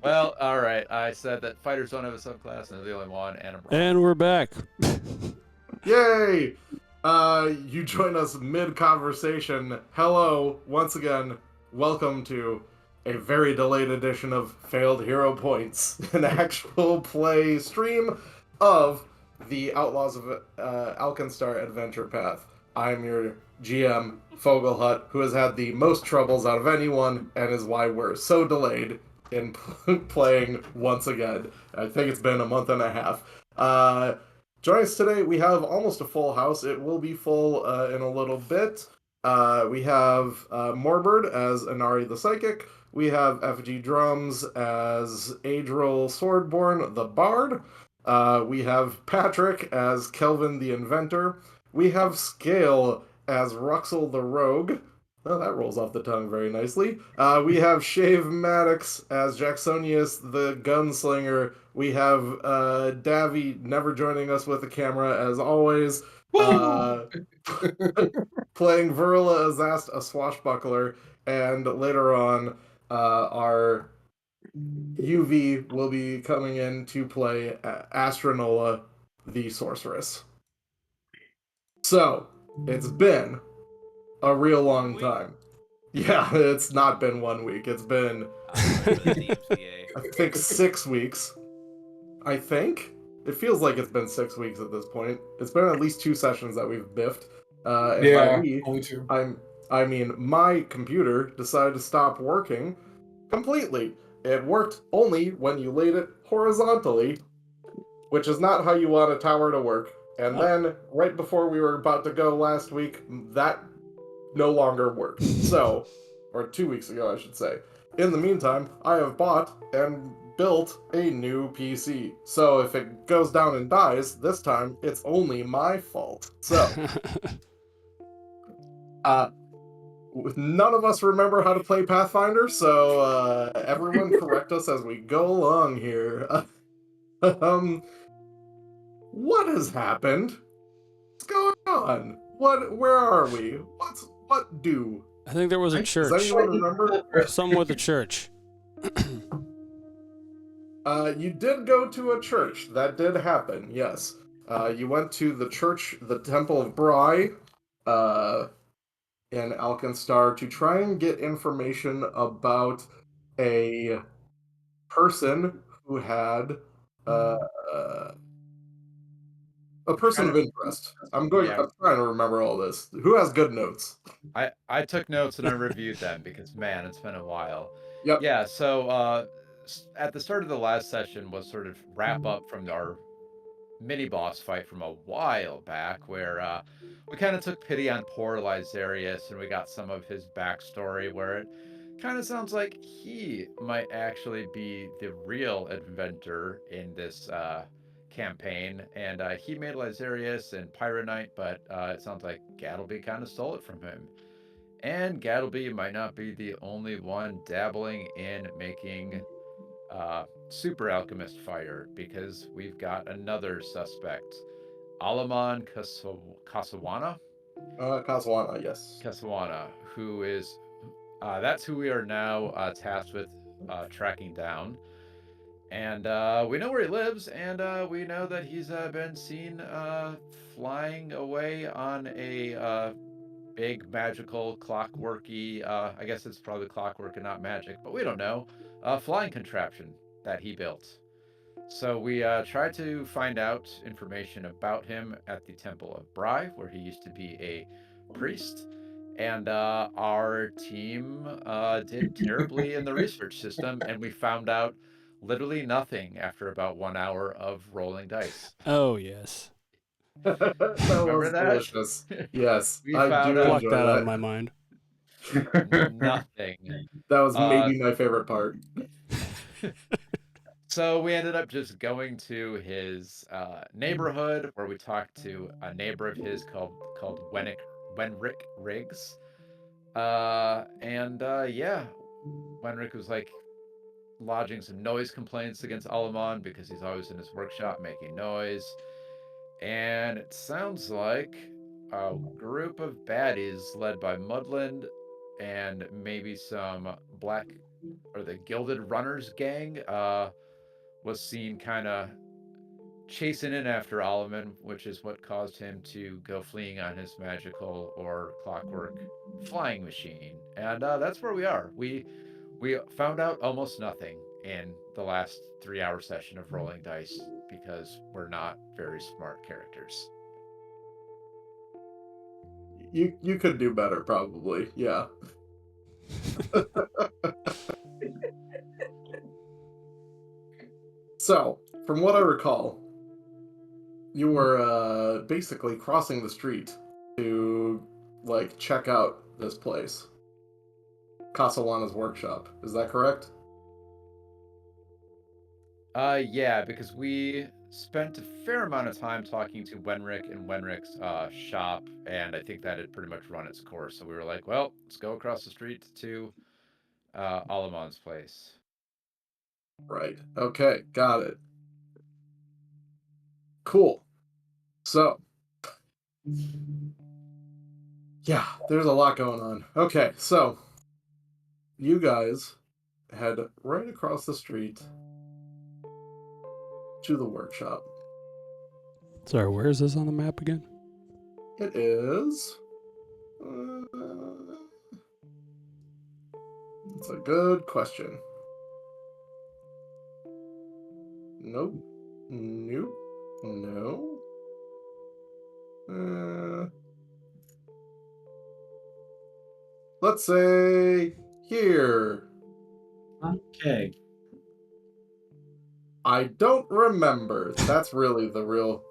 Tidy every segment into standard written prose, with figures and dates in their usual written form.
Well, all right. I said that fighters don't have a subclass, and they're the only one, and I'm wrong. And we're back. Yay! You join us mid-conversation. Hello, once again. Welcome to a very delayed edition of Failed Hero Points, an actual play stream of the Outlaws of Alkenstar Adventure Path. I'm your GM, Fogelhut, who has had the most troubles out of anyone, and is why we're so delayed in playing once again. I think it's been a month and a half. Joining us today, we have almost a full house. It will be full in a little bit. We have Morbird as Inari the Psychic. We have FG Drums as Adril Swordborn the Bard. We have Patrick as Kelvin the Inventor. We have Scale as Ruxel the Rogue. Oh, that rolls off the tongue very nicely. We have Shave Maddox as Jacksonius the Gunslinger. We have Davy never joining us with a camera as always. Playing Verla Azast, a swashbuckler. And later on, our UV will be coming in to play Astronola the Sorceress. So, it's been a real long time. Yeah, it's not been 1 week. It's been, I think, 6 weeks. I think? It feels like it's been 6 weeks at this point. It's been at least 2 sessions that we've biffed. And Yeah, by we, only 2. I mean, my computer decided to stop working completely. It worked only when you laid it horizontally, which is not how you want a tower to work. And then, right before we were about to go last week, that no longer worked. So, or 2 weeks ago, I should say. In the meantime, I have bought and built a new PC. So if it goes down and dies, this time it's only my fault. So, none of us remember how to play Pathfinder, so everyone correct us as we go along here. What has happened? What's going on? Where are we? What do? I think there was a Does church. anyone remember? Something with a church. You did go to a church. That did happen, yes. You went to the church, the Temple of Bry, in Alkenstar to try and get information about a person who had uh, a person of interest. I'm trying to remember all this. Who has good notes? I took notes and I reviewed them because, man, it's been a while. Yep. Yeah, so at the start of the last session was sort of wrap up from our mini boss fight from a while back, where we kind of took pity on poor Lysarius and we got some of his backstory, where it kind of sounds like he might actually be the real inventor in this campaign. And he made Lysarius and Pyronite, but it sounds like Gattleby kind of stole it from him. And Gattleby might not be the only one dabbling in making super alchemist fire, because we've got another suspect, Alaman Kasawana, Yes. Kasawana, who is that's who we are now tasked with tracking down. And we know where he lives, and we know that he's been seen flying away on a big magical clockworky, I guess it's probably clockwork and not magic, but we don't know, flying contraption that he built. So we tried to find out information about him at the Temple of Bry, where he used to be a priest. And our team did terribly in the research system, and we found out literally nothing after about 1 hour of rolling dice. Oh, yes. That Remember was that? delicious. Yes, We I found do out Block enjoy that out of that. my mind. nothing. That was maybe my favorite part. So we ended up just going to his neighborhood, where we talked to a neighbor of his called Wenrick Riggs. Yeah, Wenrick was like lodging some noise complaints against Alamon because he's always in his workshop making noise. And it sounds like a group of baddies led by Mudland and maybe some black or the Gilded Runners gang was seen kind of chasing in after Alaman, which is what caused him to go fleeing on his magical or clockwork flying machine. And that's where we are. We found out almost nothing in the last 3 hour session of rolling dice because we're not very smart characters. You could do better, probably. Yeah. So, from what I recall, you were basically crossing the street to like check out this place, Casalana's workshop. Is that correct? Yeah, because we spent a fair amount of time talking to Wenrick and Wenrick's shop, and I think that had pretty much run its course. So we were like, well, let's go across the street to Alamon's place. Right. Okay, got it. Cool. So, yeah, there's a lot going on. Okay, so you guys head right across the street to the workshop. Sorry, where is this on the map again? It is. It's a good question. Nope. Nope. No. Let's say here. Okay. I don't remember. That's really the real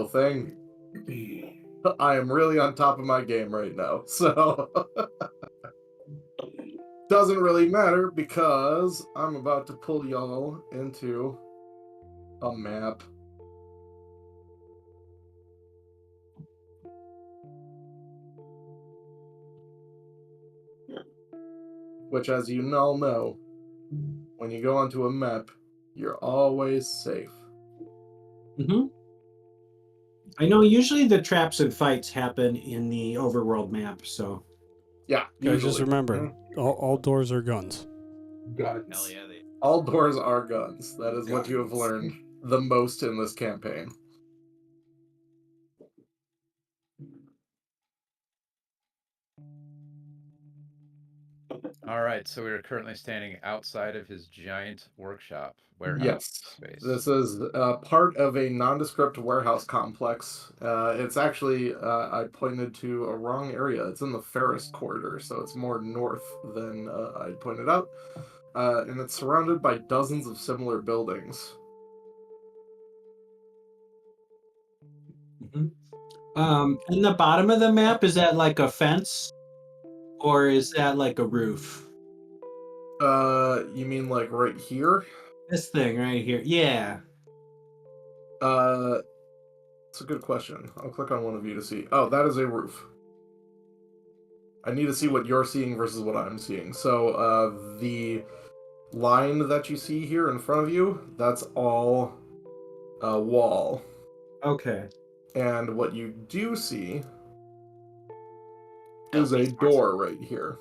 thing. I am really on top of my game right now, so doesn't really matter because I'm about to pull y'all into a map. Which, as you all know, when you go onto a map, you're always safe. Mm-hmm. I know usually the traps and fights happen in the overworld map, so Yeah, Guys, just usually. remember, all doors are guns. Guns. Hell yeah, they. All doors are guns. That is what you have Guns. learned the most in this campaign. All right, so we are currently standing outside of his giant workshop warehouse Yes, space. this is part of a nondescript warehouse complex. It's actually, I pointed to a wrong area. It's in the Ferris corridor, so it's more north than I pointed out. And it's surrounded by dozens of similar buildings. in the bottom of the map, is that like a fence? Or is that like a roof? You mean like right here? This thing right here. Yeah. It's a good question. I'll click on one of you to see. Oh, that is a roof. I need to see what you're seeing versus what I'm seeing. So, the line that you see here in front of you, that's all a wall. Okay. And what you do see is a door right here.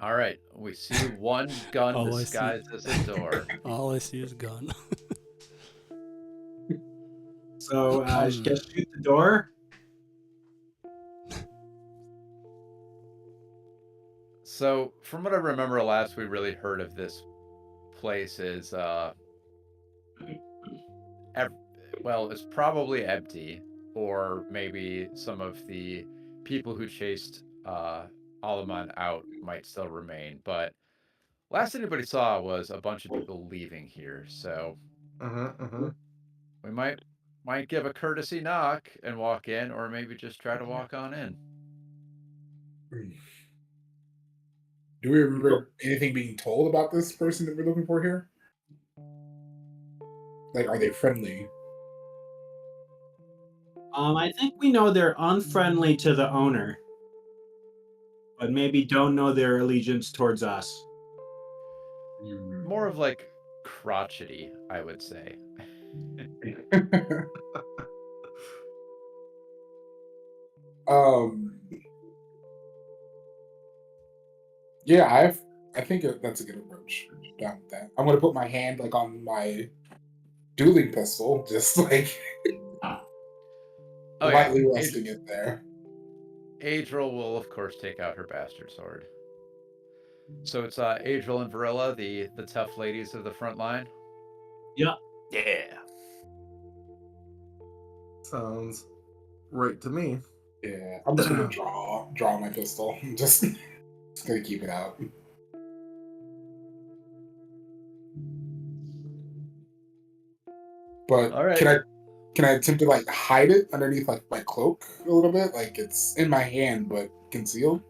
All right, we see one gun Oh, I see. disguised as a door. All I see is gun. So just shoot the door. So, from what I remember, last we really heard of this place is, well, it's probably empty, or maybe some of the people who chased Alaman out might still remain. But last anybody saw was a bunch of people leaving here, so we might give a courtesy knock and walk in, or maybe just try to walk on in. Do we remember anything being told about this person that we're looking for here? Like, are they friendly? I think we know they're unfriendly to the owner, but maybe don't know their allegiance towards us. More of like crotchety, I would say. Yeah, I think that's a good approach. Down with that. I'm gonna put my hand like on my dueling pistol, just like Oh yeah, lightly resting it there. Adriel will of course take out her bastard sword. So it's Adriel and Varilla, the tough ladies of the front line. Yeah. Yeah. Sounds right to me. Yeah, I'm just gonna draw my pistol. Just gonna keep it out. But All right. can I attempt to like hide it underneath like my cloak a little bit? Like it's in my hand but concealed.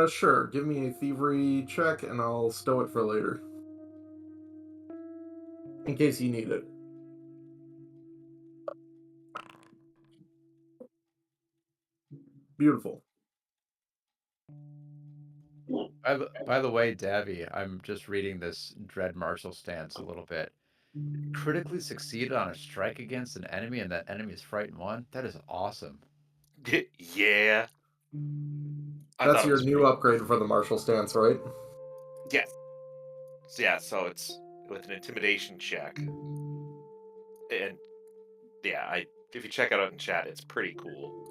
Sure. Give me a thievery check, and I'll stow it for later, in case you need it. Beautiful. By the way, Davy, I'm just reading this Dread Martial stance a little bit. Critically succeeded on a strike against an enemy and that enemy is frightened one. That is awesome. Yeah. I That's thought it your was new upgrade for the martial stance, right? Yes. Yeah, so it's with an intimidation check. And yeah, if you check it out in chat, it's pretty cool.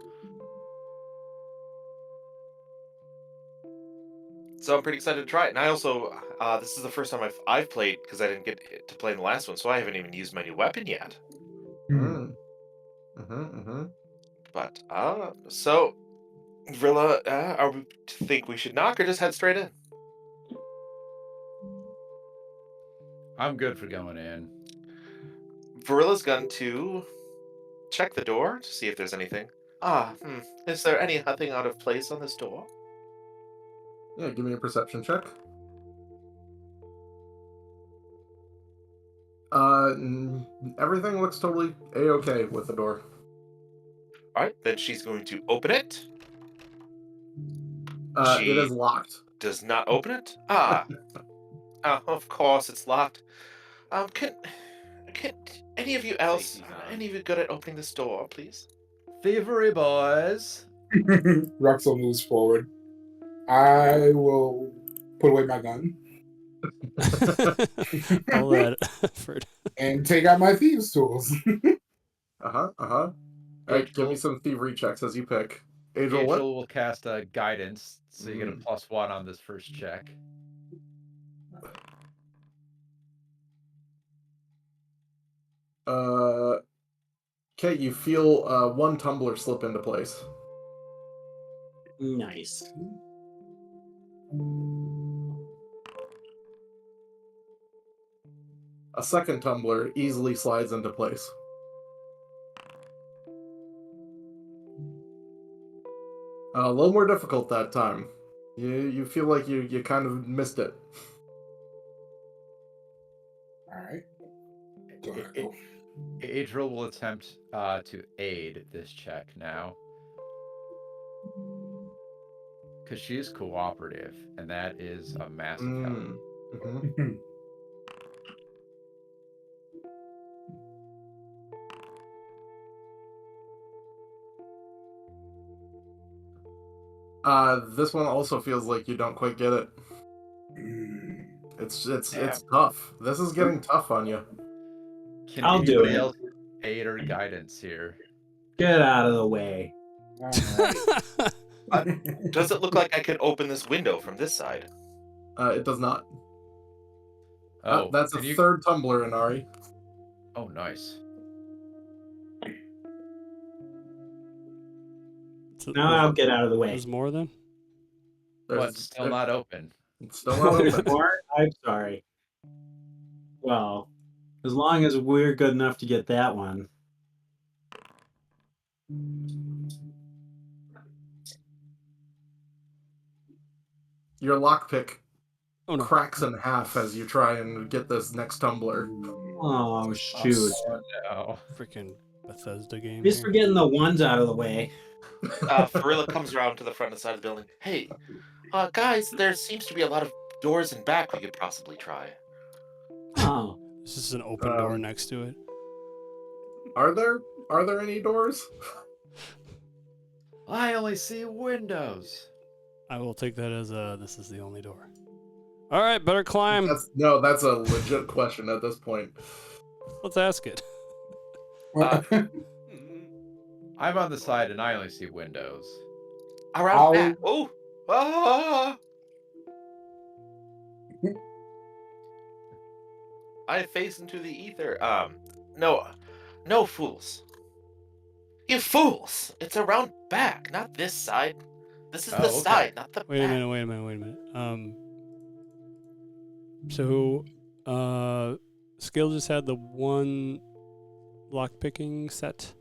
So I'm pretty excited to try it. And I also, this is the first time I've played, because I didn't get to play in the last one, so I haven't even used my new weapon yet. Mm. Mm-hmm. But, so, Vrilla, are we think we should knock or just head straight in? I'm good for going in. Vrilla's going to check the door to see if there's anything. Is there anything out of place on this door? Yeah, give me a perception check. Everything looks totally a-okay with the door. Alright, then she's going to open it. It She is locked. does not open it? Of course it's locked. Can any of you else, Safety's on. any of you good at opening this door, please? Thievery boys. Ruxel moves forward. I will put away my gun All that effort. and take out my thieves' tools. Alright, give me some thievery checks as you pick. Adriel, what? Adriel will cast a guidance, so you get a +1 on this first check. Okay, you feel one tumbler slip into place. Nice. A second tumbler easily slides into place. A little more difficult that time. You feel like you kind of missed it. Alright. Go ahead. It- Adriel will attempt to aid this check now. Because she is cooperative, and that is a massive help. Mm-hmm. This one also feels like you don't quite get it. It's tough. This is getting tough on you. Can I'll do anybody it. else aid or guidance here? Get out of the way. Does it look like I can open this window from this side? It does not. Oh, That's a can you- third tumbler, Inari. Oh, nice. Now I'll get out of the way. There's more then? What's still not open? It's still not There's open. more? I'm sorry. Well, as long as we're good enough to get that one. Your lockpick Oh no. cracks in half as you try and get this next tumbler. Oh, shoot. Oh, no. Freaking Bethesda game. At least here. we're getting the ones out of the way. Varilla comes around to the front of the side of the building. Hey, guys, there seems to be a lot of doors in back we could possibly try. Oh. This is an open door next to it. Are there any doors? I only see windows. I will take that as this is the only door. All right, better climb. That's a legit question at this point. Let's ask it. I'm on the side and I only see windows. Around I'll- back. Oh. Ah! I face into the ether. No fools. You fools! It's around back, not this side. This is Oh, the okay. side, not the Wait a back. minute. So, Skill just had the one lockpicking set.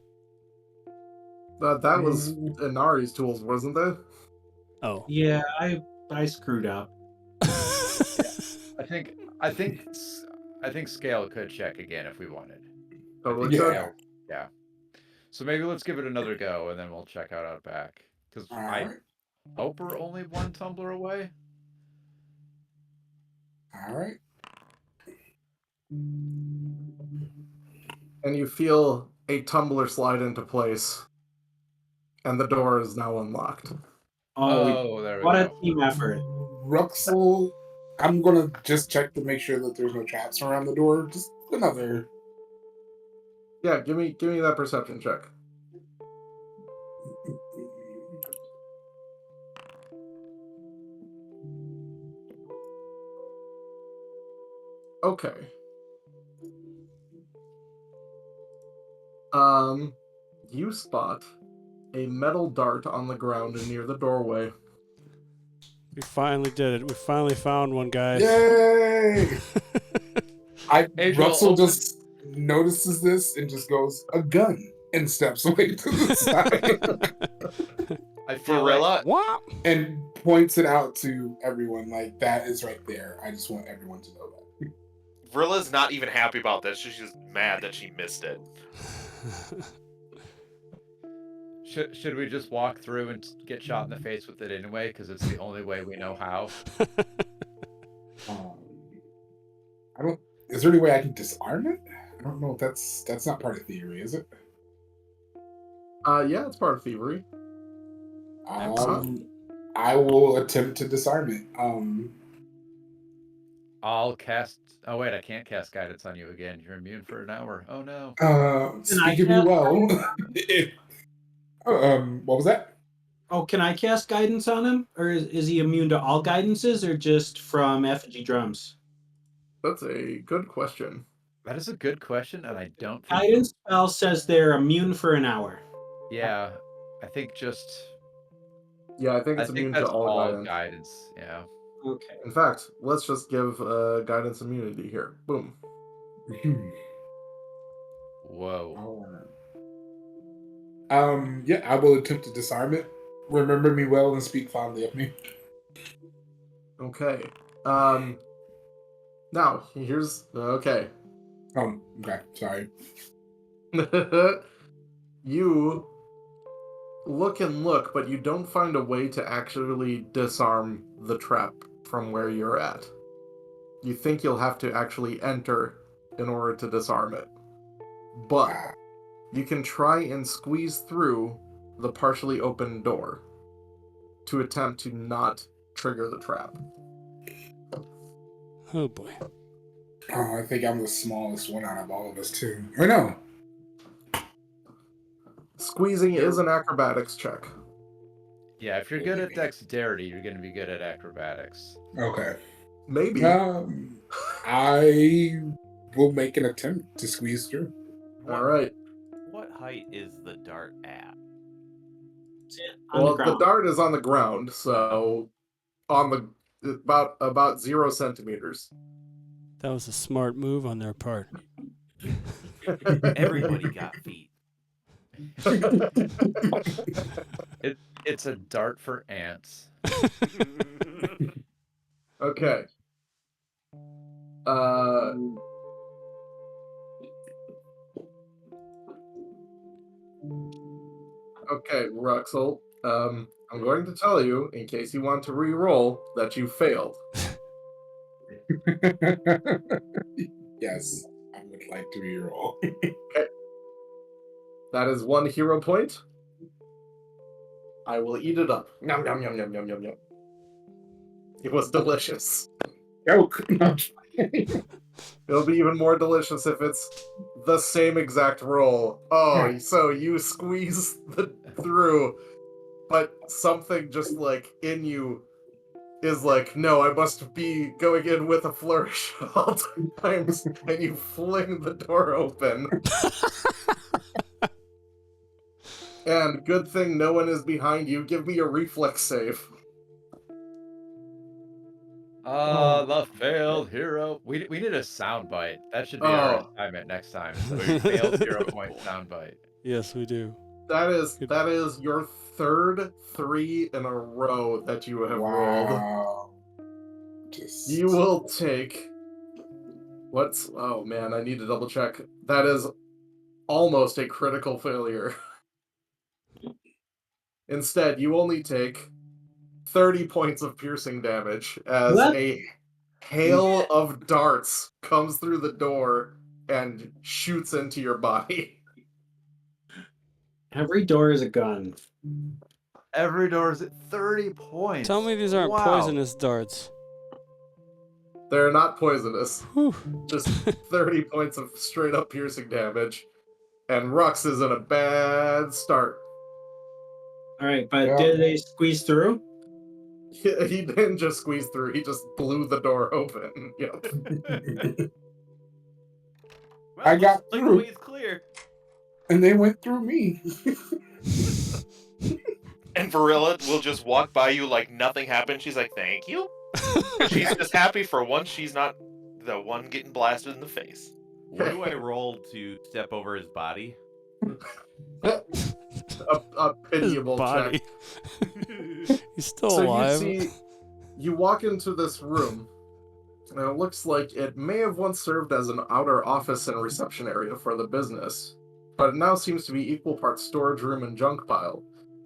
That was Inari's tools, wasn't it? Oh. Yeah, I screwed up. I think Scale could check again if we wanted. Totally Yeah. could. Yeah. So maybe let's give it another go and then we'll check out back. Because I Alright. hope we're only one tumbler away. Alright. And you feel a tumbler slide into place. And the door is now unlocked. Oh, There we what a go. team effort. Ruxel, I'm gonna just check to make sure that there's no traps around the door. Just another. Yeah, give me that perception check. Okay. You spot a metal dart on the ground near the doorway. We finally did it. We finally found one, guys. Yay! Angel, Russell open- just notices this and just goes, a gun, and steps away to the side I feel like Varilla, What? and points it out to everyone. Like, that is right there. I just want everyone to know that. Vrilla's not even happy about this. She's just mad that she missed it. should we just walk through and get shot in the face with it anyway? Because it's the only way we know how. I don't. Is there any way I can disarm it? I don't know if that's not part of theory, is it? Yeah, it's part of thievery. I will attempt to disarm it. I'll cast. Oh wait, I can't cast guidance on you again. You're immune for an hour. Oh no. Speak of you cast well. What was that? Oh, can I cast guidance on him? Or is he immune to all guidances or just from effigy drums? That's a good question. That is a good question, and I don't think. Guidance spell says they're immune for an hour. Yeah, I think just. Yeah, I think I it's think immune to that's all all guidance. guidance. Yeah. Okay. In fact, let's just give guidance immunity here. Boom. Whoa. Yeah, I will attempt to disarm it. Remember me well and speak fondly of me. Okay. Now, here's... Okay. Okay, sorry. You look and look, but you don't find a way to actually disarm the trap from where you're at. You think you'll have to actually enter in order to disarm it. But you can try and squeeze through the partially open door to attempt to not trigger the trap. Oh boy. Oh, I think I'm the smallest one out of all of us too. Or no. Squeezing is an acrobatics check. Yeah, if you're good at dexterity, you're going to be good at acrobatics. Okay. Maybe. I will make an attempt to squeeze through. All right. What height is the dart at? On Well, the the ground. dart is on the ground, so on the about 0 centimeters. That was a smart move on their part. Everybody got feet. It's a dart for ants. Okay. Okay, Ruxel. I'm going to tell you, in case you want to re-roll, that you failed. Yes, I would like to reroll. That is 1 hero point. I will eat it up. Yum yum yum yum yum yum yum. It was delicious. Joke. No. It'll be even more delicious if it's the same exact roll. Oh, so you squeeze through, but something just like in you is like, no, I must be going in with a flourish at all times, and you fling the door open. And good thing no one is behind you. Give me a reflex save. The failed hero. We need a sound bite. That should be our Oh. assignment next time. So we failed hero point sound bite. Yes, we do. That is your third 3 in a row that you have rolled. Wow. Just... You will take oh man, I need to double check. That is almost a critical failure. Instead, you only take 30 points of piercing damage as What? a hail of darts comes through the door and shoots into your body. Every door is a gun. Every door is at 30 points. Tell me these aren't Wow. poisonous darts. They're not poisonous. Whew. Just 30 points of straight up piercing damage. And Rux is in a bad start. All right, but Yeah. did they squeeze through? He didn't just squeeze through, he just blew the door open. Yep. Well, I got looks like through. the way is clear. And they went through me. And Varilla will just walk by you like nothing happened. She's like, thank you. She's just happy for once she's not the one getting blasted in the face. What do I roll to step over his body? A pitiable His body. check. He's still So alive. you see, you walk into this room, and it looks like it may have once served as an outer office and reception area for the business, but it now seems to be equal parts storage room and junk pile.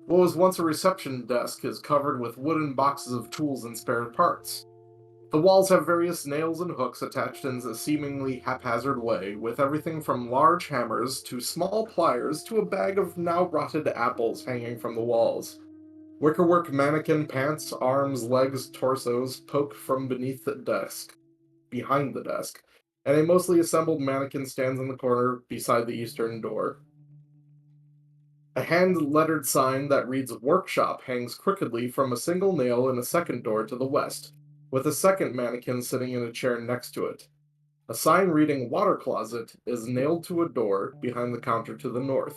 What was once a reception desk is covered with wooden boxes of tools and spare parts. The walls have various nails and hooks attached in a seemingly haphazard way, with everything from large hammers to small pliers to a bag of now rotted apples hanging from the walls. Wickerwork mannequin pants, arms, legs, torsos poke from beneath behind the desk, and a mostly assembled mannequin stands in the corner beside the eastern door. A hand-lettered sign that reads Workshop hangs crookedly from a single nail in a second door to the west, with a second mannequin sitting in a chair next to it. A sign reading Water Closet is nailed to a door behind the counter to the north.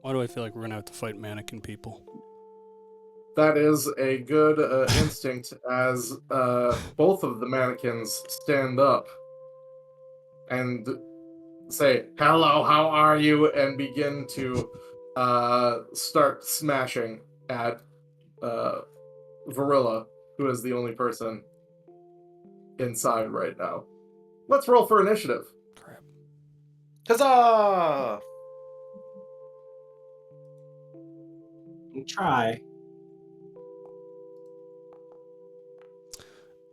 Why do I feel like we're gonna have to fight mannequin people? That is a good instinct as both of the mannequins stand up and say, "Hello, how are you?" and begin to start smashing at Varilla, who is the only person inside right now. Let's roll for initiative. Crap. Huzzah! Try.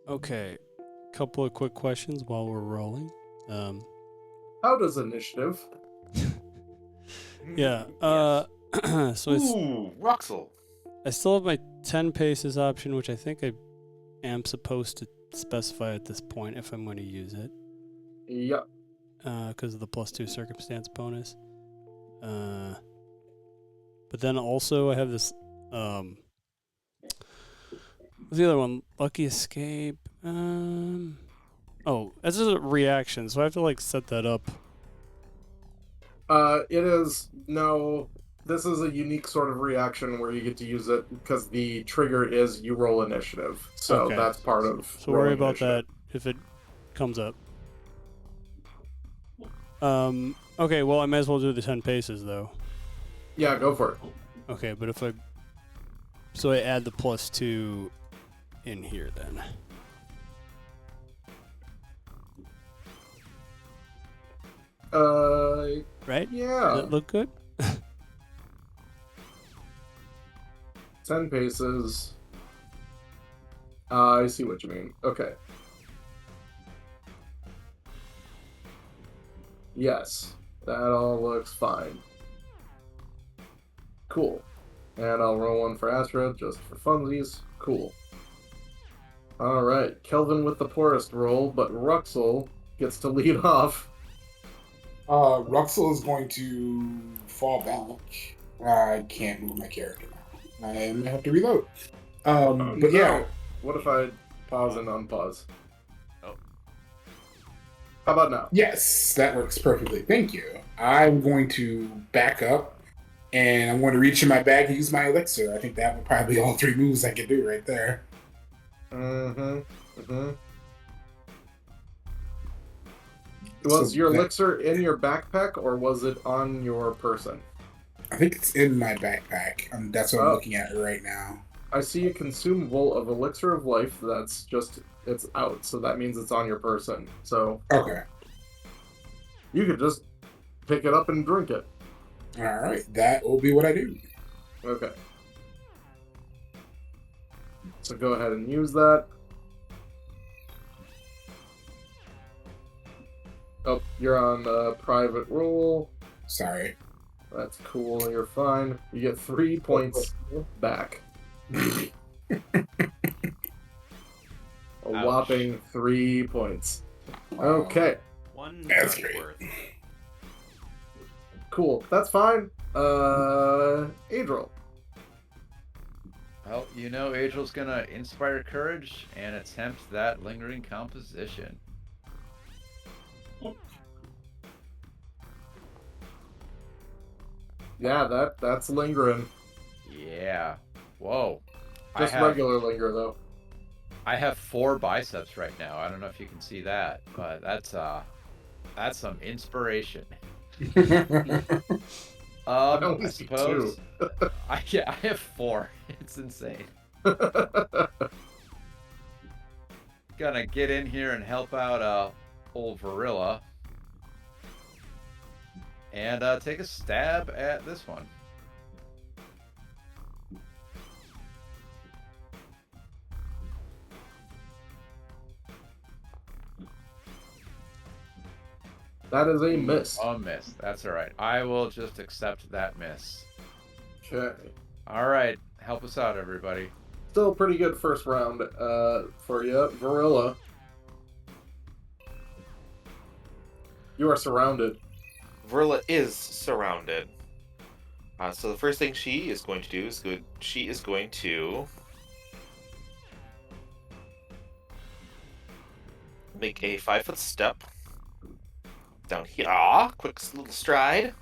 Okay. Couple of quick questions while we're rolling. How does initiative? Yeah. So Ooh, Ruxel. I still have my 10 paces option, which I think I am supposed to specify at this point if I'm going to use it. Yep. Because of the +2 circumstance bonus. But then also I have this, what's the other one? Lucky Escape. Oh, this is a reaction, so I have to like set that up. It is no. This is a unique sort of reaction where you get to use it because the trigger is you roll initiative. So Okay. that's part of. So worry rolling about initiative. that if it comes up. Okay, well I might as well do the 10 paces though. Yeah, go for it. Okay, but if I add the +2 in here then. Right? Does Yeah. that look good? 10 paces. I see what you mean. Okay. Yes, that all looks fine. Cool. And I'll roll one for Astra, just for funsies. Cool. Alright, Kelvin with the poorest roll, but Ruxel gets to lead off. Ruxel is going to fall back. I can't move my character now. I may have to reload. But yeah, No. What if I pause and unpause? Oh. How about now? yes, that works perfectly. Thank you. I'm going to back up, and I'm going to reach in my bag and use my elixir. I think that would probably be all 3 moves I could do right there. Was So your that- elixir in your backpack or was it on your person? I think it's in my backpack. That's what I'm Oh. looking at right now. I see a consumable of elixir of life that's just it's out, so that means it's on your person. So Okay. you could just pick it up and drink it. All right. That will be what I do. Okay. So go ahead and use that. Oh, you're on private roll. Sorry. That's cool. You're fine. You get 3 points back. A Ouch. whopping 3 points. Wow. Okay, One That's die great. worth. cool. That's fine. Adriel. Well, you know Adriel's gonna inspire courage and attempt that lingering composition. Yeah, that's lingering. Yeah. Whoa. Just I have, regular linger though. I have 4 biceps right now. I don't know if you can see that, but that's some inspiration. I I only see suppose. I have 4. It's insane. Gonna get in here and help out old Varilla. And take a stab at this one. That is a miss. A miss. That's alright. I will just accept that miss. Okay. Alright. Help us out, everybody. Still a pretty good first round for you. Varilla. You are surrounded. Verla is surrounded. So the first thing she is going to do is she is going to make a 5-foot step down here. Quick little stride.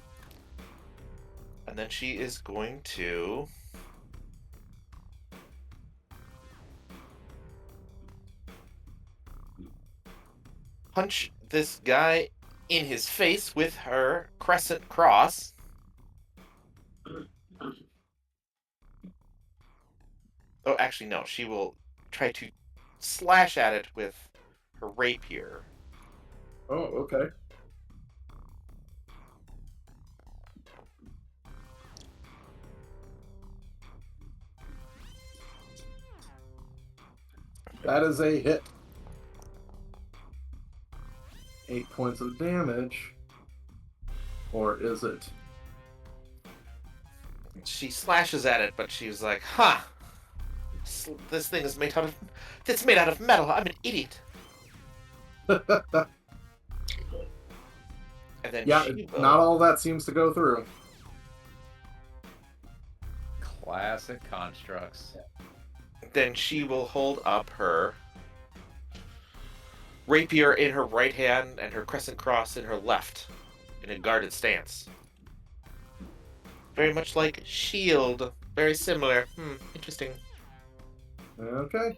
And then she is going to punch this guy in his face with her crescent cross. Oh, actually, no. She will try to slash at it with her rapier. Oh, okay. That is a hit. 8 points of damage. Or is it? She slashes at it, but she's like, "Huh, this thing is made out of. It's made out of metal. I'm an idiot." And then Yeah, she will, not all that seems to go through. Classic constructs. Then she will hold up her rapier in her right hand and her crescent cross in her left, in a guarded stance. Very much like shield. Very similar. Interesting. Okay.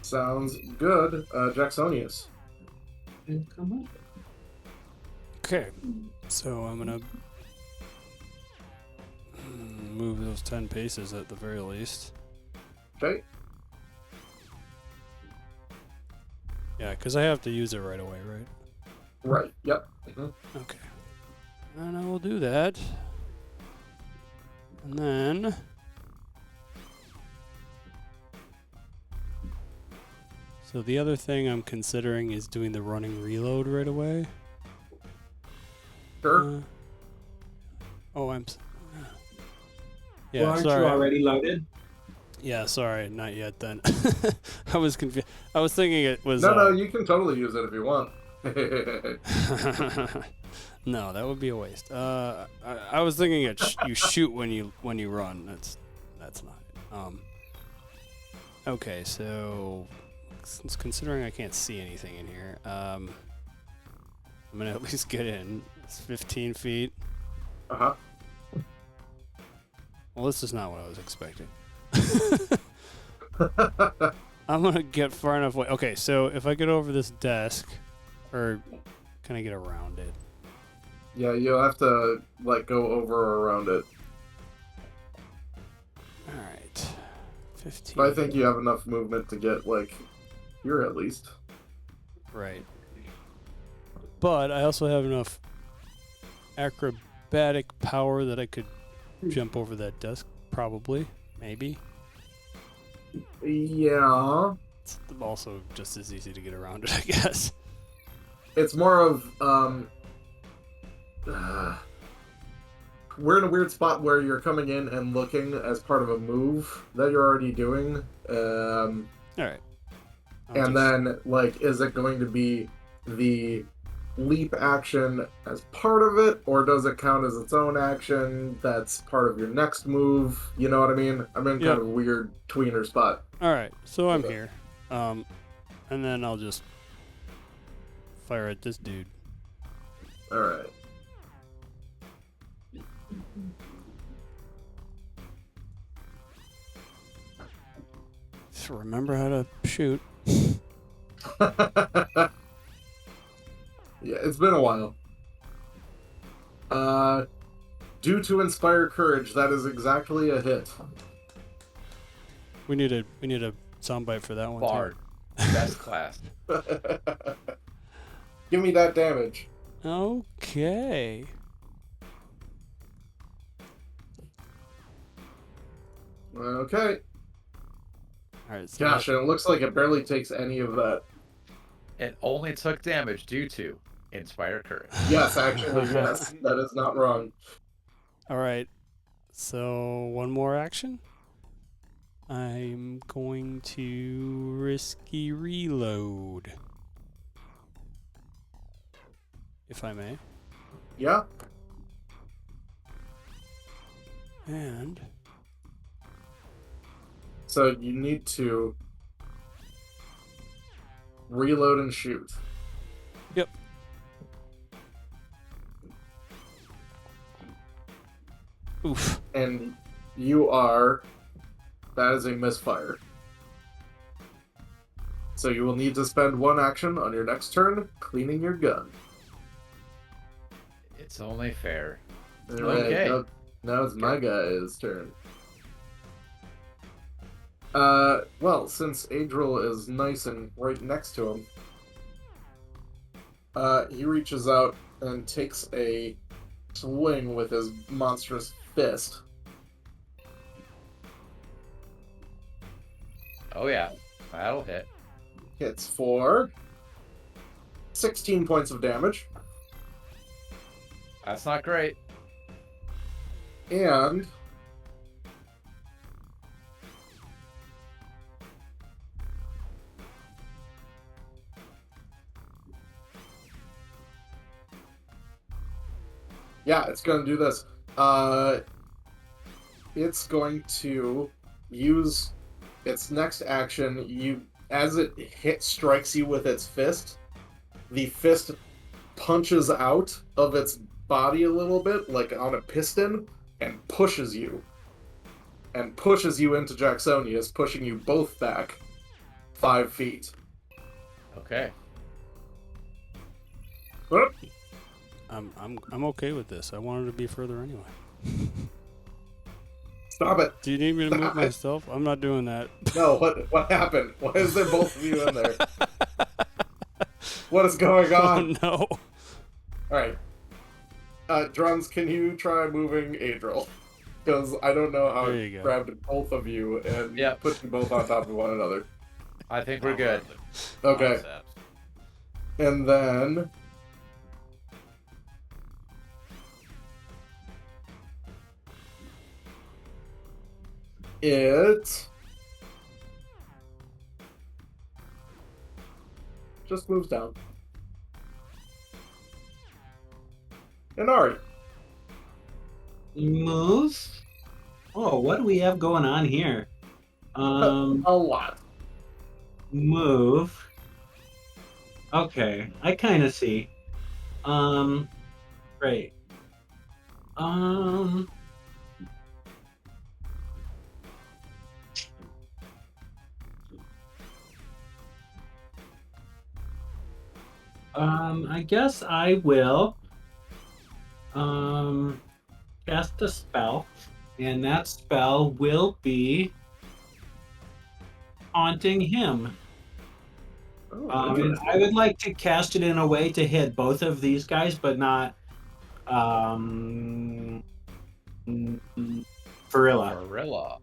Sounds good. Jacksonius. Okay, so I'm gonna move those 10 paces at the very least. Okay. Yeah, because I have to use it right away, right? Right. Yep. Mhm. Okay. And I will do that. And then... So the other thing I'm considering is doing the running reload right away. Sure. Oh, Yeah, well, aren't sorry. you already loaded? Yeah, sorry, not yet then. I was confused. I was thinking it was. No, you can totally use it if you want. No, that would be a waste. I was thinking you shoot when you run. That's not it. Okay, so since considering I can't see anything in here, I'm gonna at least get in. It's 15 feet. Uh-huh. Well, this is not what I was expecting. I'm gonna get far enough away. Okay, so if I get over this desk, or can I get around it? Yeah, you'll have to, like, go over or around it. Alright. 15. But I think you have enough movement to get, like, here at least. Right. But I also have enough acrobatic power that I could jump over that desk, probably. Maybe. Yeah. It's also just as easy to get around it, I guess. It's more of, we're in a weird spot where you're coming in and looking as part of a move that you're already doing. Alright. And then, like, is it going to be the leap action as part of it, or does it count as its own action that's part of your next move? You know what I mean? I'm in kind of a weird tweener spot. Alright, so I'm here. And then I'll just fire at this dude. Alright. Just remember how to shoot. Yeah, it's been a while. Due to inspire courage, that is exactly a hit. We need a soundbite for that one Bard. Best class. Give me that damage. too. Okay. Okay. Alright, so Gosh, and it looks like it barely takes any of that. It only took damage due to Inspire Courage. Yes, actually, yes. That is not wrong. Alright. So one more action. I'm going to risky reload. If I may. Yeah? And So you need to reload and shoot. yep. Oof. And you are... That is a misfire. So you will need to spend one action on your next turn cleaning your gun. It's only fair. Alright, Okay. now it's my guy's turn. Well, since Adriel is nice and right next to him, he reaches out and takes a swing with his monstrous fist. Oh yeah, that'll hit. Hits for 16 points of damage, That's not great. and yeah, it's going to do this. It's going to use its next action. As it strikes you with its fist, the fist punches out of its body a little bit, like on a piston, and pushes you. And pushes you into Jacksonius, pushing you both back 5 feet. Okay. Whoop. I'm okay with this. I wanted to be further anyway. Stop it. Do you need me to move Stop it. myself? I'm not doing that. No, what happened? Why is there both of you in there? What is going Oh on? no. Alright. Drums, can you try moving Adriel? Because I don't know how There I you go. grabbed both of you and Yep. put you both on top of one another. I think we're good. Okay. Concepts. And then... it just moves down. Inari. Move. Oh, what do we have going on here? A lot. Move. Okay, I kind of see. Great. I guess I will cast a spell, and that spell will be haunting him. Oh, And interesting. I would like to cast it in a way to hit both of these guys, but not Varilla. Gorilla.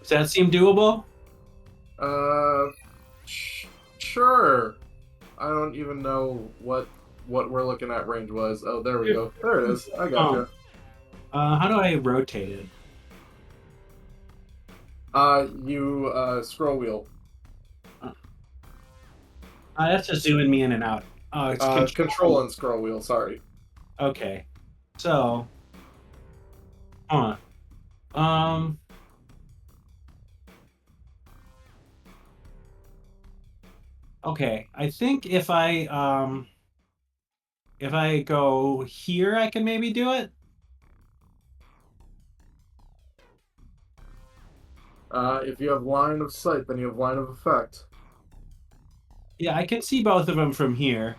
Does that seem doable? Sure. I don't even know what we're looking at range was. Oh, there we go. There it is. I gotcha. How do I rotate it? You scroll wheel. That's just zooming me in and out. Oh, it's Control and scroll wheel. Sorry. Okay. So, okay. I think if I go here, I can maybe do it. If you have line of sight, then you have line of effect. Yeah, I can see both of them from here.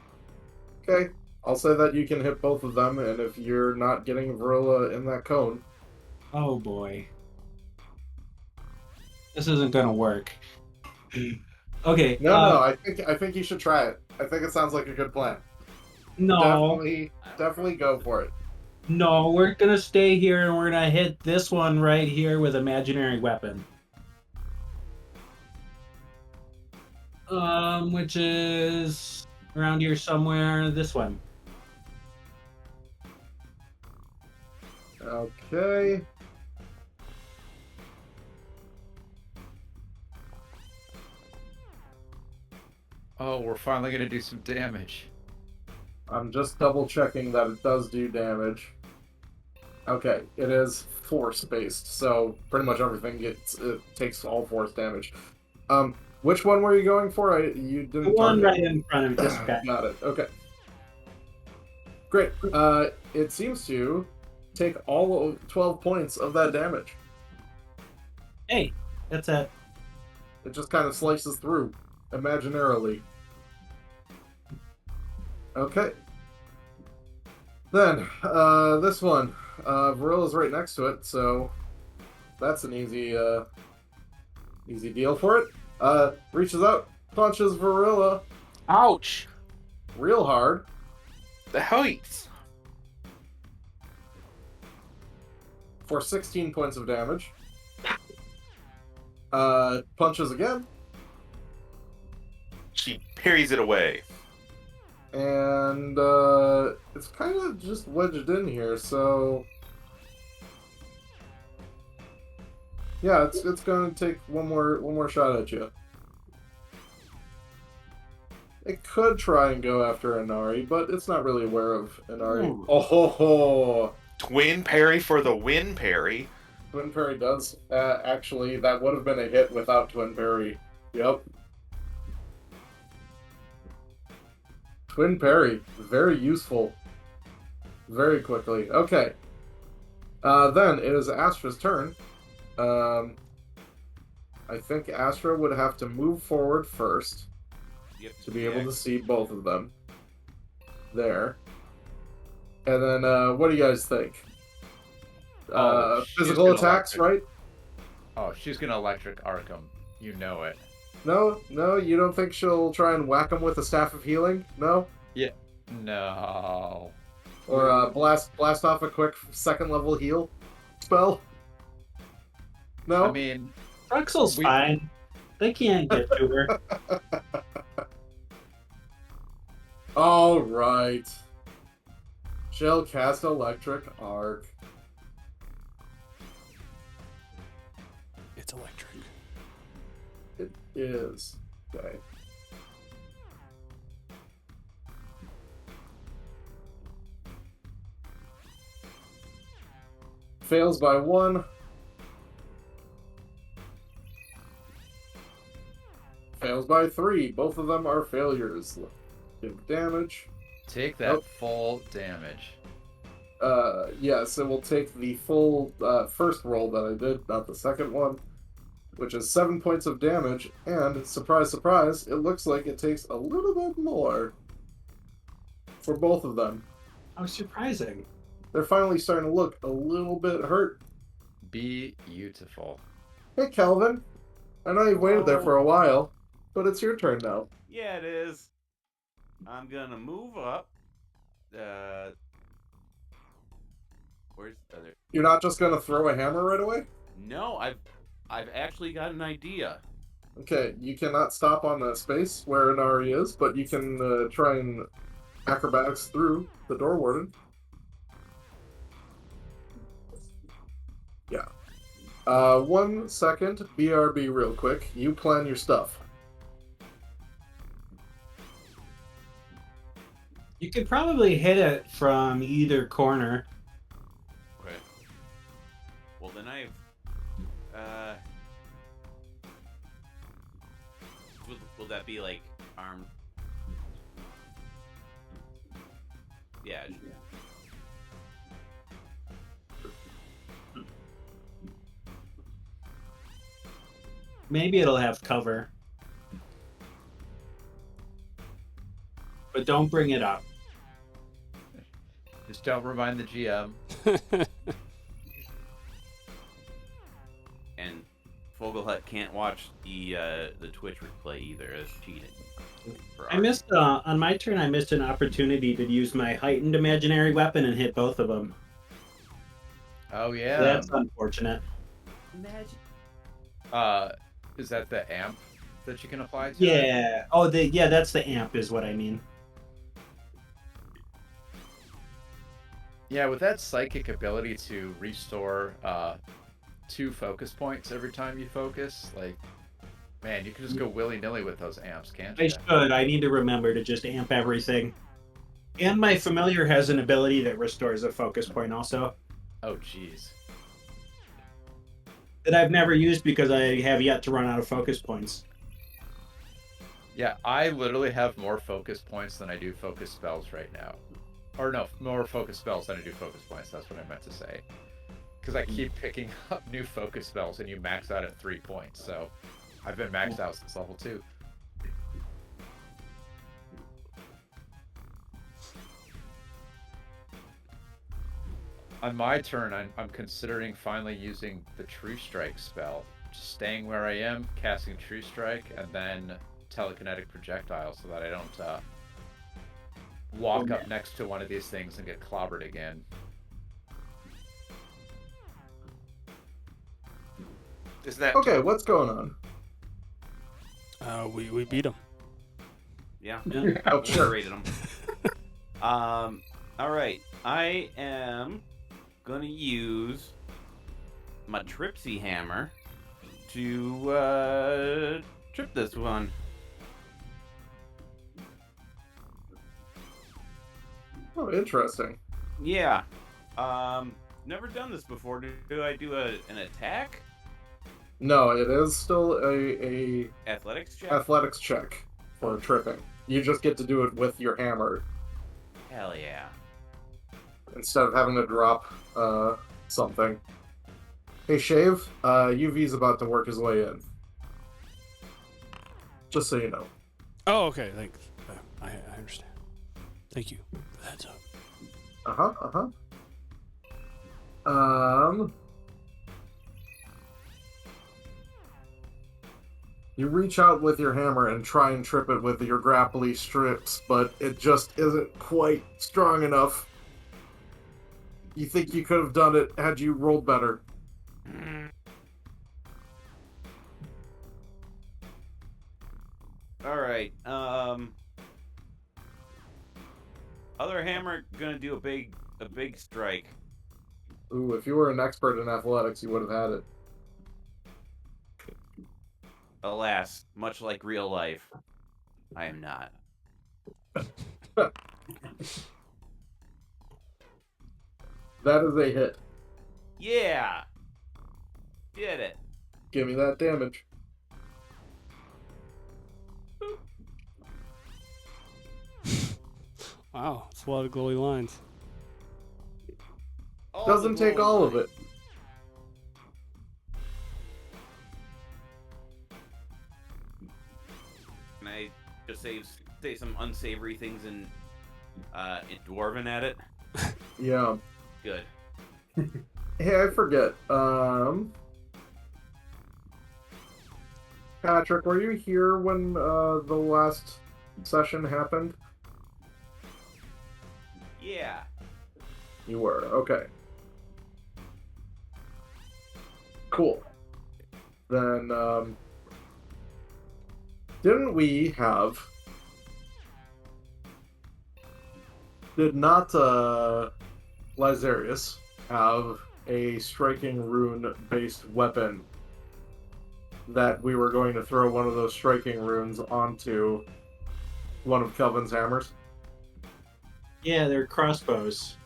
Okay. I'll say that you can hit both of them, and if you're not getting Varilla in that cone, Oh boy. This isn't gonna work. Okay. no, I think you should try it. I think it sounds like a good plan. No. Definitely go for it. No, we're gonna stay here and we're gonna hit this one right here with imaginary weapon. Which is around here somewhere. This one. Okay. Oh, we're finally gonna do some damage. I'm just double checking that it does do damage. Okay, it is force based, so pretty much everything takes all force damage. Which one were you going for? You didn't. The one target. right in front of this guy. Got it. Okay. Great. It seems to take all 12 points of that damage. Hey, that's it. It just kind of slices through, imaginarily. Okay. Then, this one. Varilla's right next to it, so that's an easy deal for it. Reaches out, punches Varilla Ouch! real hard. The heights. For 16 points of damage. Punches again, She parries it away. and it's kind of just wedged in here, so yeah, it's going to take one more shot at you. It could try and go after Inari, but it's not really aware of Inari. Ooh. Oh ho ho! Twin parry for the win parry. Twin parry does actually. That would have been a hit without twin parry. Yep. Twin parry, very useful. Very quickly. Okay. Then it is Astra's turn. I think Astra would have to move forward first to be able to see both of them. There. And then, what do you guys think? Oh, she's Physical gonna attacks, electric. right? Oh, she's gonna electric Arkham. You know it. No, you don't think she'll try and whack him with a staff of healing? No, No. or blast off a quick second level heal spell? No. I mean, Drexel's fine. They can't get to her. All right. She'll cast electric arc. is okay. Fails by 1. Fails by 3. Both of them are failures. Give damage. Take that Nope. full damage. Yes, it will take the full first roll that I did, not the second one, which is 7 points of damage, and surprise, surprise, it looks like it takes a little bit more for both of them. How surprising. They're finally starting to look a little bit hurt. Beautiful. Hey, Kelvin. I know you've waited there for a while, but it's your turn now. Yeah, it is. I'm gonna move up. Where's the other? You're not just gonna throw a hammer right away? No, I've actually got an idea. Okay, you cannot stop on the space where Inari is, but you can try and acrobatics through the door warden. Yeah. 1 second, BRB real quick. You plan your stuff. You could probably hit it from either corner. Okay. Well, then I've. Will that be like armed? Yeah. Maybe it'll have cover. But don't bring it up. Just don't remind the GM. And Fogelhut can't watch the Twitch replay either. That's cheating. For I art. missed on my turn. I missed an opportunity to use my heightened imaginary weapon and hit both of them. Oh yeah. That's unfortunate. Is that the amp that you can apply to? Yeah. Oh, that's the amp, is what I mean. Yeah, with that psychic ability to restore 2 focus points every time you focus, like, man, you can just go willy-nilly with those amps, can't I you? should. I need to remember to just amp everything. And my familiar has an ability that restores a focus point also, Oh, jeez. that I've never used because I have yet to run out of focus points. Yeah, I literally have more focus points than I do focus spells right now. Or no, more focus spells than I do focus points. That's what I meant to say. Because I keep picking up new focus spells, and you max out at 3 points. So I've been maxed out since level 2. On my turn, I'm considering finally using the True Strike spell. Just staying where I am, casting True Strike, and then telekinetic projectile so that I don't walk up next to one of these things and get clobbered again. Isn't that Okay, what's going on? We beat him. Yeah. Yeah. Oh, sure. Rated them. All right. I am gonna use my Tripsy hammer to trip this one. Oh, interesting. Yeah. Never done this before. Do I do an attack? No, it is still a Athletics check? athletics check for tripping. You just get to do it with your hammer Hell yeah. instead of having to drop something. Hey, Shave, UV's about to work his way in. Just so you know. Oh, okay. Thanks. I understand. Thank you for the heads up. You reach out with your hammer and try and trip it with your grapply strips, but it just isn't quite strong enough. You think you could have done it had you rolled better. All right. Other hammer gonna do a big strike. Ooh, if you were an expert in athletics, you would have had it. alas, much like real life, I am not. That is a hit. Yeah! Did it. Give me that damage. Wow, it's a lot of glowy lines. All Doesn't the take glowy all of lines. it. Can I just say some unsavory things in Dwarven at it? Yeah. Good. Hey, I forget. Patrick, were you here when the last session happened? Yeah. You were. Okay. Cool. Then, didn't we have... Did not, Lysarius have a striking rune-based weapon that we were going to throw one of those striking runes onto one of Kelvin's hammers? Yeah, they're crossbows.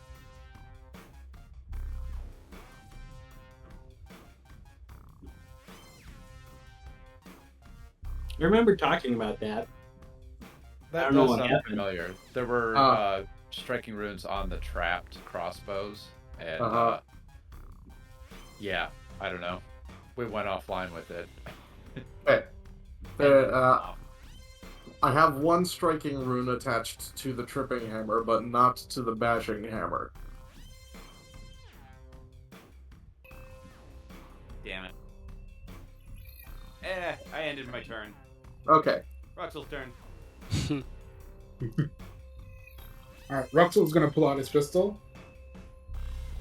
I remember talking about that. I That don't know does what sound happened. familiar. There were striking runes on the trapped crossbows, and yeah, I don't know. We went offline with it. Okay. I have one striking rune attached to the tripping hammer, but not to the bashing hammer. Damn it. I ended my turn. Okay. Ruxel's turn. Alright, Ruxel's gonna pull out his pistol.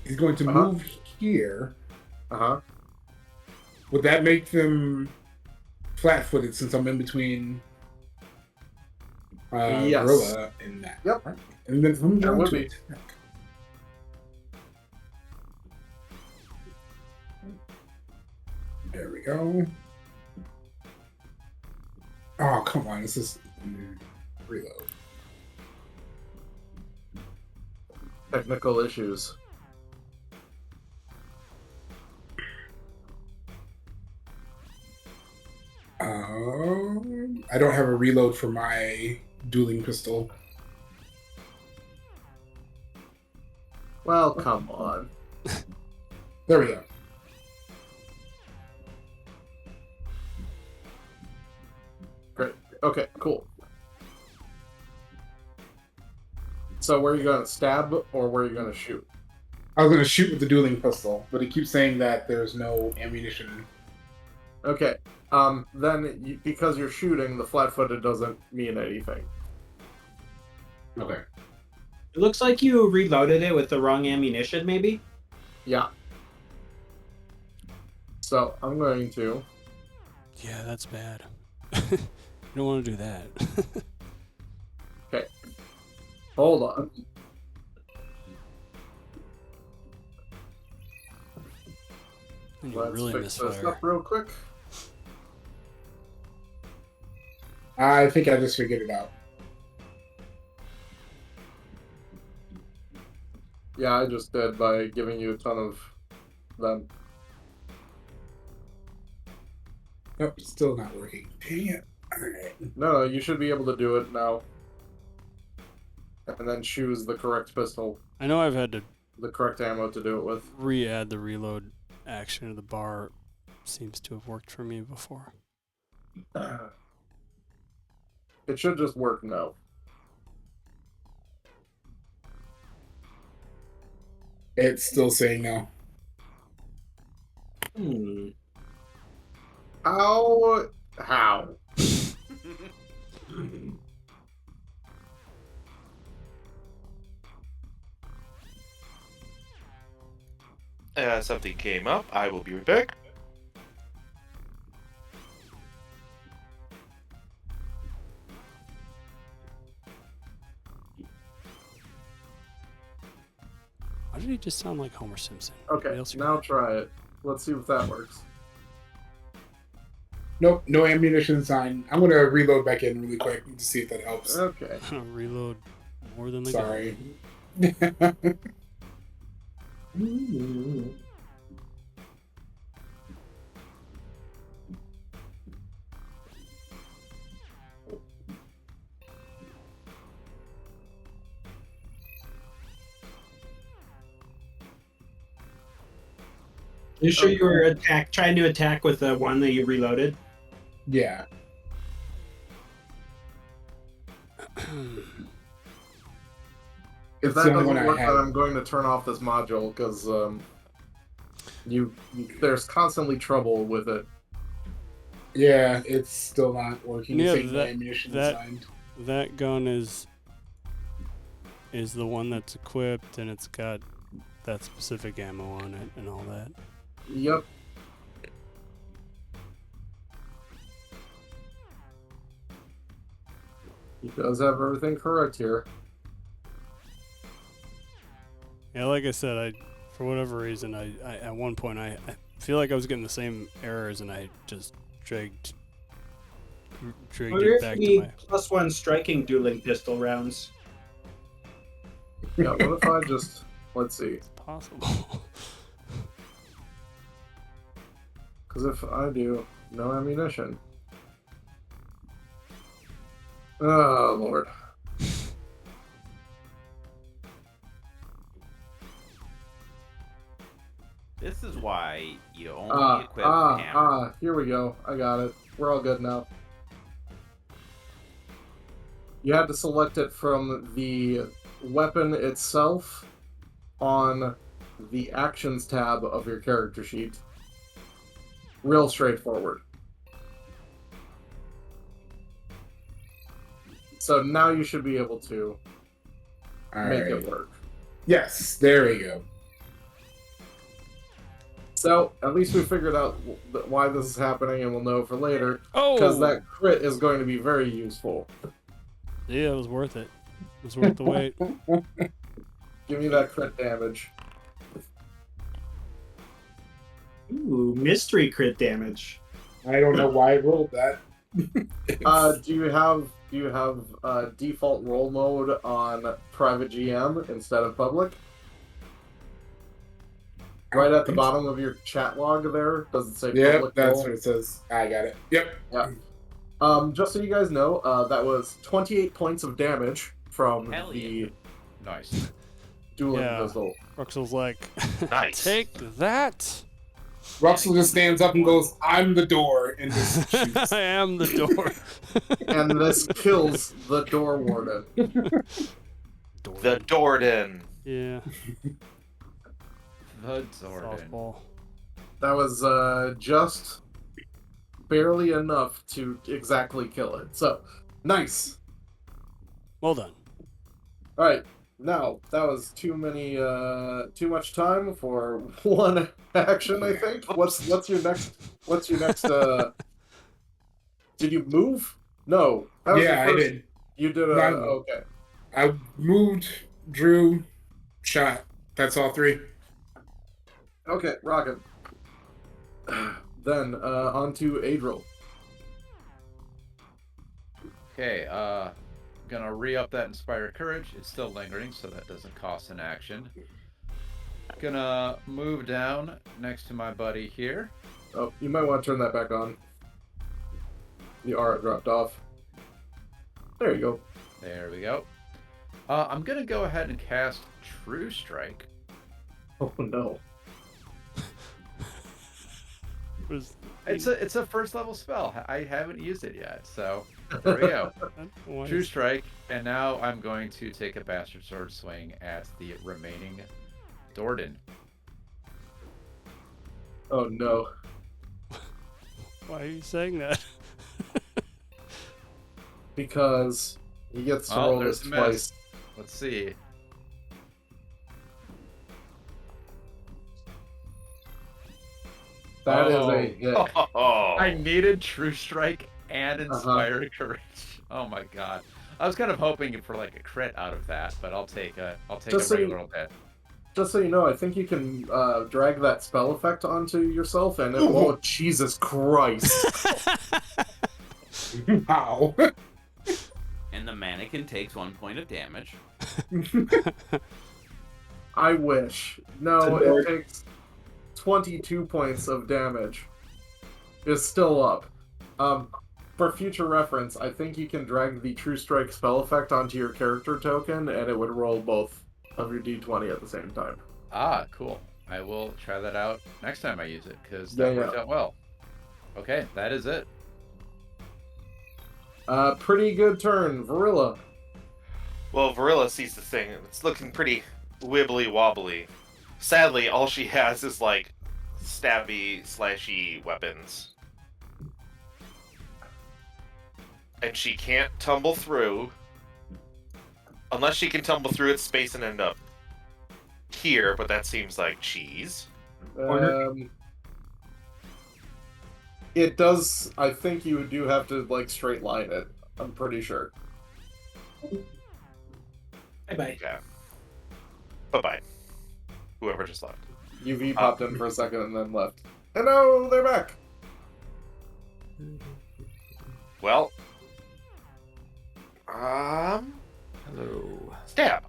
He's going to Uh-huh. move here. Uh-huh. Would that make them flat-footed since I'm in between Yes. Gorilla and that? Yep. Right? And then I'm That going would to be. attack. There we go. Oh, come on. This is reload. Technical issues. I don't have a reload for my dueling pistol. Well, come on. There we go. Great. Okay, cool. So where are you going to stab or where are you going to shoot? I was going to shoot with the dueling pistol, but it keeps saying that there's no ammunition. Okay. Because you're shooting, the flat-footed doesn't mean anything. Okay. It looks like you reloaded it with the wrong ammunition, maybe? Yeah. So I'm going to. Yeah, that's bad. You don't want to do that. Okay. Hold on. And you Let's really fix this misfire. up real quick. I think I just figured it out. Yeah, I just did by giving you a ton of them. Nope, still not working. Dang it. Alright. No, you should be able to do it now. And then choose the correct pistol, I know I've had to the correct ammo to do it with. re-add the reload action to the bar. Seems to have worked for me before. It should just work now. It's still saying no. How? Something came up. I will be right back. Why did he just sound like Homer Simpson? Okay, What else you now got? try it. Let's see if that works. Nope, no ammunition sign. I'm gonna reload back in really quick to see if that helps. Okay. Reload more than the Sorry. You sure you were trying to attack with the one that you reloaded? Yeah. If It's that the only doesn't one I work, then have. I'm going to turn off this module because there's constantly trouble with it. Yeah, it's still not working. Yeah, It's saying no ammunition signed. That gun is the one that's equipped and it's got that specific ammo on it and all that. Yep. He does have everything correct here. Yeah, like I said, for whatever reason, I at one point I feel like I was getting the same errors and I just dragged Wonder it if back you to need my. +1 striking dueling pistol rounds. Yeah, what if I just... Let's see. It's possible. Because if I do, no ammunition. Oh, Lord. This is why you only equip hammer. Here we go. I got it. We're all good now. You had to select it from the weapon itself on the actions tab of your character sheet. Real straightforward. So now you should be able to All make right. it work. Yes, there we go. So at least we figured out why this is happening, and we'll know for later. Oh, Because that crit is going to be very useful. yeah, it was worth it. It was worth the wait. Give me that crit damage. Ooh, mystery crit damage. I don't know why I rolled that. Do you have default roll mode on private GM instead of public? Right at the bottom of your chat log there, does it say Yep, public that's roll? what it says. I got it. Yep. Just so you guys know, that was 28 points of damage from Hell the Nice. dueling Yeah. pistol. Ruxel's like, Nice. take that. Russell just stands up and goes, "I'm the door," and just shoots. I am the door. And this kills the door warden. The Dorden. Yeah. The Zordon. Softball. That was just barely enough to exactly kill it. So, nice. Well done. All right, now that was too much time for one action. I think. What's your next? Did you move? No. That was Yeah, your I first- did. You did No. okay. I moved, drew, shot. That's all three. Okay, rocket. Then on to Adril. Okay, gonna re-up that Inspire Courage. It's still lingering, so that doesn't cost an action. Gonna move down next to my buddy here. Oh, you might want to turn that back on. The aura dropped off. There you go. There we go. I'm gonna go ahead and cast True Strike. Oh no. It's a first level spell. I haven't used it yet, so there we go. True Strike, and now I'm going to take a Bastard Sword swing at the remaining Dorden. Oh no. Why are you saying that? Because he gets to Oh, roll there's this a miss. twice. Let's see. That is Oh. a hit. Oh, I needed True Strike and Inspire Courage. Oh my god. I was kind of hoping for like a crit out of that, but I'll take a Just so you- regular hit. Just so you know, I think you can drag that spell effect onto yourself, and it, oh Jesus Christ! Wow. And the mannequin takes 1 point of damage. I wish. No, It's a it takes 22 points of damage. It's still up. For future reference, I think you can drag the True Strike spell effect onto your character token, and it would roll both of your d20 at the same time. Ah, cool. I will try that out next time I use it, because that worked out well. Okay, that is it. Pretty good turn, Varilla. Well, Varilla sees the thing. It's looking pretty wibbly wobbly. Sadly, all she has is like stabby, slashy weapons. And she can't tumble through. Unless she can tumble through its space and end up here, but that seems like cheese. It does. I think you do have to like straight line it. I'm pretty sure. Bye-bye. Yeah. Bye-bye. Whoever just left. UV popped in for a second and then left. Hello, they're back. Well. Hello. Stab.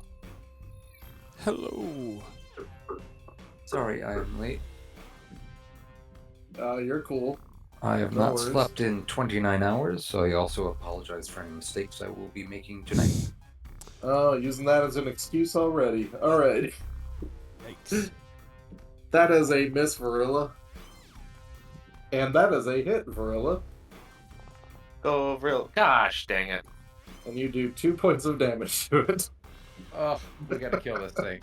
Hello. Sorry I am late. You're cool. I have No not worries. slept in 29 hours, so I also apologize for any mistakes I will be making tonight. Oh, using that as an excuse already. Alright. Yikes. That is a miss, Varilla. And that is a hit, Varilla. Oh, real. Gosh dang it. And you do 2 points of damage to it. Oh, we gotta kill this thing.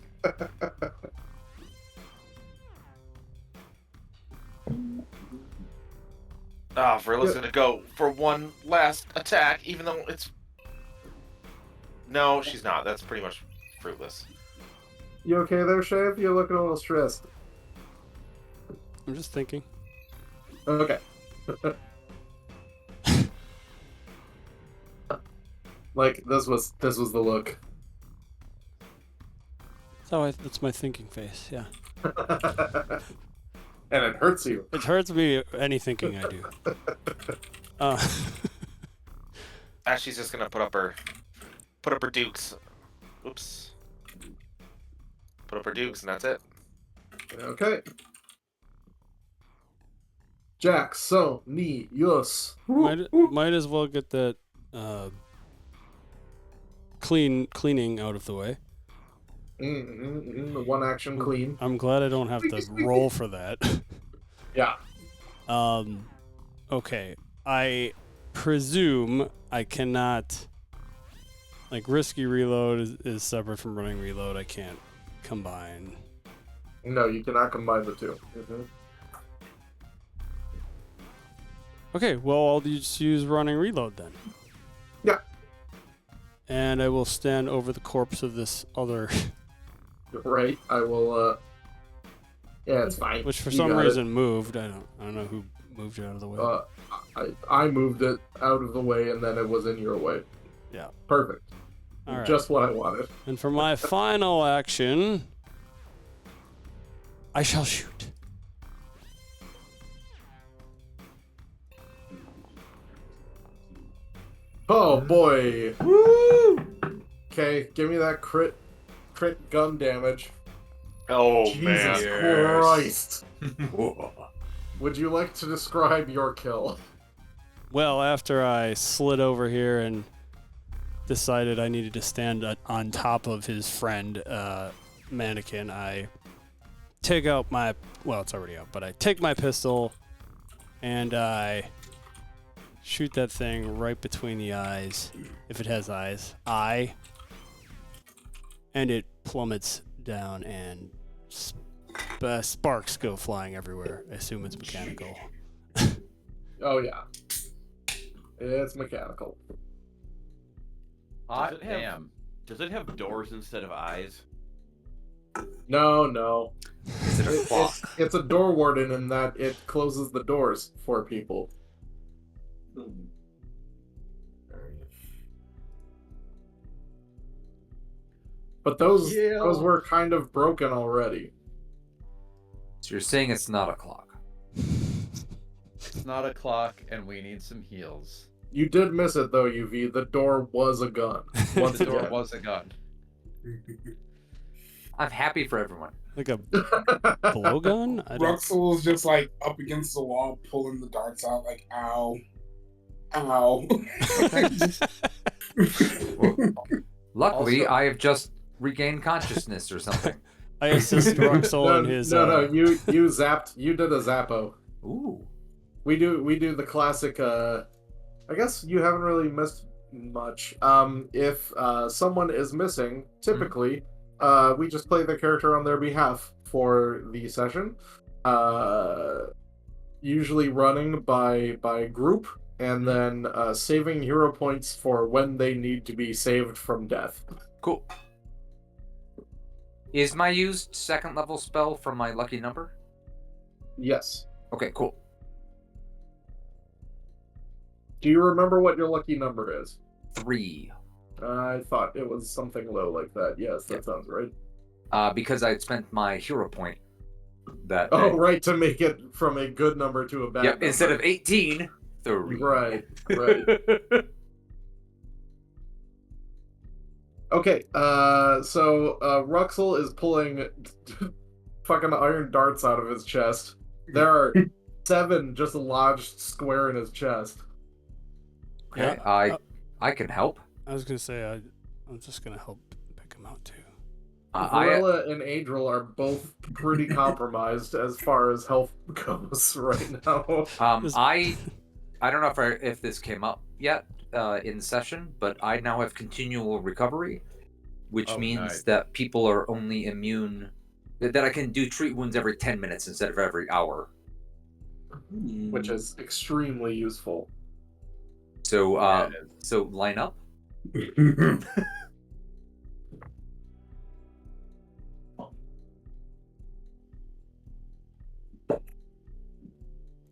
Ah, Varilla's gonna go for one last attack, even though it's. No, she's not. That's pretty much fruitless. You okay there, Shave? You're looking a little stressed. I'm just thinking. Okay. Like this was the look. That's my thinking face. Yeah. And it hurts you. It hurts me any thinking I do. She's just gonna put up her dukes. Oops. Put up her dukes, and that's it. Okay. Jack, so, ni, yos. Might as well get that cleaning out of the way. The one action clean. I'm glad I don't have to roll for that. Yeah. Okay. I presume I cannot. Like, risky reload is separate from running reload. I can't combine. No, you cannot combine the two. Okay, well, I'll just use running reload then. Yeah. And I will stand over the corpse of this other, Right. I will. Yeah, it's fine. which for You some got it. reason moved. I don't know who moved it out of the way. I moved it out of the way, and then it was in your way. Yeah. Perfect. All right. Just what I wanted. And for my final action, I shall shoot. Oh boy. Woo! Okay, give me that crit gun damage. Oh Jesus man. Christ. Would you like to describe your kill? Well, after I slid over here and decided I needed to stand on top of his friend, Mannequin, I take out my... Well, it's already out, but I take my pistol and I shoot that thing right between the eyes, if it has eyes. And it plummets down and sparks go flying everywhere. I assume it's mechanical. Oh yeah. It's mechanical. Hot Does it have- damn. Does it have doors instead of eyes? No. Is it a clock? It's a door warden in that it closes the doors for people. But those Heal. were kind of broken already. So you're saying it's not a clock? It's not a clock, and we need some heals. You did miss it though, UV. The door was a gun. Once The door again. was a gun. I'm happy for everyone. Like a blowgun? I don't... Ruxel is just like up against the wall, pulling the darts out, like, ow. Ow. Luckily, Also- I have just regained consciousness or something. I assist Ruxel in his. No, you zapped. You did a zappo. Ooh. We do the classic. I guess you haven't really missed much. If someone is missing, typically, we just play the character on their behalf for the session. Usually running by group, and then saving hero points for when they need to be saved from death. Cool. Is my used second level spell from my lucky number? Yes. Okay, cool. Do you remember what your lucky number is? 3. I thought it was something low like that. Yes, that Yep. sounds right. Because I'd spent my hero point that Oh, day. right, to make it from a good number to a bad Yep, number. instead of 18, 3. Right, right. Okay, so Ruxel is pulling fucking iron darts out of his chest. There are 7 just lodged square in his chest. Okay, Yeah, I can help. I was gonna say I'm just gonna help pick him out too. Varela and Adriel are both pretty compromised as far as health goes right now. I don't know if this came up yet in session, but I now have continual recovery, which Oh, means nice. that people are only immune. That I can do treat wounds every 10 minutes instead of every hour. Which is extremely useful. So Yeah, it is. so line up.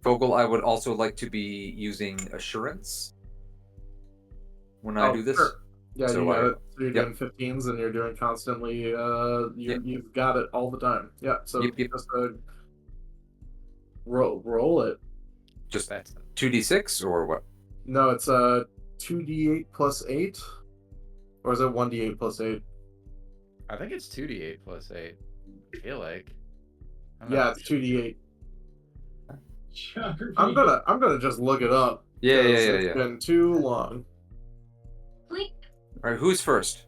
Vogel, I would also like to be using assurance when I do this. Sure. Yeah, So you got I- it. So you're yep. doing 15s and you're doing constantly. Yep. You've got it all the time. Yeah. So Yep. just roll it. Just That's 2d6 or what? No, it's 2d8 plus 8, or is it 1d8 plus 8? I think it's 2d8 plus 8. I feel like. I'm Yeah, not it's sure. 2d8. I'm gonna just look it up. Yeah. 'cause It's been too long. All right, who's first?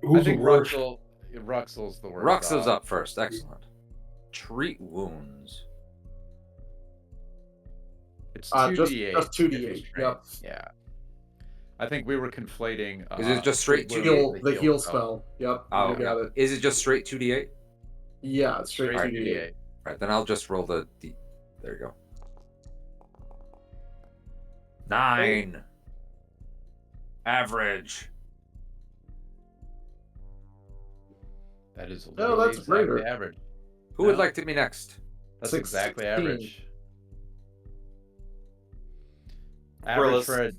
I Who's the think worst? Ruxel's the worst. Ruxel's up first. Excellent. Treat wounds. It's Just 2d8. 2d8. Yep. Yeah. I think we were conflating. Is it just straight treat 2d8? wounds, The heal spell. Yep. Oh, you got yeah. it. Is it just straight 2d8? Yeah, it's straight Straight 2d8. 2d8. All right, then I'll just roll the D. There you go. 9. Average. That is No, literally that's exactly greater. average. Who would No. like to be next? That's exactly 16. average. Gorillas. Average for a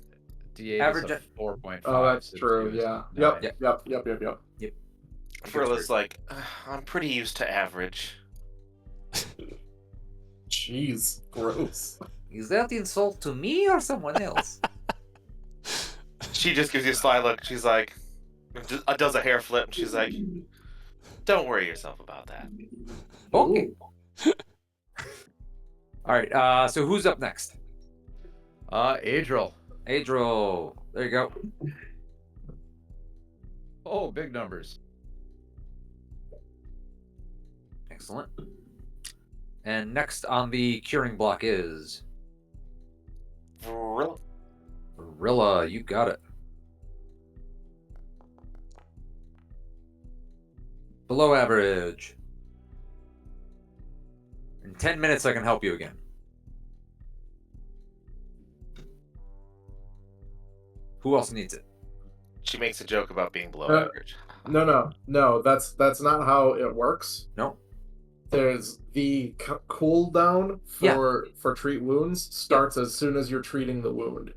D8 Average- is a 4.5. Oh, that's so true. two is Yeah. 9. Yep. Frilla's like, I'm pretty used to average. Jeez, gross. Is that insult to me or someone else? She just gives you a sly look. She's like, does a hair flip, and she's like, don't worry yourself about that. Okay. All right. So who's up next? Adriel. Adriel. There you go. Oh, big numbers. Excellent. And next on the curing block is Vrilla. Rilla. You got it. Below average. In 10 minutes, I can help you again. Who else needs it? She makes a joke about being below Uh, average. No. That's not how it works. No. There's the cooldown for treat wounds starts as soon as you're treating the wound.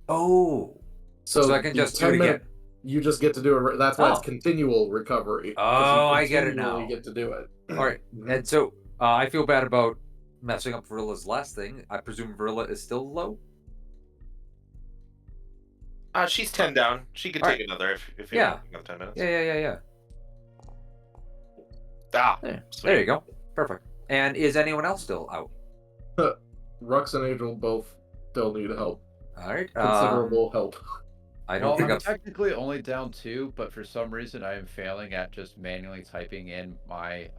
Oh. So I can the just do it 10 again. minute- You just get to do it. That's why it's Oh. continual recovery. 'cause you Oh, I get it continually now. Get to do it. All right, and so I feel bad about messing up Verilla's last thing. I presume Verilla is still low. She's 10 down. She could All take right. another if you Yeah. want another 10 minutes. Yeah. There Sweet. you go. Perfect. And is anyone else still out? Rux and Angel both still need help. All right. Considerable help. I don't Well, think I'm I've. technically only down 2, but for some reason I am failing at just manually typing in my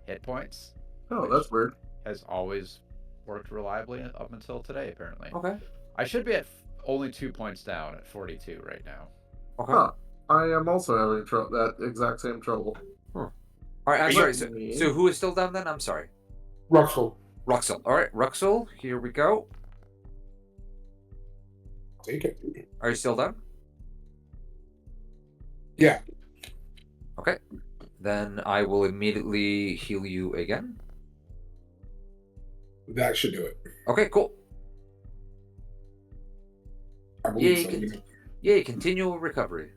hit points. Oh, that's weird. Has always worked reliably up until today, apparently. Okay. I should be at only 2 points down at 42 right now. Okay. Huh. I am also having that exact same trouble. All right. I'm Let sorry. me- So who is still down then? I'm sorry. Ruxel. Ruxel. All right, Ruxel. Here we go. Take it. Are you still down? Yeah. Okay. Then I will immediately heal you again. That should do it. Okay. Cool. I believe Yeah, so. you you can- know. Yay! Continual recovery.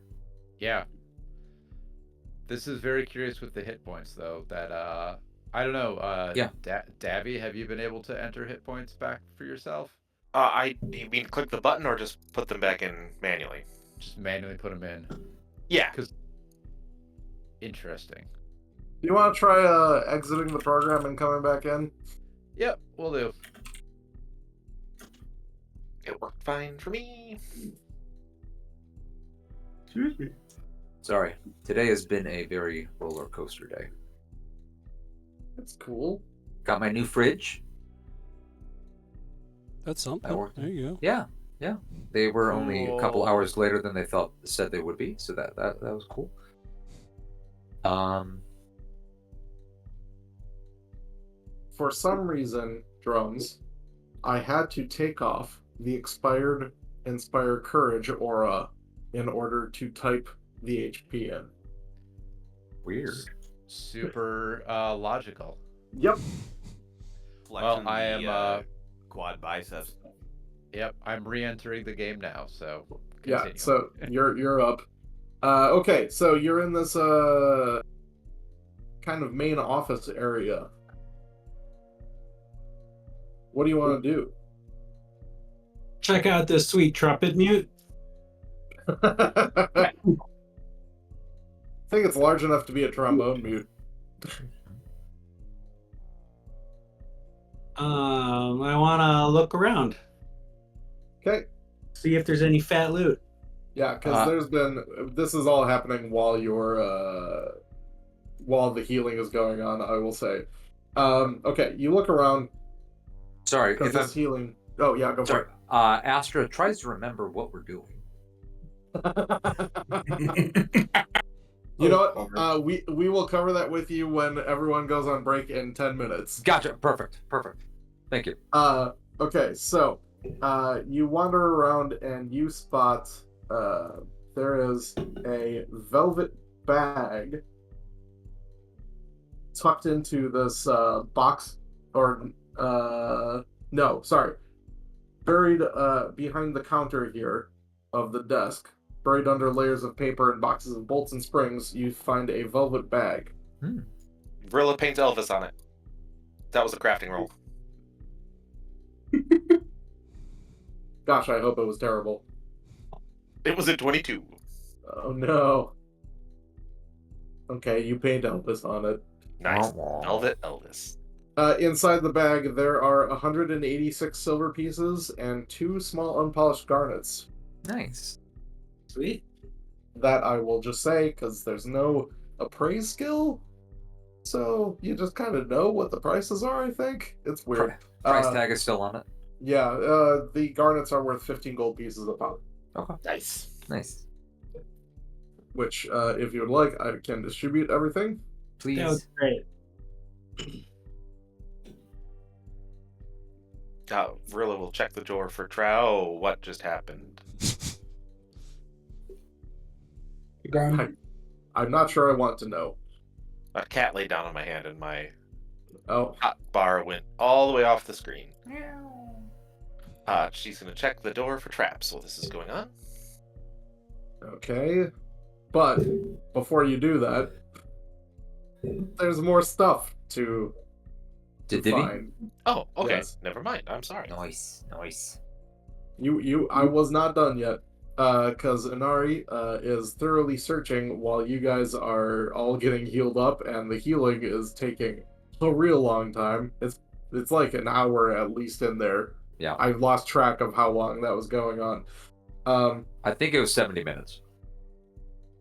Yeah. This is very curious with the hit points, though. That I don't know. Yeah. Davy, have you been able to enter hit points back for yourself? You mean click the button or just put them back in manually? Just manually put them in. Yeah. Interesting. Do you want to try exiting the program and coming back in? Yep, we'll do. It worked fine for me. Sorry. Today has been a very roller coaster day. That's cool. Got my new fridge. That's something. That worked. There you go. Yeah. They were only a couple Cool. hours later than they said they would be, so that was cool. For some reason, drums, I had to take off the expired Inspire Courage aura in order to type the HP in. Weird. Super logical. Yep. Flexing I the, am, quad biceps. Yep, I'm re-entering the game now, so Yeah, continue. so you're up. Okay, so you're in this kind of main office area. What do you want to do? Check out this sweet trumpet mute. I think it's large enough to be a trombone mute. I want to look around, Okay. see if there's any fat loot. Yeah, because this is all happening while while the healing is going on, I will say. Okay, you look around Sorry, because if this healing. Oh yeah, go sorry. for Astra tries to remember what we're doing. it. You know what? We will cover that with you when everyone goes on break in 10 minutes. Gotcha. Perfect. Thank you. Okay, so you wander around and you spot there is a velvet bag tucked into this box, or no, sorry, buried behind the counter here of the desk, buried under layers of paper and boxes of bolts and springs. You find a velvet bag. Verilla paints Elvis on it. That was a crafting roll. Gosh, I hope it was terrible. It was a 22. Oh no. Okay, you paint Elvis on it. Nice. Velvet Elvis. Inside the bag, there are 186 silver pieces and 2 small unpolished garnets. Nice. Sweet. That I will just say, because there's no appraise skill, so you just kind of know what the prices are, I think. It's weird. Price tag is still on it. Yeah, the garnets are worth 15 gold pieces a pop, Okay. Nice. Nice. which, if you would like, I can distribute everything. Please. That was great. Verilla will check the door for Trow. What just happened? Gone. I'm not sure I want to know. A cat laid down on my hand and my Oh, hot bar went all the way off the screen. She's gonna check the door for traps while this is going on. Okay. But before you do that, there's more stuff to Did Divi? find. Oh, okay. Yes. Never mind. I'm sorry. Nice, nice. I was not done yet. Because Inari is thoroughly searching while you guys are all getting healed up, and the healing is taking a real long time. It's like an hour at least in there. Yeah. I lost track of how long that was going on. I think it was 70 minutes.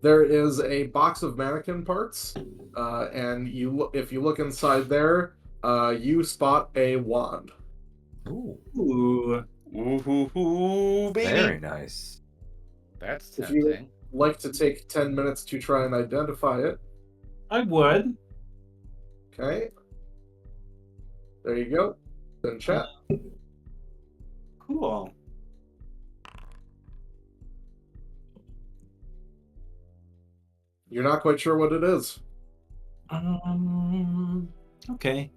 There is a box of mannequin parts, and if you look inside there, you spot a wand. Ooh, Ooh. Ooh, baby. very nice. That's If you tempting. like to take 10 minutes to try and identify it, I would. okay? There you go. Then chat. Cool. You're not quite sure what it is. Okay.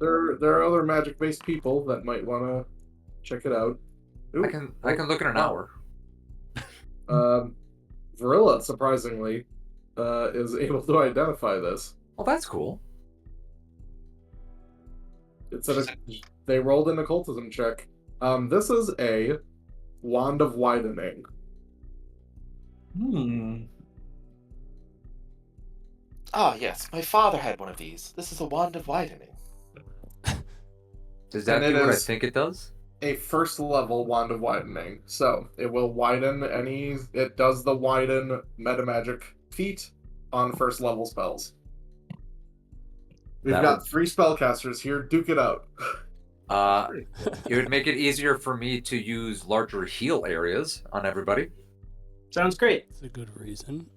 There are other magic-based people that might want to check it out. Ooh, I can look in an hour. Varilla, surprisingly, is able to identify this. Well, that's cool. They rolled an occultism check. This is a wand of widening. Ah, yes. My father had one of these. This is a wand of widening. Does that And do it what I is- think it does? A first level wand of widening. So it will widen it does the widen meta magic feat on first level spells. We've That got would- 3 spellcasters here. Duke it out. It would make it easier for me to use larger heal areas on everybody. Sounds great. That's a good reason.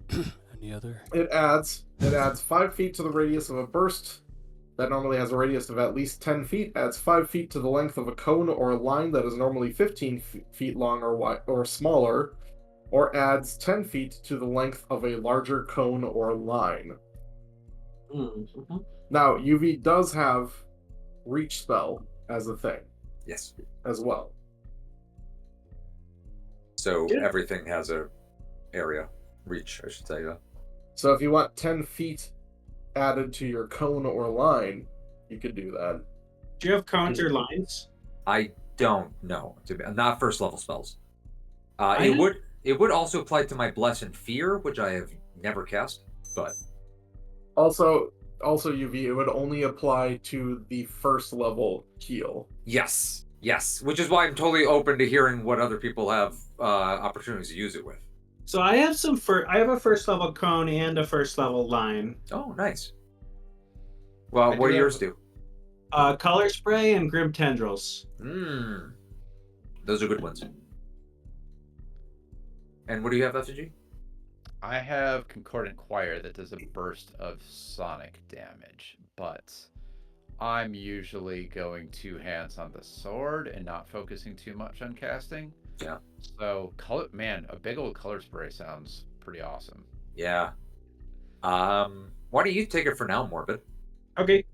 Any other? It adds 5 feet to the radius of a burst that normally has a radius of at least 10 feet. Adds 5 feet to the length of a cone or a line that is normally 15 feet long or wide or smaller, or adds 10 feet to the length of a larger cone or line. Mm-hmm. Now, UV does have reach spell as a thing Yes. as well. So Yeah. everything has a area reach, I should say. So if you want 10 feet added to your cone or line, you could do that. Do you have cones or lines? I don't know. Not first level spells. I It know- would also apply to my Bless and Fear, which I have never cast. But Also, UV, it would only apply to the first level heal. yes, which is why I'm totally open to hearing what other people have opportunities to use it with. So I have I have a first level cone and a first level line. Oh, nice. Well, I what do do yours have- do? Color spray and grim tendrils. Those are good ones. And what do you have, FG? I have Concordant Choir that does a burst of sonic damage, but I'm usually going 2 hands on the sword and not focusing too much on casting. Yeah. So, a big old color spray sounds pretty awesome. Yeah. Why don't you take it for now, Morbid? Okay.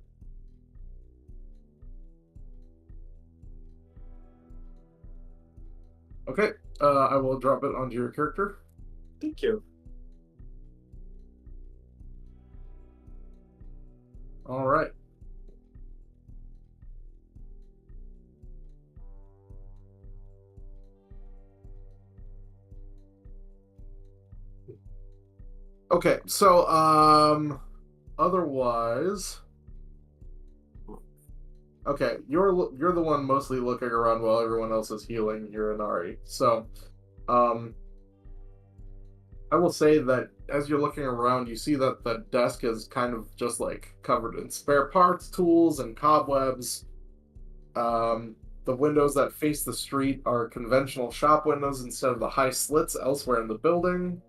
Okay, I will drop it onto your character. Thank you. All right. Okay, so otherwise, okay, you're the one mostly looking around while everyone else is healing here in Ari. So, I will say that as you're looking around, you see that the desk is kind of just like covered in spare parts, tools, and cobwebs. The windows that face the street are conventional shop windows instead of the high slits elsewhere in the building.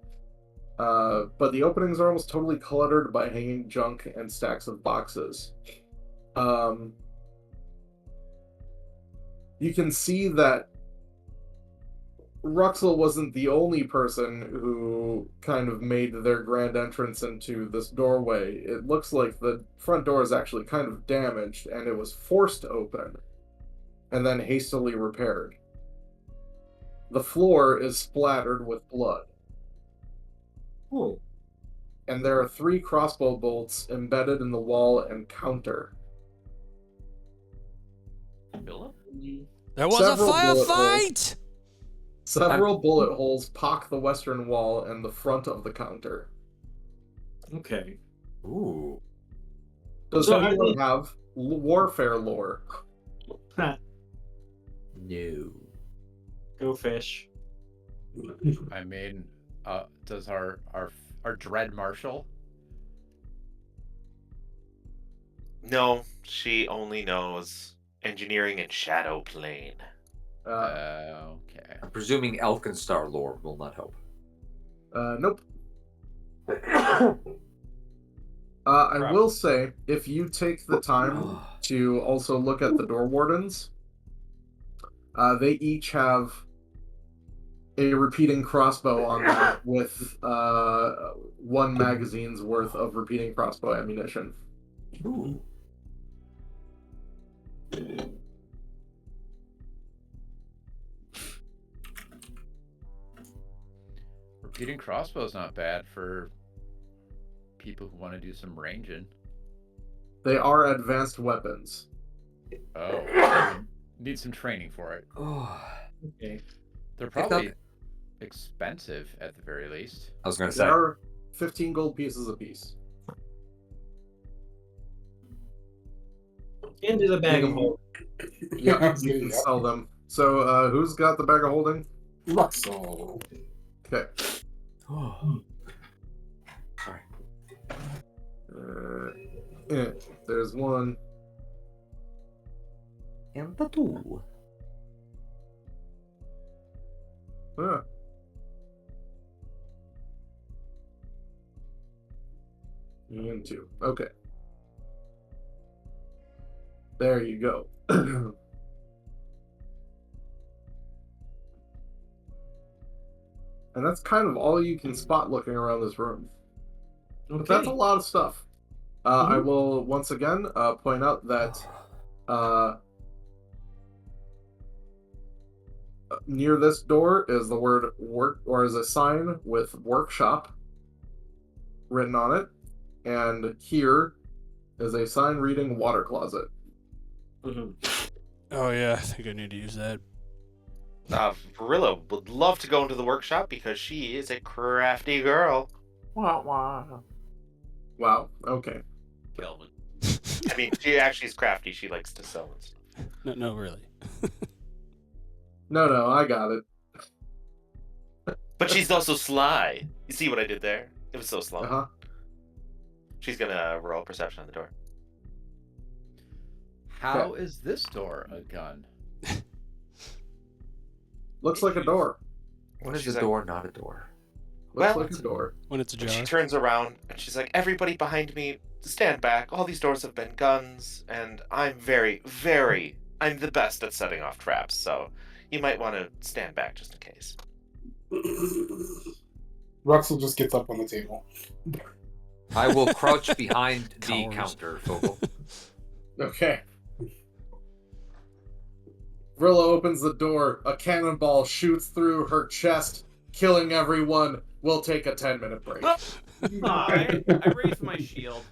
But the openings are almost totally cluttered by hanging junk and stacks of boxes. You can see that Ruxel wasn't the only person who kind of made their grand entrance into this doorway. It looks like the front door is actually kind of damaged, and it was forced open and then hastily repaired. The floor is splattered with blood. Oh, and there are 3 crossbow bolts embedded in the wall and counter. Philip? There was Several a bullet firefight! Several bullet holes pock the western wall and the front of the counter. okay. Ooh. Does So are anyone they- have warfare lore? No. Go fish. I mean, does our dread marshal? No, she only knows engineering and shadow plane. Okay. I'm presuming Elkinstar lore will not help. Nope. I will say, if you take the time to also look at the door wardens, they each have a repeating crossbow on them with 1 magazine's worth of repeating crossbow ammunition. Ooh. Repeating crossbow's not bad for people who want to do some ranging. They are advanced weapons. Oh, I would need some training for it. Oh. Okay. They're not- probably expensive at the very least. I was gonna They say. are 15 gold pieces apiece. Into the bag of holding. Yeah, you can sell them. So, who's got the bag of holding? Russell. Okay. Sorry. There's 1. And the 2. Ah. And 2. Okay. There you go. And that's kind of all you can spot looking around this room. But that's a lot of stuff. I will once again point out that near this door is the word work, or is a sign with workshop written on it. And here is a sign reading water closet. Oh yeah, I think I need to use that. Varilla would love to go into the workshop because she is a crafty girl. Wow. Okay. Kelvin. I mean, she actually is crafty. She likes to sew and stuff. No, really. No, I got it. But she's also sly. You see what I did there? It was so sly. Uh-huh. She's gonna roll perception on the door. How is this door a gun? Looks like a door. When is She's a like- door not a door? Looks Well, like a door. When it's a And she jar. turns around and she's like, "Everybody behind me, stand back. All these doors have been guns, and I'm I'm the best at setting off traps, so you might want to stand back just in case." Russell just gets up on the table. I will crouch behind the Cowards. counter, Fogel. Okay. Vrilla opens the door. A cannonball shoots through her chest, killing everyone. We'll take a 10-minute break. I raised my shield.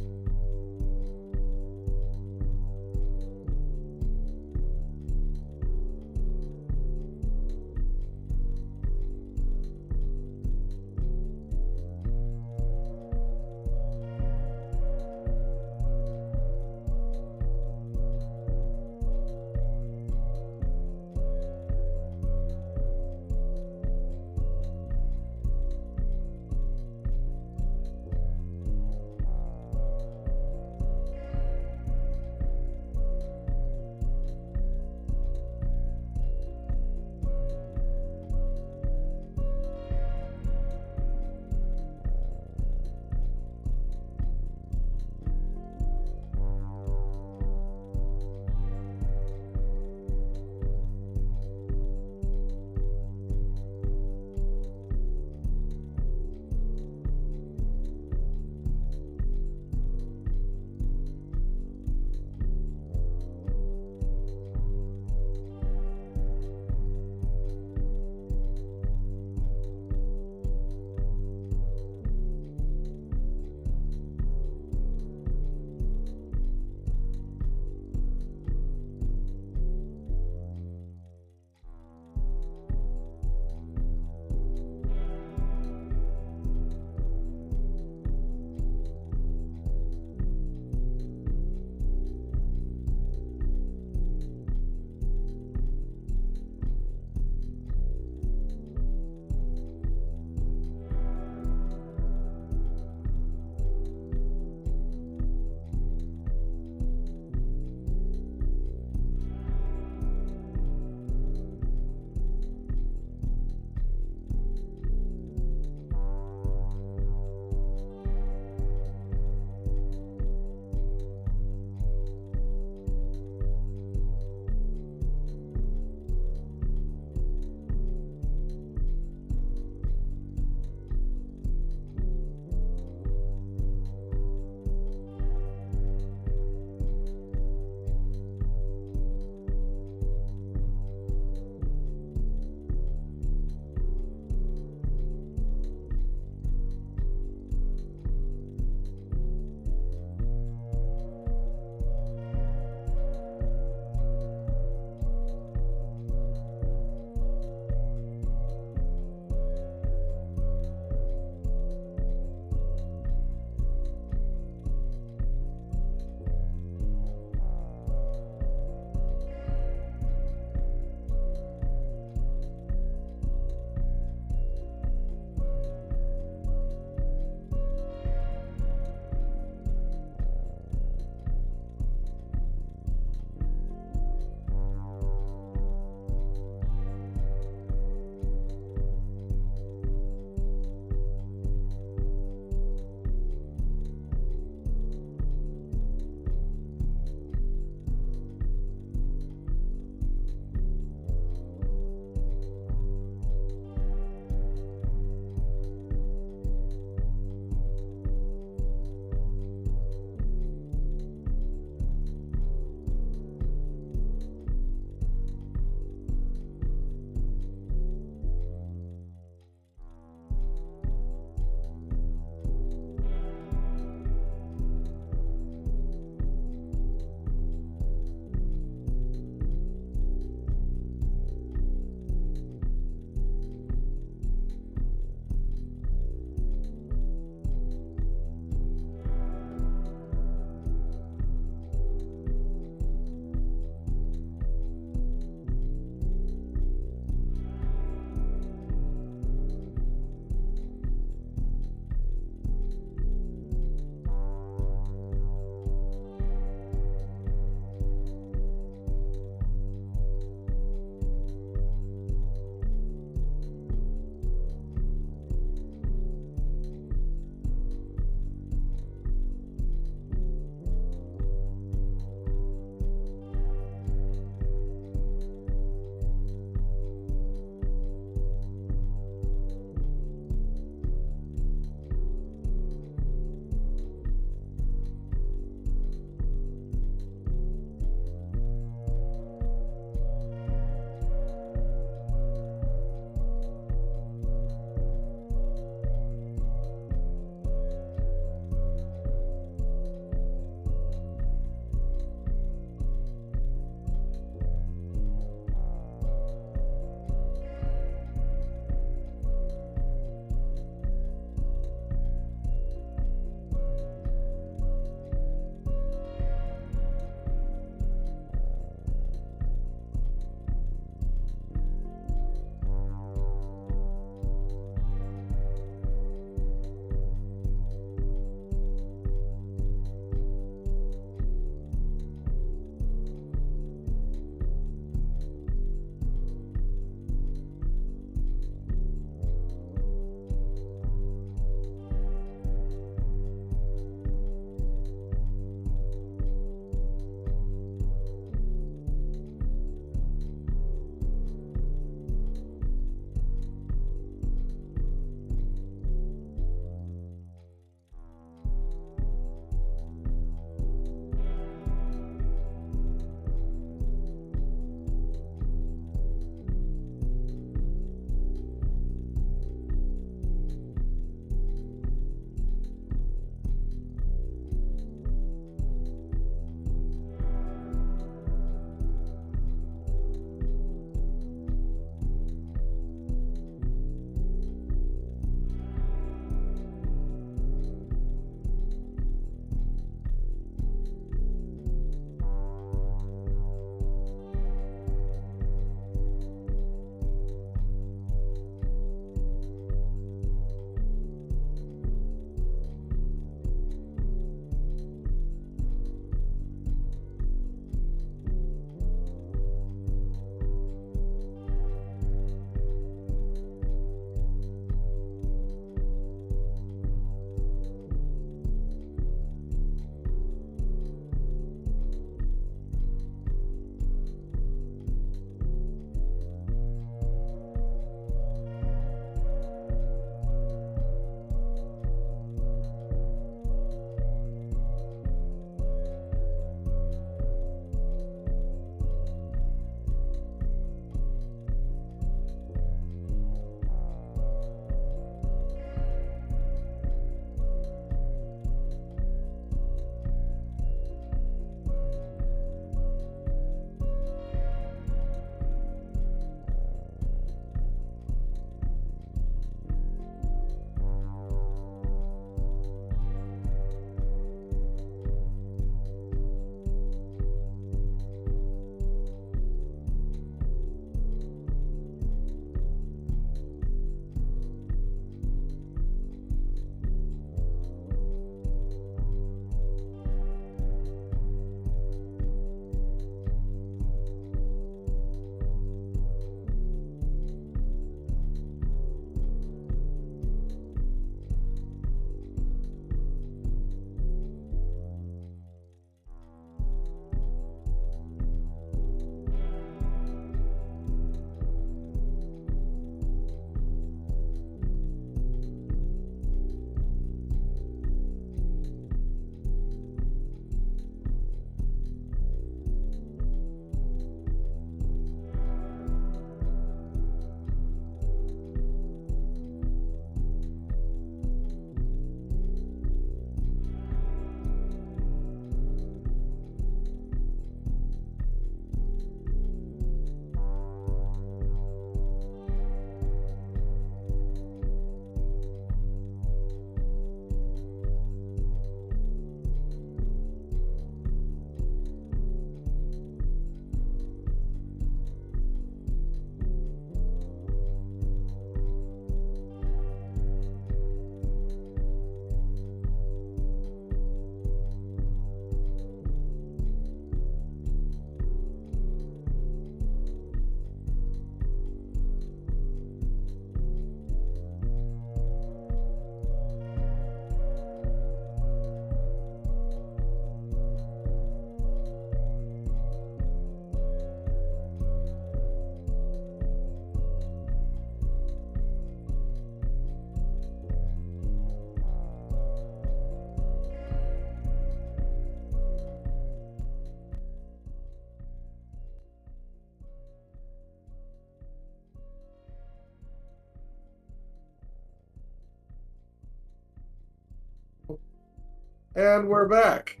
And we're back.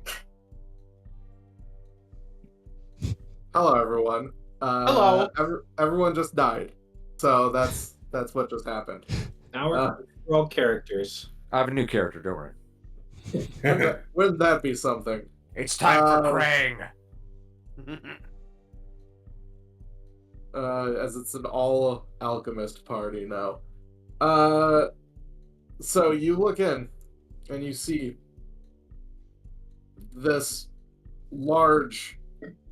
Hello, everyone. Hello. Everyone just died, so that's what just happened. Now we're all characters. I have a new character. Don't worry. Wouldn't that be something? It's time for Krang. As it's an all alchemist party now. So you look in, and you see this large,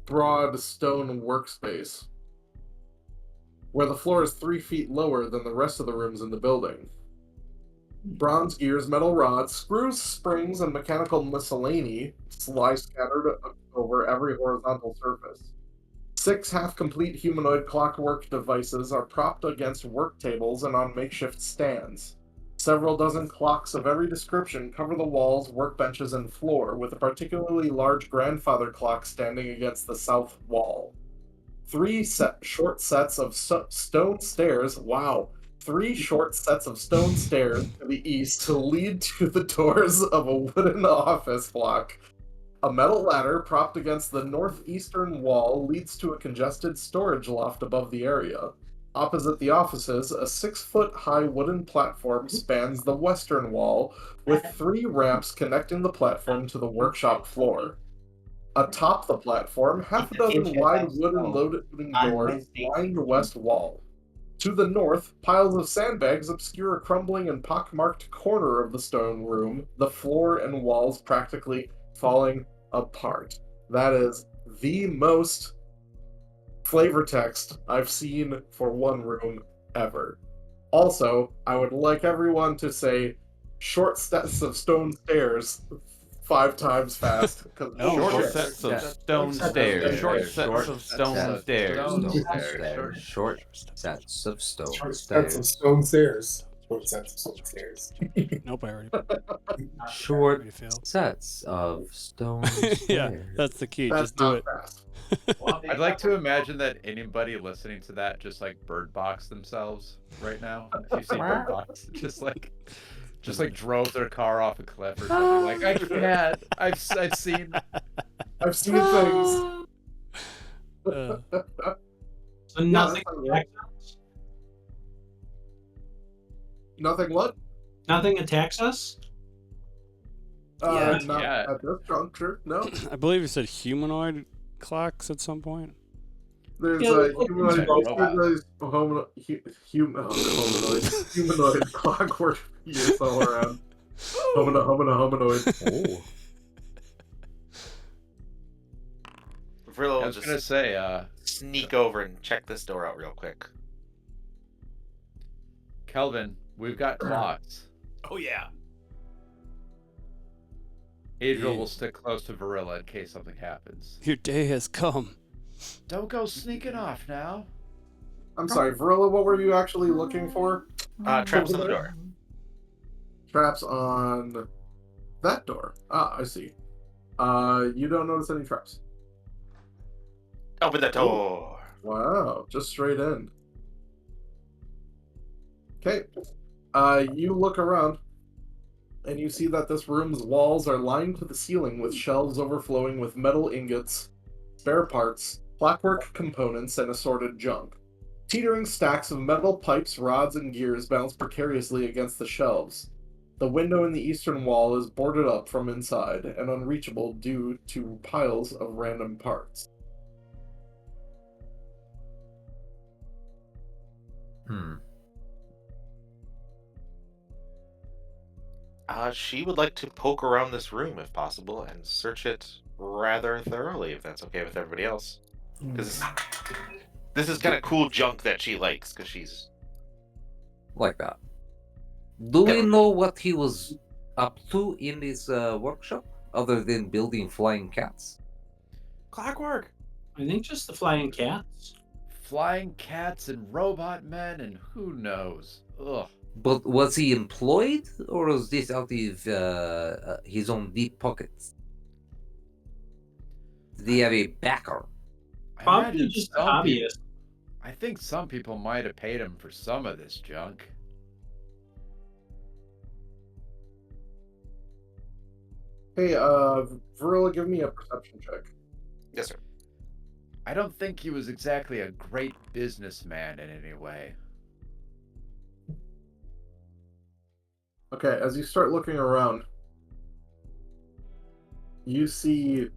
broad stone workspace where the floor is 3 feet lower than the rest of the rooms in the building. Bronze gears, metal rods, screws, springs, and mechanical miscellany lie scattered over every horizontal surface. 6 half-complete humanoid clockwork devices are propped against work tables and on makeshift stands. Several dozen clocks of every description cover the walls, workbenches, and floor, with a particularly large grandfather clock standing against the south wall. 3 short sets of stone stairs, wow, 3 short sets of stone stairs to the east lead to the doors of a wooden office block. A metal ladder propped against the northeastern wall leads to a congested storage loft above the area. Opposite the offices, a 6-foot-high wooden platform spans the western wall, with 3 ramps connecting the platform to the workshop floor. Atop the platform, half a dozen wide wooden loading doors line the west wall. To the north, piles of sandbags obscure a crumbling and pockmarked corner of the stone room, the floor and walls practically falling apart. That is the most flavor text I've seen for one room ever. Also, I would like everyone to say short sets of stone stairs 5 times fast. Short sets of stone stairs. Short sets of stone stairs. Short sets of stone Short sets stairs. of stone stairs. Short sets of stone stairs. Nope, I already, Short already failed. sets of stone Yeah, stairs. that's the key. That's Just do not it. fast. I'd like to imagine that anybody listening to that just like bird box themselves right now. If you see bird box, just like drove their car off a cliff or something. Like I can't. I've seen. I've seen things. Uh, So nothing that's not right. attacks us? Nothing what? Nothing attacks us? Yeah. Not Yeah. at this juncture, no. I believe you said humanoid clocks at some point. There's Yeah, a look, humanoid, robot. humanoid clockwork gears all around. Hominoid. Oh. Vrillo I will was gonna just say, sneak over and check this door out real quick. Kelvin, we've got clocks. Oh yeah. Adriel will stick close to Varilla in case something happens. Your day has come. Don't go sneaking off now. I'm sorry, Varilla, what were you actually looking for? Traps on the door. Traps on that door. Ah, I see. You don't notice any traps. Open the door. Wow, just straight in. Okay. You look around, and you see that this room's walls are lined to the ceiling with shelves overflowing with metal ingots, spare parts, clockwork components, and assorted junk. Teetering stacks of metal pipes, rods, and gears bounce precariously against the shelves. The window in the eastern wall is boarded up from inside and unreachable due to piles of random parts. She would like to poke around this room if possible and search it rather thoroughly, if that's okay with everybody else. Because this is kind of cool junk that she likes, because she's... Like that. Do we know what he was up to in this workshop, other than building flying cats? Clockwork. I think just the flying cats. Flying cats and robot men and who knows. Ugh. But was he employed, or was this out of his own deep pockets? Did he have a backer? I Probably imagine just some obvious. I think some people might have paid him for some of this junk. Hey, Varilla, give me a perception check. Yes, sir. I don't think he was exactly a great businessman in any way. Okay, as you start looking around, you see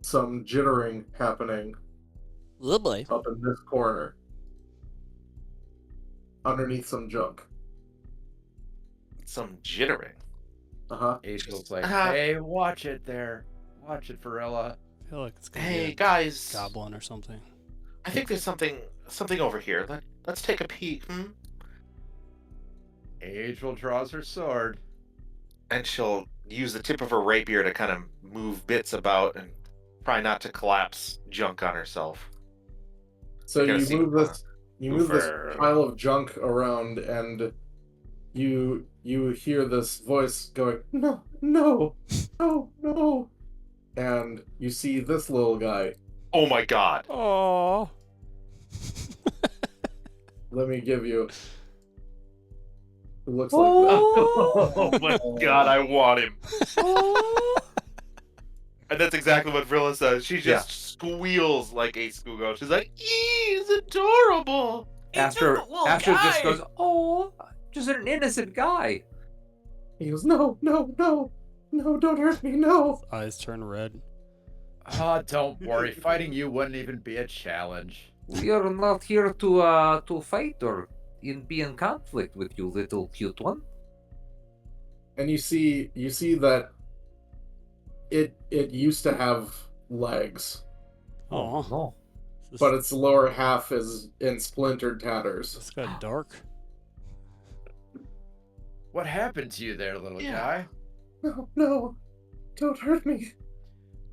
some jittering happening Oh boy. up in this corner, underneath some junk. Some jittering. Uh-huh. Angel's like, Ah. hey, watch it there. Watch it, Varilla. I feel like it's gonna Hey be a guys, goblin or something. I think there's something over here. Let's take a peek. Angel draws her sword. And she'll use the tip of her rapier to kind of move bits about and try not to collapse junk on herself. So gotta you see move what this you move this Oofer. pile of junk around, and you hear this voice going, no, no, no, no. And you see this little guy. Oh my god. Oh. Let me give you. It looks like that. Oh my god, I want him. And that's exactly what Vrilla says. She just squeals like a schoolgirl. She's like, he's adorable. Astro just goes, "Oh, just an innocent guy." He goes, no, no, no, no, don't hurt me, no. Eyes turn red. Ah, don't worry. Fighting you wouldn't even be a challenge. We are not here to fight or be in conflict with you, little cute one. And you see that it used to have legs, Oh. No. but its lower half is in splintered tatters. This got dark. What happened to you there, little guy? No, no, don't hurt me.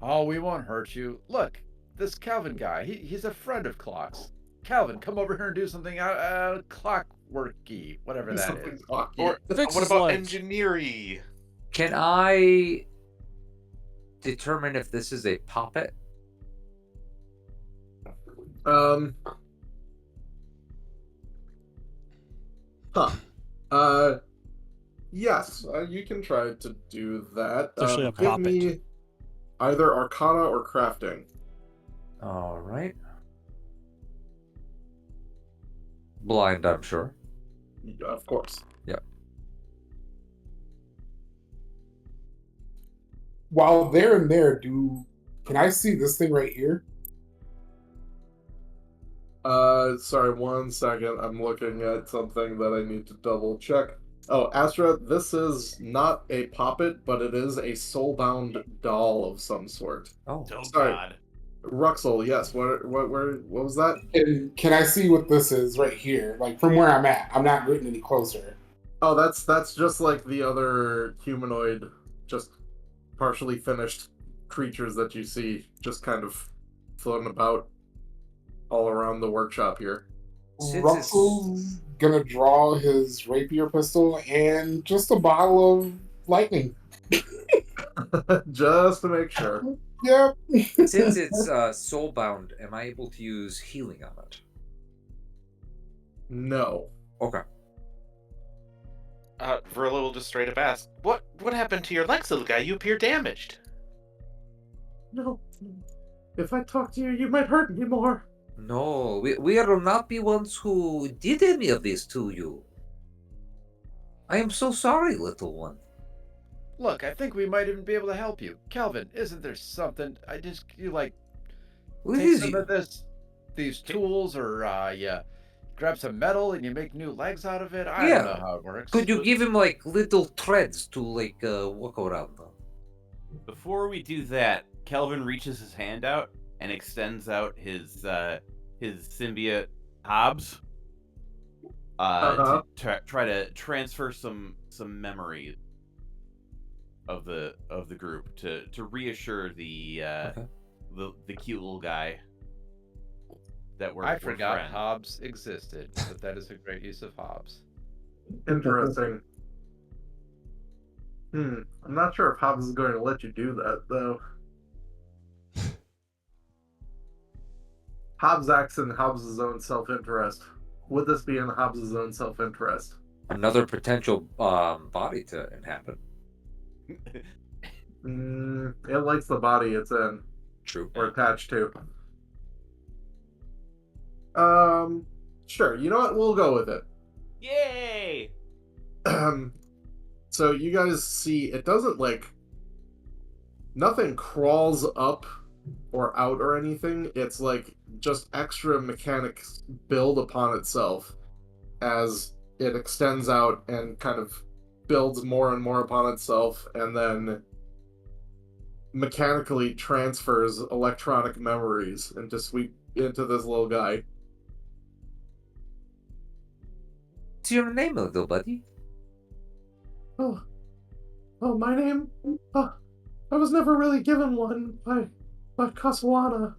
Oh, we won't hurt you. Look, this Calvin guy, he's a friend of Clock's. Calvin, come over here and do something clockworky, whatever that Something is. cocky. Or Fix what his about legs. engineering? Can I determine if this is a puppet? Yes, you can try to do that. It's actually a Give puppet. me either Arcana or Crafting. All right. Blind, I'm sure. Of course. While they're in there, can I see this thing right here? Sorry, 1 second. I'm looking at something that I need to double check. Oh, Astra, this is not a poppet, but it is a soulbound doll of some sort. Oh, Oh Sorry. God. Ruxel, yes. What was that? And can I see what this is right here? Like from where I'm at. I'm not getting any closer. Oh, that's just like the other humanoid, just partially finished creatures that you see, just kind of floating about all around the workshop here. Since Russell's gonna draw his rapier pistol and just a bottle of lightning. Just to make sure. Yep. since it's soulbound, am I able to use healing on it? No. Okay. Vrilla will just straight up ask, what happened to your legs, little guy? You appear damaged. No. If I talk to you, you might hurt me more. No, we are not the ones who did any of this to you. I am so sorry, little one. Look, I think we might even be able to help you. Calvin, isn't there something? You like What take is some you? of these tools, or you grab some metal and you make new legs out of it? I Yeah. don't know how it works. Could you give him like little threads to like walk around on? Before we do that, Kelvin reaches his hand out and extends out his symbiote Hobbs Uh-huh. to try to transfer some memory of the group to reassure the Okay. the cute little guy that we're I forgot friends. Hobbs existed, but that is a great use of Hobbs. Interesting. I'm not sure if Hobbs is going to let you do that, though. Hobbs acts in Hobbs' own self-interest. Would this be in Hobbs' own self-interest? Another potential body to inhabit. It likes the body it's in True. or attached to. Sure. You know what? We'll go with it. Yay! So you guys see, it doesn't like nothing crawls up or out or anything. It's like just extra mechanics build upon itself as it extends out and kind of builds more and more upon itself, and then mechanically transfers electronic memories into this little guy. What's your name, little buddy? Oh, my name? I was never really given one by Kasuana.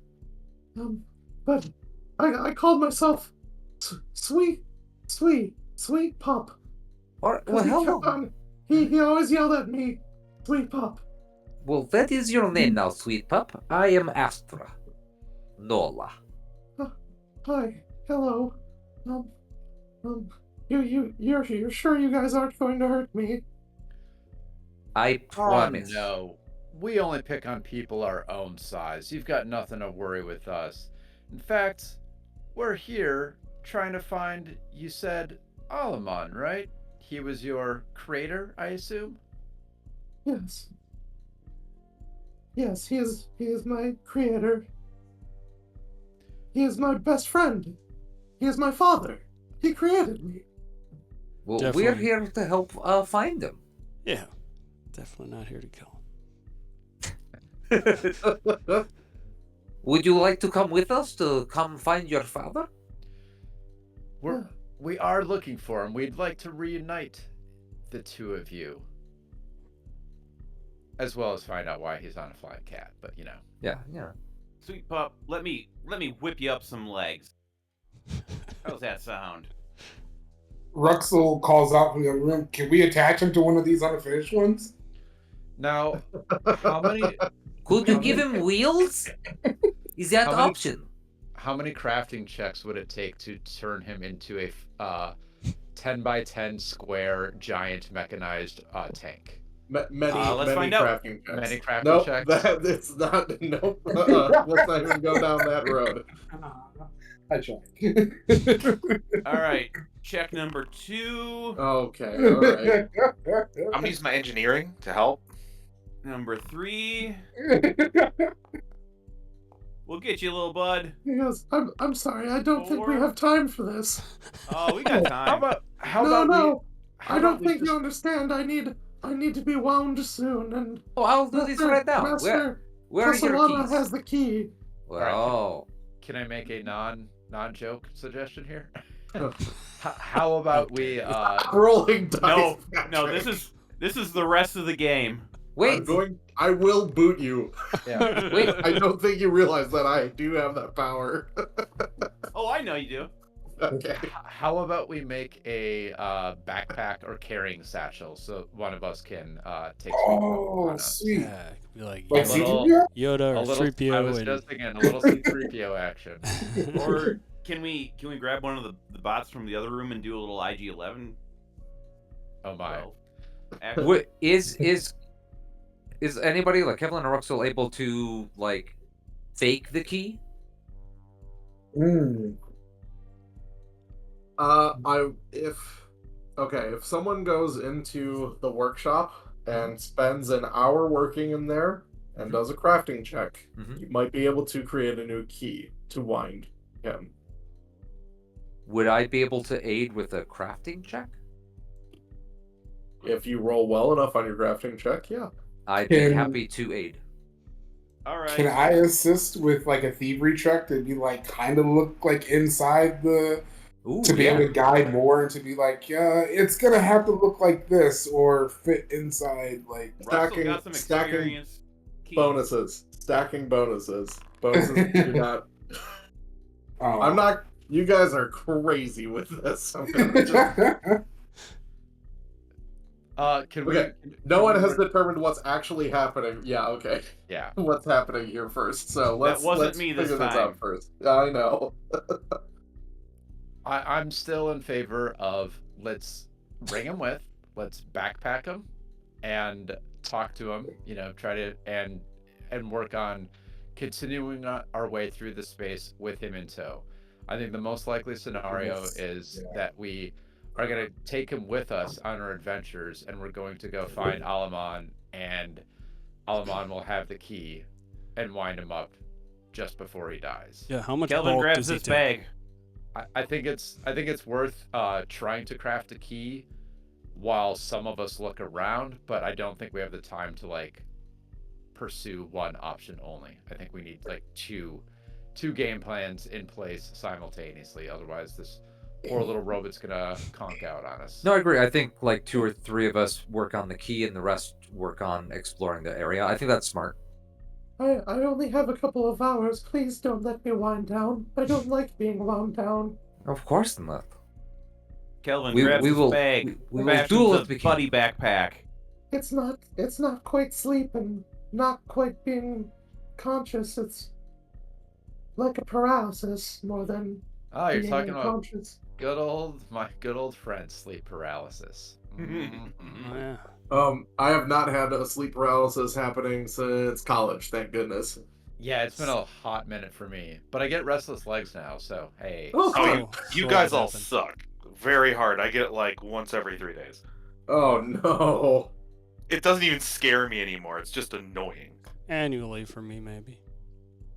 But I called myself Sweet Pup. Or, 'Cause well, he how kept long? on, he always yelled at me, Sweet Pup. Well, that is your name now, sweet pup. I am Astra. Nola. Hi, hello. You're sure you guys aren't going to hurt me? I promise. No, we only pick on people our own size. You've got nothing to worry with us. In fact, we're here trying to find, you said, Alamon, right? He was your creator, I assume? Yes. Yes, he is my creator. He is my best friend. He is my father. He created me. Well, Definitely. we're here to help find them. Yeah. Definitely not here to kill. Would you like to come with us to come find your father? We are looking for him. We'd like to reunite the two of you. As well as find out why he's on a flying cat, but you know. Yeah. Sweet pup, let me whip you up some legs. How's that sound? Ruxel calls out from the other room, can we attach him to one of these unfinished ones? Now, how many Could you give him wheels? Is that How many- option? how many crafting checks would it take to turn him into a 10 by 10 square giant mechanized tank? Many let's find out. crafting checks. Many crafting Nope, checks? it's not. Nope. Let's not even go down that road. I tried. All right, check number 2. Okay, all right. I'm gonna use my engineering to help. Number 3. We'll get you, little bud. He goes, I'm sorry, I don't think we 4. have time for this. Oh, we got time. No, I don't think you you understand. I need to be wound soon, and Oh, I'll do this right now. Master Where are your Castellana keys? has the key. Well, Can I make a non-joke suggestion here? How about we Rolling dice. No, Patrick. this is the rest of the game. wait. I will boot you. yeah. Wait. I don't think you realize that I do have that power. Oh, I know you do. Okay. How about we make a backpack or carrying satchel so one of us can take Oh, on us? sweet. Yeah, it could be like Like A little- C3PO? Yoda A or little, 3PO. I was and... just thinking a little C-3PO action. Or can we grab one of the bots from the other room and do a little IG-11? Oh my. Well, action? Wait, is anybody like Kevin or Ruxel able to like fake the key? Mm. If someone goes into the workshop and spends an hour working in there and does a crafting check, Mhm. you might be able to create a new key to wind him. Would I be able to aid with a crafting check? If you roll well enough on your crafting check, yeah. I'd be Can- happy to aid. All right. Can I assist with like a thievery check to be like kind of look like inside the Ooh, to be yeah. able to guide more and to be like, yeah, it's gonna have to look like this or fit inside like Russell got some stacking experience. Keys. Bonuses. Stacking bonuses. Bonuses do not. oh. I'm not. You guys are crazy with this. I'm gonna just- Can we? Okay, no one has determined what's actually happening. Yeah, okay. Yeah. What's happening here first? So let's wasn't let's me this figure this time. out first. I know. I'm still in favor of let's bring him with. Let's backpack him. and talk to him. You know, try to and work on continuing our way through the space with him in tow. I think the most likely scenario Yes. is Yeah. that we are going to take him with us on our adventures, and we're going to go find Alamon, and Alamon will have the key and wind him up just before he dies. Yeah, how much Kelvin bulk grabs does he his take? bag. I think it's worth trying to craft a key while some of us look around, but I don't think we have the time to like pursue one option only. I think we need like two game plans in place simultaneously. Otherwise, this poor little robot's gonna conk out on us. No, I agree. I think like 2 or 3 of us work on the key and the rest work on exploring the area. I think that's smart. I only have a couple of hours. Please don't let me wind down. I don't like being wound down. Of course not. Kelvin We- grabs we his will- bag, we will fashions do a what we can. buddy backpack. It's not quite sleep and not quite being conscious. It's like a paralysis more than Oh, you're being talking about unconscious. my good old friend sleep paralysis. Oh, yeah. I have not had a sleep paralysis happening since college, thank goodness. Yeah, it's been a hot minute for me, but I get restless legs now, so hey. Oh, Oh, So you what guys all happened? suck very hard. I get it like once every 3 days. oh no. It doesn't even scare me anymore. It's just annoying. Annually for me, maybe.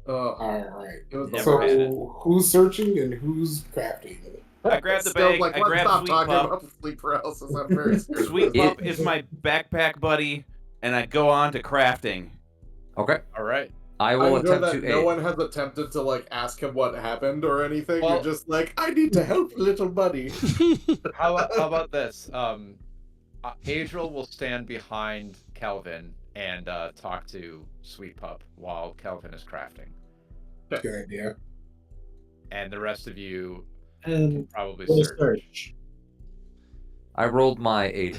Oh, All right. it was Never had it. So who's searching and who's crafting? I grab the Still, bag, like, I let's grab stop Sweet talking Pup. about sleep paralysis. I'm very scared. Sweet It- Pup is my backpack buddy, and I go on to crafting. Okay. All right. I I will enjoy attempt that to no aid. one has attempted to like ask him what happened or anything. Well- You're just like, I need to help little buddy. How about this? Adriel will stand behind Kelvin and talk to Sweet Pup while Kelvin is crafting, Good idea. and the rest of you And can probably we'll search. search. I rolled my aid.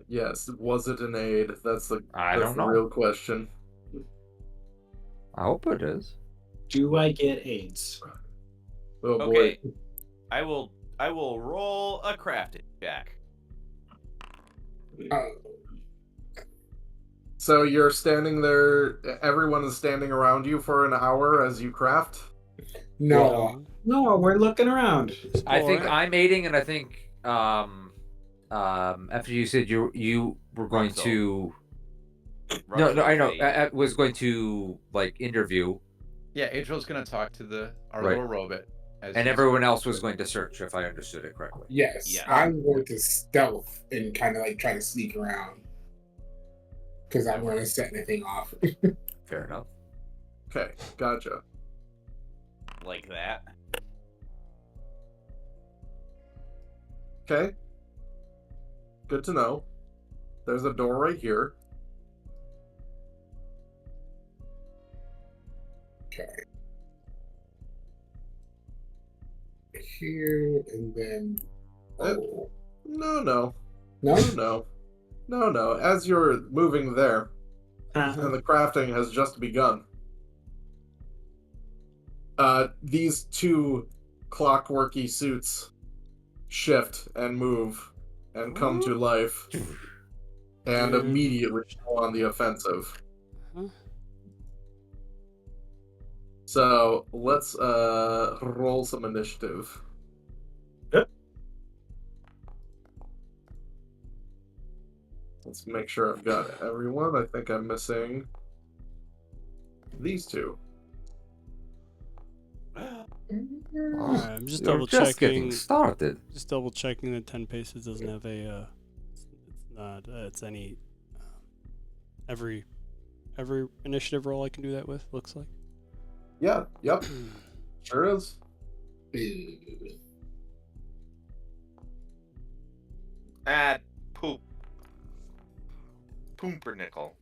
Yes, was it an aid? That's the I that's don't the know. real question. I hope it is. Do I get AIDS? Oh Okay, boy. I will roll a crafting check. Uh, So you're standing there. Everyone is standing around you for an hour as you craft. no. No, we're looking around. I think Alright. I'm aiding, and I think after you said you were going Ruxel. to Ruxel no I know is I was going to like interview, Yeah, Adriel's gonna talk to our Right. little robot, as and he's- everyone else was going to search, if I understood it correctly. Yes. Yeah. I'm going to stealth and kind of like try to sneak around. Because I don't want to set anything off. Fair enough. Okay, gotcha. like that. Okay. Good to know. There's a door right here. Okay. Here and then. Oh. No. No? No. As you're moving there, Uh-huh. and the crafting has just begun. These two clockworky suits shift and move and come to life and immediately go on the offensive. Huh? So let's roll some initiative. Yep. Let's make sure I've got everyone. I think I'm missing these two. Alright, I'm just You're double just getting checking. started. Just double checking that 10 paces doesn't have a. It's not. It's any. Every initiative roll I can do that with. Looks like. Yeah, yep, sure is. Ah, poop. Pumpernickel.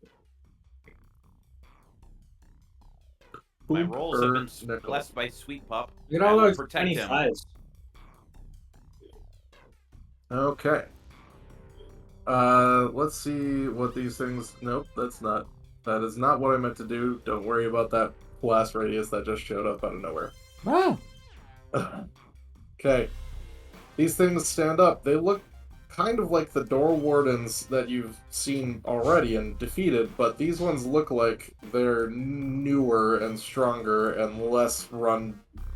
My rolls have been Pumpernickel. blessed by Sweet Pup. It I all will looks protect him. 25s. Okay. Let's see what these things. Nope, that's not. That is not what I meant to do. Don't worry about that blast radius that just showed up out of nowhere. Wow. Okay. These things stand up. They look kind of like the door wardens that you've seen already and defeated, but these ones look like they're newer and stronger and less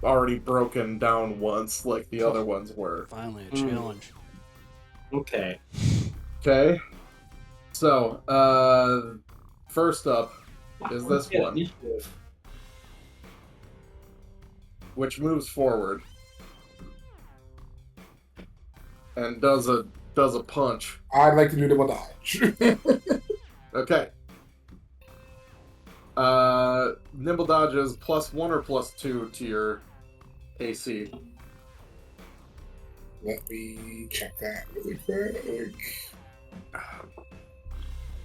already broken down once like the other ones were. Finally, a Mm. challenge. Okay. Okay. So, first up is this Yeah, one, initiative. which moves forward and does a punch. I'd like to do the dodge. Okay. Nimble dodge is +1 or +2 to your AC. Let me check that really quick.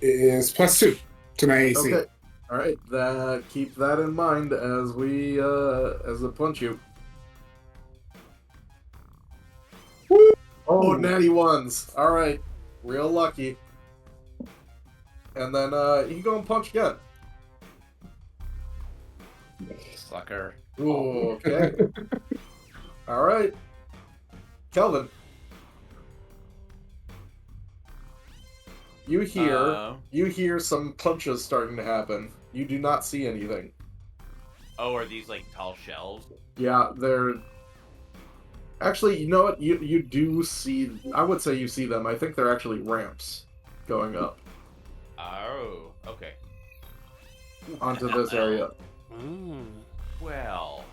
It is +2 to my AC. Okay. All right. Keep that in mind as I punch you. Oh, natty ones. All right. Real lucky. And then you go and punch again. Sucker. Ooh, okay. All right. Kelvin. You hear some punches starting to happen. You do not see anything. Oh, are these like tall shelves? Yeah, they're actually, you know what? You do see, I would say you see them. I think they're actually ramps going up Oh, okay. onto this area. Mm. Well,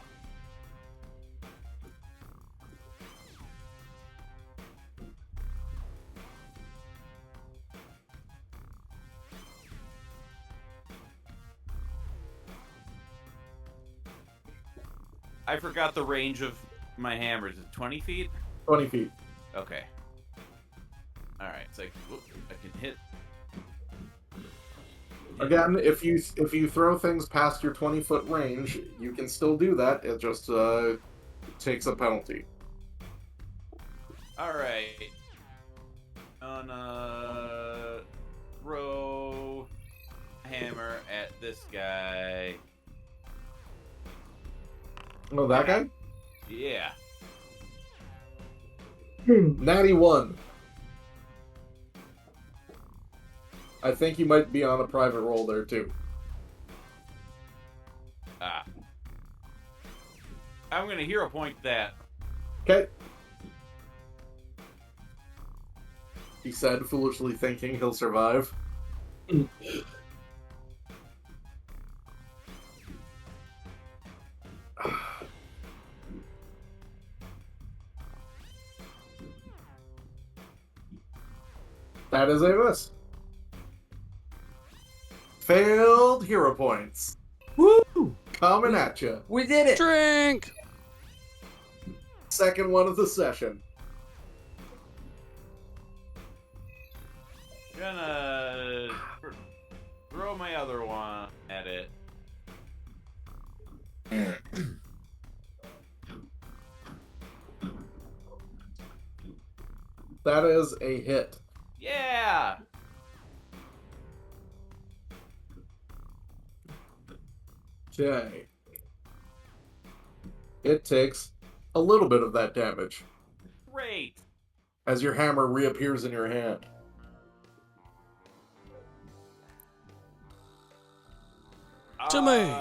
I forgot the range of my hammers. Is it 20 feet? 20 feet. Okay. Alright, it's like, whoop, I can hit. Again, if you throw things past your 20-foot range, you can still do that. It just takes a penalty. Alright. Gonna throw a hammer at this guy. Oh, that guy? Yeah. Natty 1. I think you might be on a private roll there too. Ah. I'm gonna hero point that. Okay. He said, foolishly thinking he'll survive. That is a miss. Failed hero points. Woo! Coming at you. We did it! Drink! Second one of the session. Gonna throw my other one at it. That is a hit. Yeah! Okay. It takes a little bit of that damage Great! as your hammer reappears in your hand. To me.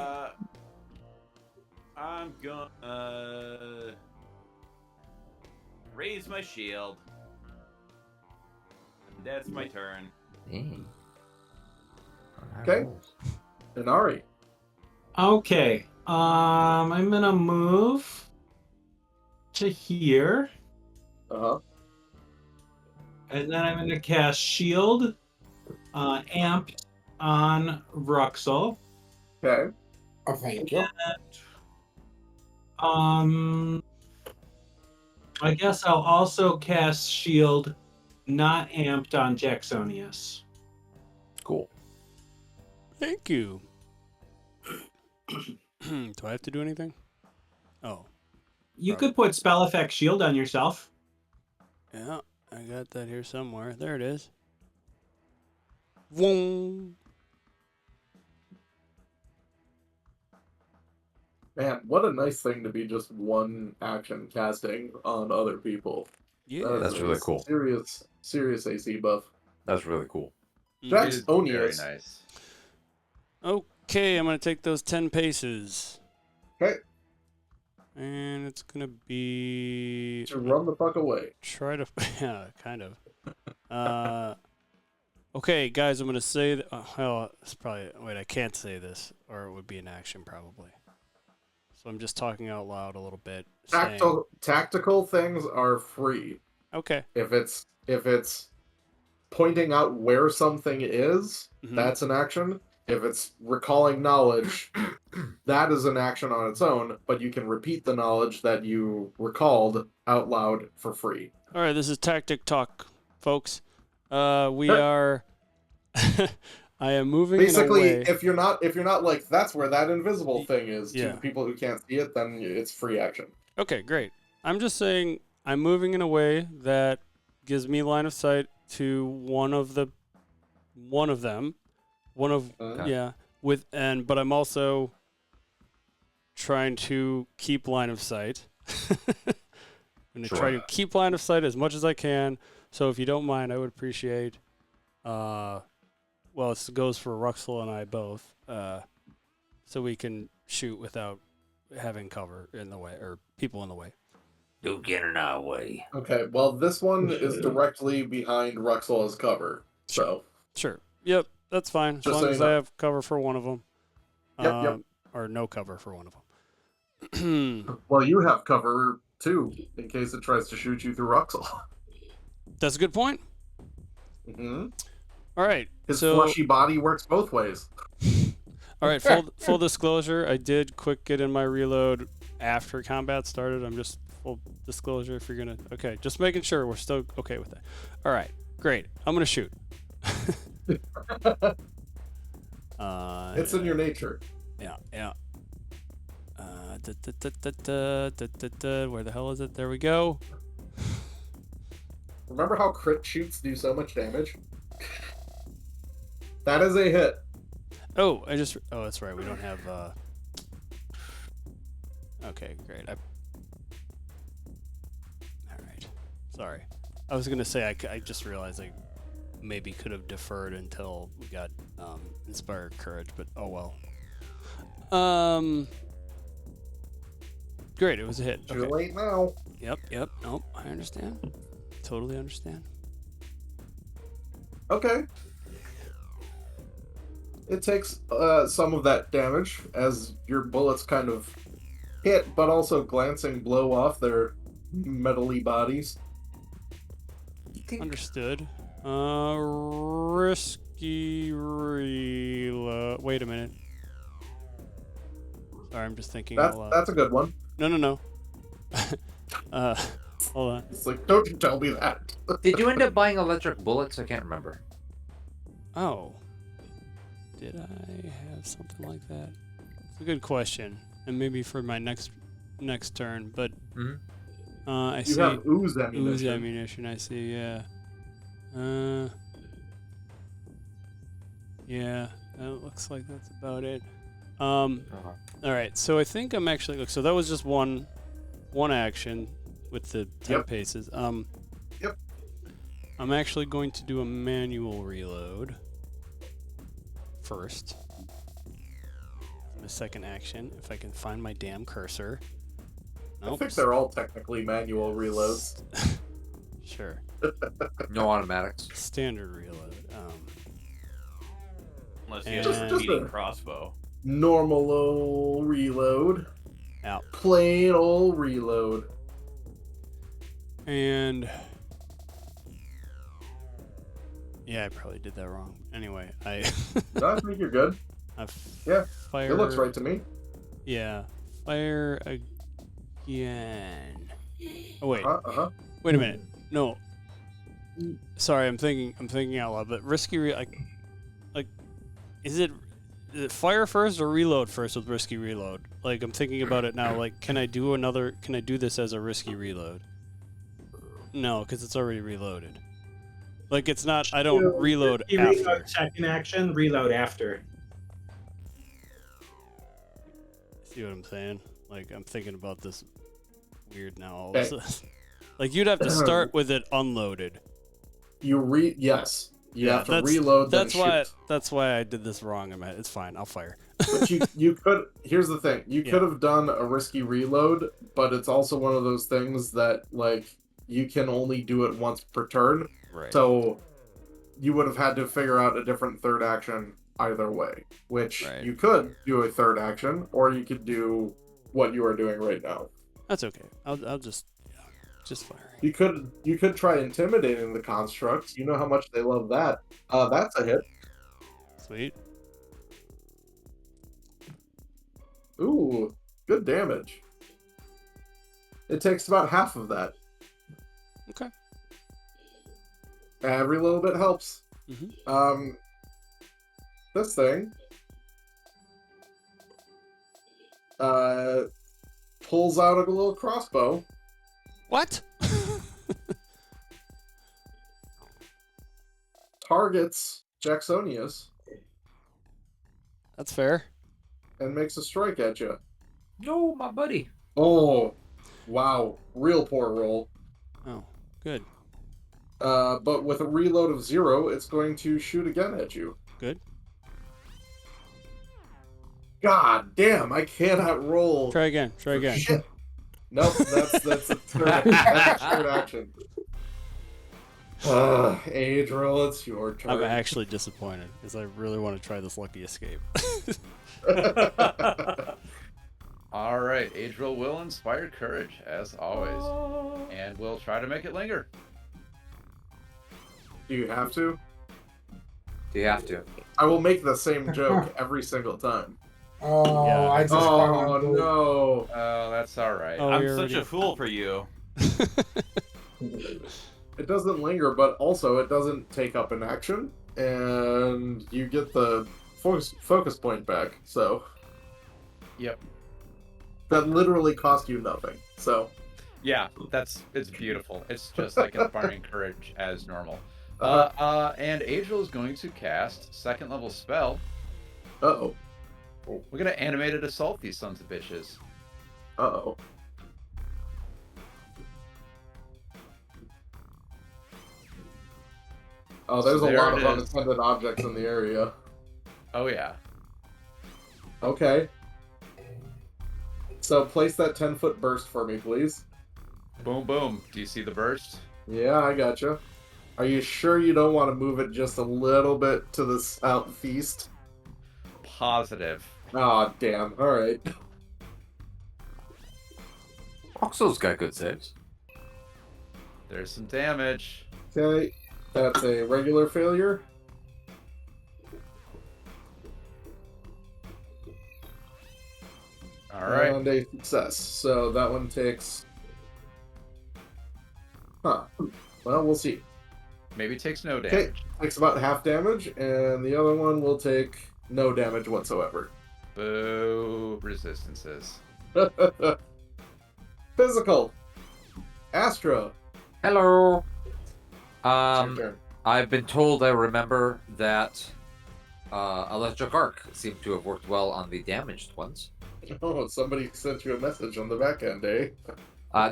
I'm gonna raise my shield. That's my turn. Dang. Okay. Inari. Okay. I'm gonna move to here, Uh-huh. and then I'm gonna cast Shield, amped on Ruxel. Okay. Oh, thank you. I guess I'll also cast Shield, not amped on Jacksonius. Cool. Thank you. Do I have to do anything? Oh, You Right. could put spell effect Shield on yourself. yeah. I got that here somewhere. There it is. Vroom. Man, what a nice thing to be just one action casting on other people. Yeah. That is That's a really cool. Serious AC buff. That's really cool. Jax It is very Onius. nice. Okay, I'm gonna take those 10 paces. Okay, And it's gonna be to run the fuck away. try to yeah, kind of. Okay, guys, I'm gonna say that. Well, it's probably wait. I can't say this, or it would be an action probably. So I'm just talking out loud a little bit. saying- Tactical things are free. Okay. If it's pointing out where something is, Mhm. that's an action. If it's recalling knowledge, that is an action on its own, but you can repeat the knowledge that you recalled out loud for free. All right. This is tactic talk, folks. We Sure. are. I am moving Basically, in a way. if you're not like that's where that invisible thing is to Yeah. the people who can't see it, then it's free action. Okay, great. I'm just saying I'm moving in a way that gives me line of sight to one of them. Okay. Yeah, but I'm also trying to keep line of sight. I'm gonna try to keep line of sight as much as I can. So if you don't mind, I would appreciate well, it goes for Ruxel and I both. So we can shoot without having cover in the way or people in the way. Don't get in our way. Okay, well, this one is directly behind Ruxel as cover, so Sure. Yep, that's fine. As Just long so as you I know. have cover for one of them. Yep. Or no cover for one of them. well, you have cover too in case it tries to shoot you through Ruxel. That's a good point. hmm All right. His so, fleshy body works both ways. all right. Full disclosure. I did quick get in my reload after combat started. I'm just full disclosure. If you're gonna, okay, just making sure we're still okay with that. All right. Great. I'm gonna shoot. It's in your nature. Yeah. Where the hell is it? There we go. Remember how crit shoots do so much damage? That is a hit. Oh, that's right. We don't have. Okay, great. All right. Sorry. I was gonna say I just realized I maybe could have deferred until we got Inspired Courage, but oh well. Great. It was a hit. Too Okay. late now. Yep. Nope. I understand. Totally understand. Okay. It takes some of that damage as your bullets kind of hit, but also glancing blow off their metally bodies. Understood. Risky reload. Wait a minute. Sorry, I'm just thinking out loud. That's a good one. No. Hold on. It's like, don't you tell me that. Did you end up buying electric bullets? I can't remember. Oh. Did I have something like that? It's a good question. And maybe for my next turn, but I You see have ooze ammunition. ooze ammunition, I see, yeah. Yeah, that looks like that's about it. All right, so I think I'm actually so that was just one action with the 10 Yep. paces. Yep. I'm actually going to do a manual reload first. The second action, if I can find my damn cursor. I Nope. think they're all technically manual reloads. Sure. No automatics. Standard reload. Unless And- you Just- have a just speeding a- crossbow. Normal old reload. Out. Plain old reload. And yeah, I probably did that wrong. Anyway, I No, I think you're good. Yeah, fire. It looks right to me. Yeah, fire again. Oh wait, Uh-huh. wait a minute. No, sorry, I'm thinking out loud. But risky, is it fire first or reload first with risky reload? Like I'm thinking about it now. Like, can I do this as a risky reload? No, because it's already reloaded. Like it's not. I don't reload You after. reload second action, reload after. See what I'm saying? Like I'm thinking about this weird now. All of a Okay. sudden. Like you'd have to start with it unloaded. Yes. You have to reload. That's then why. shoot. That's why I did this wrong. It's fine. I'll fire. But you could. Here's the thing. You Yeah. could have done a risky reload, but it's also one of those things that like you can only do it once per turn. Right. So you would have had to figure out a different third action either way. Which Right. you could do a third action, or you could do what you are doing right now. That's okay. I'll just fire. You could try intimidating the constructs. You know how much they love that. That's a hit. Sweet. Ooh, good damage. It takes about half of that. Okay. Every little bit helps. Mhm. This thing pulls out a little crossbow. What? Targets Jacksonius That's fair. and makes a strike at you. No, my buddy. Oh, wow. Real poor roll. Oh, good. But with a reload of 0, it's going to shoot again at you. Good. God damn, I cannot roll. Try again. Try again. Shit. Nope, that's a third, that's a third action. Adriel, it's your turn. I'm actually disappointed because I really want to try this lucky escape. All right, Adriel will inspire courage as always, and we'll try to make it linger. Do you have to? Do you have to? I will make the same joke every single time. Oh, Yeah. I just Oh no! Oh, that's all right. Oh, I'm you're such already- a fool for you. It doesn't linger, but also it doesn't take up an action, and you get the focus point back. So Yep. that literally cost you nothing. So Yeah, it's beautiful. It's just like inspiring courage as normal. uh And Adriel is going to cast second level spell. oh, We're gonna animated assault these sons of bitches. oh. Oh, there's So a there lot it of is. unattended objects in the area. Oh yeah. Okay. So place that 10-foot burst for me, please. Boom boom. Do you see the burst? Yeah, I gotcha. Are you sure you don't want to move it just a little bit to the southeast? Positive. Aw, damn. Alright. Oxo's got good saves. There's some damage. Okay. That's a regular failure. All right. And a success. So that one takes... Huh. Well, we'll see. Maybe takes no Okay. damage. Takes about half damage, and the other one will take no damage whatsoever. Boo. Resistances. Physical. Astra. Hello. It's your turn. I've been told, I remember that Electric Arc seemed to have worked well on the damaged ones. Oh, somebody sent you a message on the back end, eh?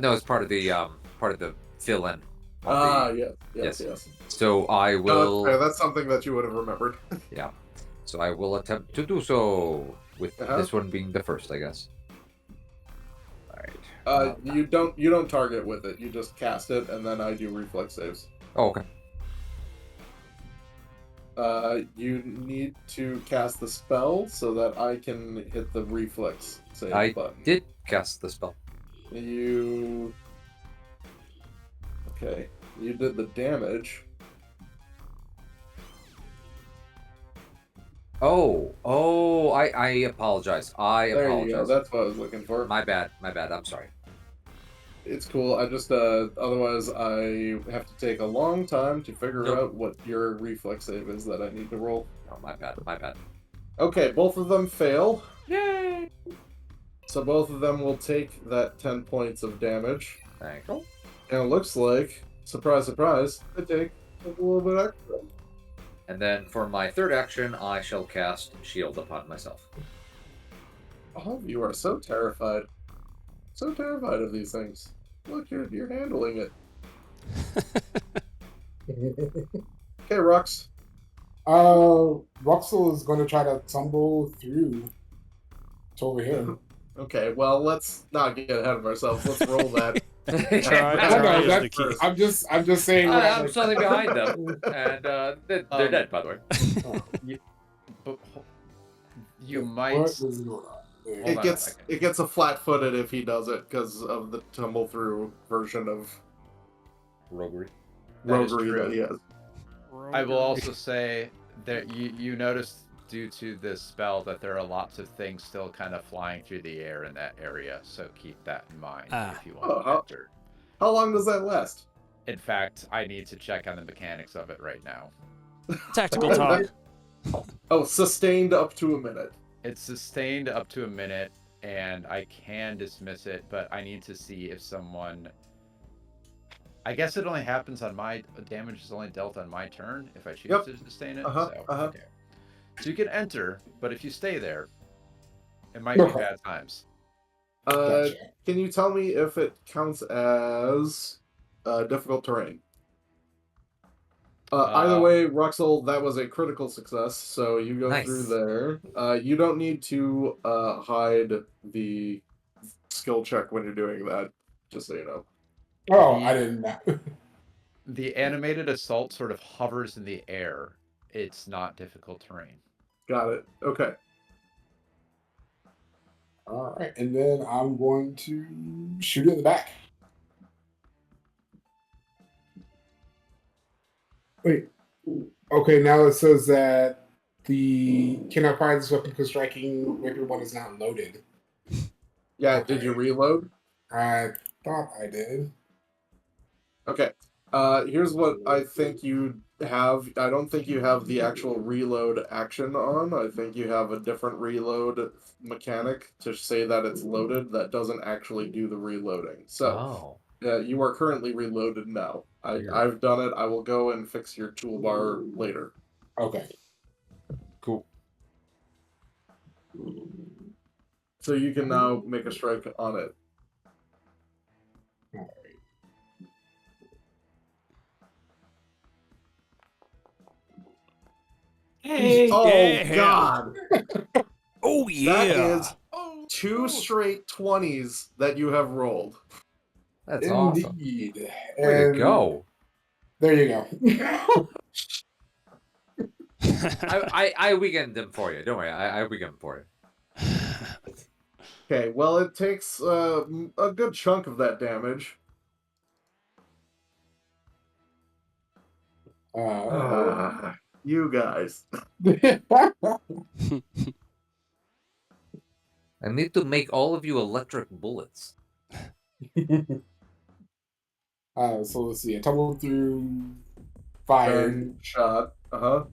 No, it's part of the fill-in. Ah, yes, yes. yes. So I No, will. that's fair. That's something that you would have remembered. So I will attempt to do so with Uh-huh. this one being the first, I guess. All right. You don't target with it. You just cast it, and then I do reflex saves. Oh, okay. You need to cast the spell so that I can hit the reflex save I button. did cast the spell. You... Okay. You did the damage. Oh, I apologize. I There you go. apologize. That's what I was looking for. My bad. I'm sorry. It's cool. I just, otherwise I have to take a long time to figure Nope. out what your reflex save is that I need to roll. Oh, my bad. Okay, both of them fail. Yay! So both of them will take that 10 points of damage. Thank you. And it looks like, surprise, surprise, they take a little bit extra. And then for my third action, I shall cast Shield upon myself. All of you are so terrified. So terrified of these things. Look, you're handling it. Okay, Rux. Ruxel is going to try to tumble through to over here. Okay, well, let's not get ahead of ourselves. Let's roll that. Try know, is that's the key. first. I'm just saying. what I'm like- standing behind them, and they're dead, by the way. But you What might. is going on? There. Hold It on a gets second. it gets a flat-footed if he does it because of the tumble through version of Roguery. That is roguery true. that he has. I will also say that you notice due to this spell that there are lots of things still kind of flying through the air in that area, so keep that in mind if you want Oh, to enter. How long does that last? In fact, I need to check on the mechanics of it right now. Tactical talk. Oh, sustained up to a minute. It's sustained up to a minute, and I can dismiss it, but I need to see if someone... I guess it only happens on my... Damage is only dealt on my turn if I choose Yep. to sustain it. Uh-huh, So, uh-huh. okay. So you can enter, but if you stay there, it might be Okay. bad times. Gotcha. Can you tell me if it counts as difficult terrain? Either way, Ruxel, that was a critical success, so you go Nice. through there. You don't need to hide the skill check when you're doing that, just so you know. Oh, I didn't know. The animated assault sort of hovers in the air. It's not difficult terrain. Got it. Okay. All right, and then I'm going to shoot it in the back. Wait. Okay, now it says that the cannot fire this weapon because striking regular one is not loaded. Yeah, did you reload? I thought I did. Okay. Here's what I think you have. I don't think you have the actual reload action on. I think you have a different reload mechanic to say that it's loaded that doesn't actually do the reloading. So, Oh. you are currently reloaded now. Weird. I've done it. I will go and fix your toolbar later. Okay. Cool. So you can now make a strike on it. All right. Hey, Oh, Yeah. God. Oh yeah. That is 2 straight 20s that you have rolled. That's awesome. Indeed. Way to And go. There you go. I weakened them for you. Don't worry. I weakened them for you. Okay, well, it takes a good chunk of that damage. You guys. I need to make all of you electric bullets. So let's see. I tumbled through fire. Burn shot. Uh-huh.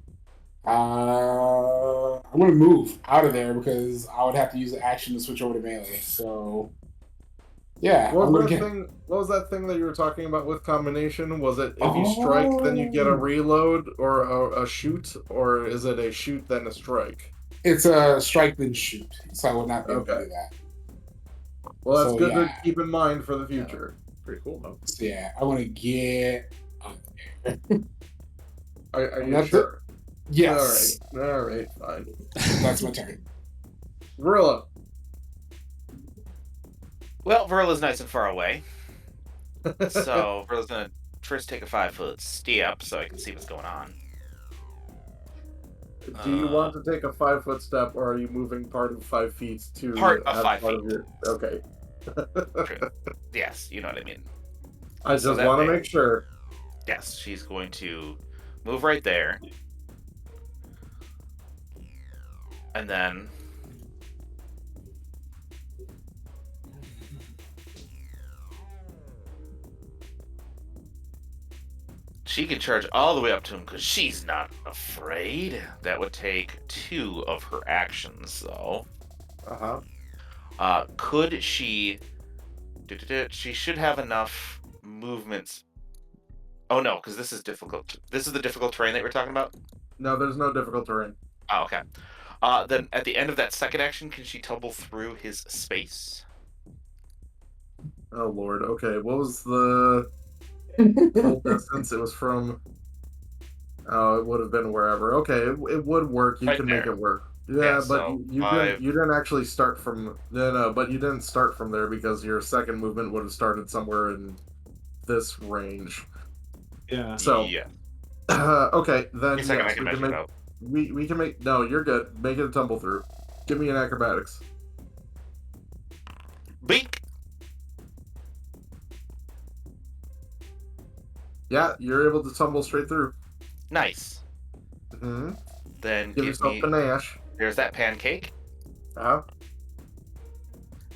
I'm gonna move out of there because I would have to use the action to switch over to melee. So yeah, What I'm was, gonna that get. thing, what was that thing that you were talking about with combination? Was it if you strike, then you get a reload or a shoot, or is it a shoot then a strike? It's a strike then shoot, so I would not be able to Okay. do that. Well, that's So, good yeah. to keep in mind for the future. Pretty cool, though. So yeah, I want to get. Are you That's it. sure? Yes, All right, fine. that's my turn. Gorilla. Well, Verilla's nice and far away. So Verilla's gonna first take a 5-foot step so I can see what's going on. Do you want to take a 5-foot step, or are you moving part of 5 feet to Part of have 5 part feet. your... Okay. True. Yes, you know what I mean. I So just that want to way- make sure. Yes, she's going to move right there. And then she can charge all the way up to him because she's not afraid. That would take 2 of her actions, though. Uh-huh. Could she... She should have enough movements. Oh, no, because this is difficult. This is the difficult terrain that we're talking about? No, there's no difficult terrain. Oh, okay. Then at the end of that second action, can she tumble through his space? Oh lord. Okay, what was the full distance? It was from. Oh, it would have been wherever. Okay, it would work. You Right can make there. it work. Yeah, Yeah, but so you didn't. 5. You didn't actually start from. No, but you didn't start from there because your second movement would have started somewhere in this range. Yeah. So, Yeah. okay, then Give me a second, I yes, can we can measure it make. out. We can make. No, you're good. Make it a tumble through. Give me an acrobatics. Beak! Yeah, you're able to tumble straight through. Nice. hmm Then Give give yourself me. panache. There's that pancake. Uh,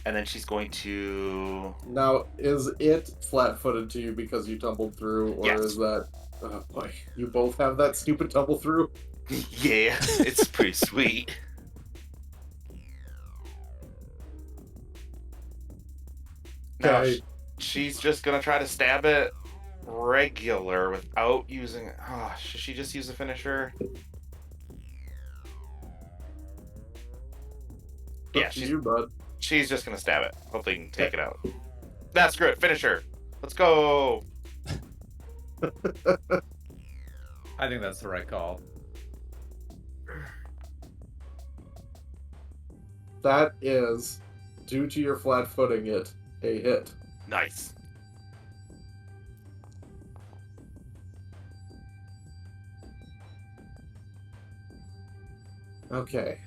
And then she's going to. Now, is it flat-footed to you because you tumbled through, or Yes. is that? Oh boy, you both have that stupid tumble through. Yeah, it's pretty sweet. Now, Okay. she's just gonna try to stab it regular without using. Oh, should she just use a finisher? Yeah, Up to you, bud. she's just gonna stab it. Hopefully, you can take it out. That's good. Finisher. Let's go. I think that's the right call. That is, due to your flat-footing it, a hit. Nice. Okay.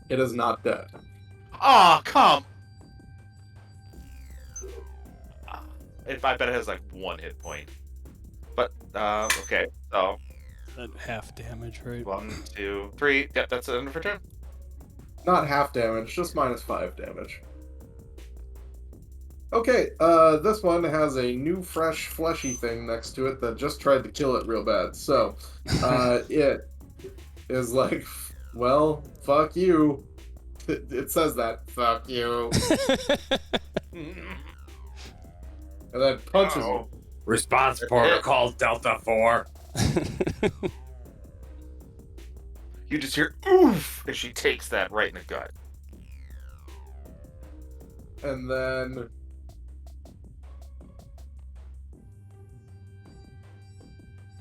It is not dead. Oh, come. If I bet it has like 1 hit point. But okay. So That half damage, right? 1, 2, 3. Yep, that's it for turn. Not half damage, just -5 damage. Okay, this one has a new, fresh, fleshy thing next to it that just tried to kill it real bad. So, it is like, well, fuck you. It says that, fuck you. And then punches you. Response protocol Delta 4. You just hear oof as she takes that right in the gut. And then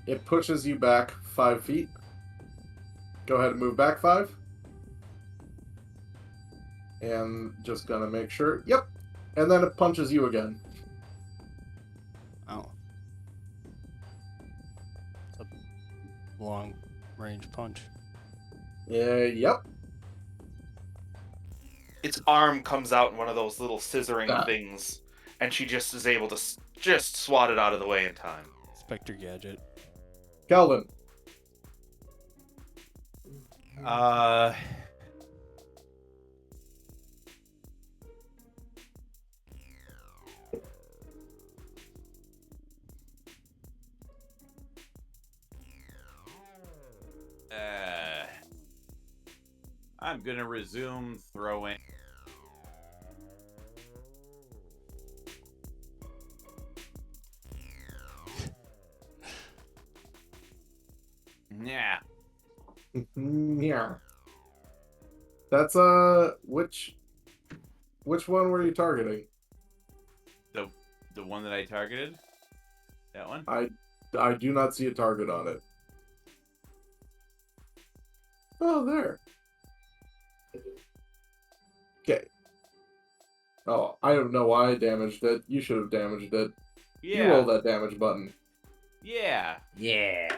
it pushes you back 5 feet. Go ahead and move back 5. And just gonna make sure. Yep. And then it punches you again. Oh. It's a long range punch. Yeah, yep. Its arm comes out in one of those little scissoring Ah. things, and she just is able to just swat it out of the way in time. Spectre Gadget. Kelvin. I'm gonna resume throwing. Yeah. Yeah. That's which one were you targeting? The one that I targeted? That one? I do not see a target on it. Oh, there. Okay. Oh, I don't know why I damaged it. You should have damaged it. You roll Yeah. that damage button. Yeah. Yeah.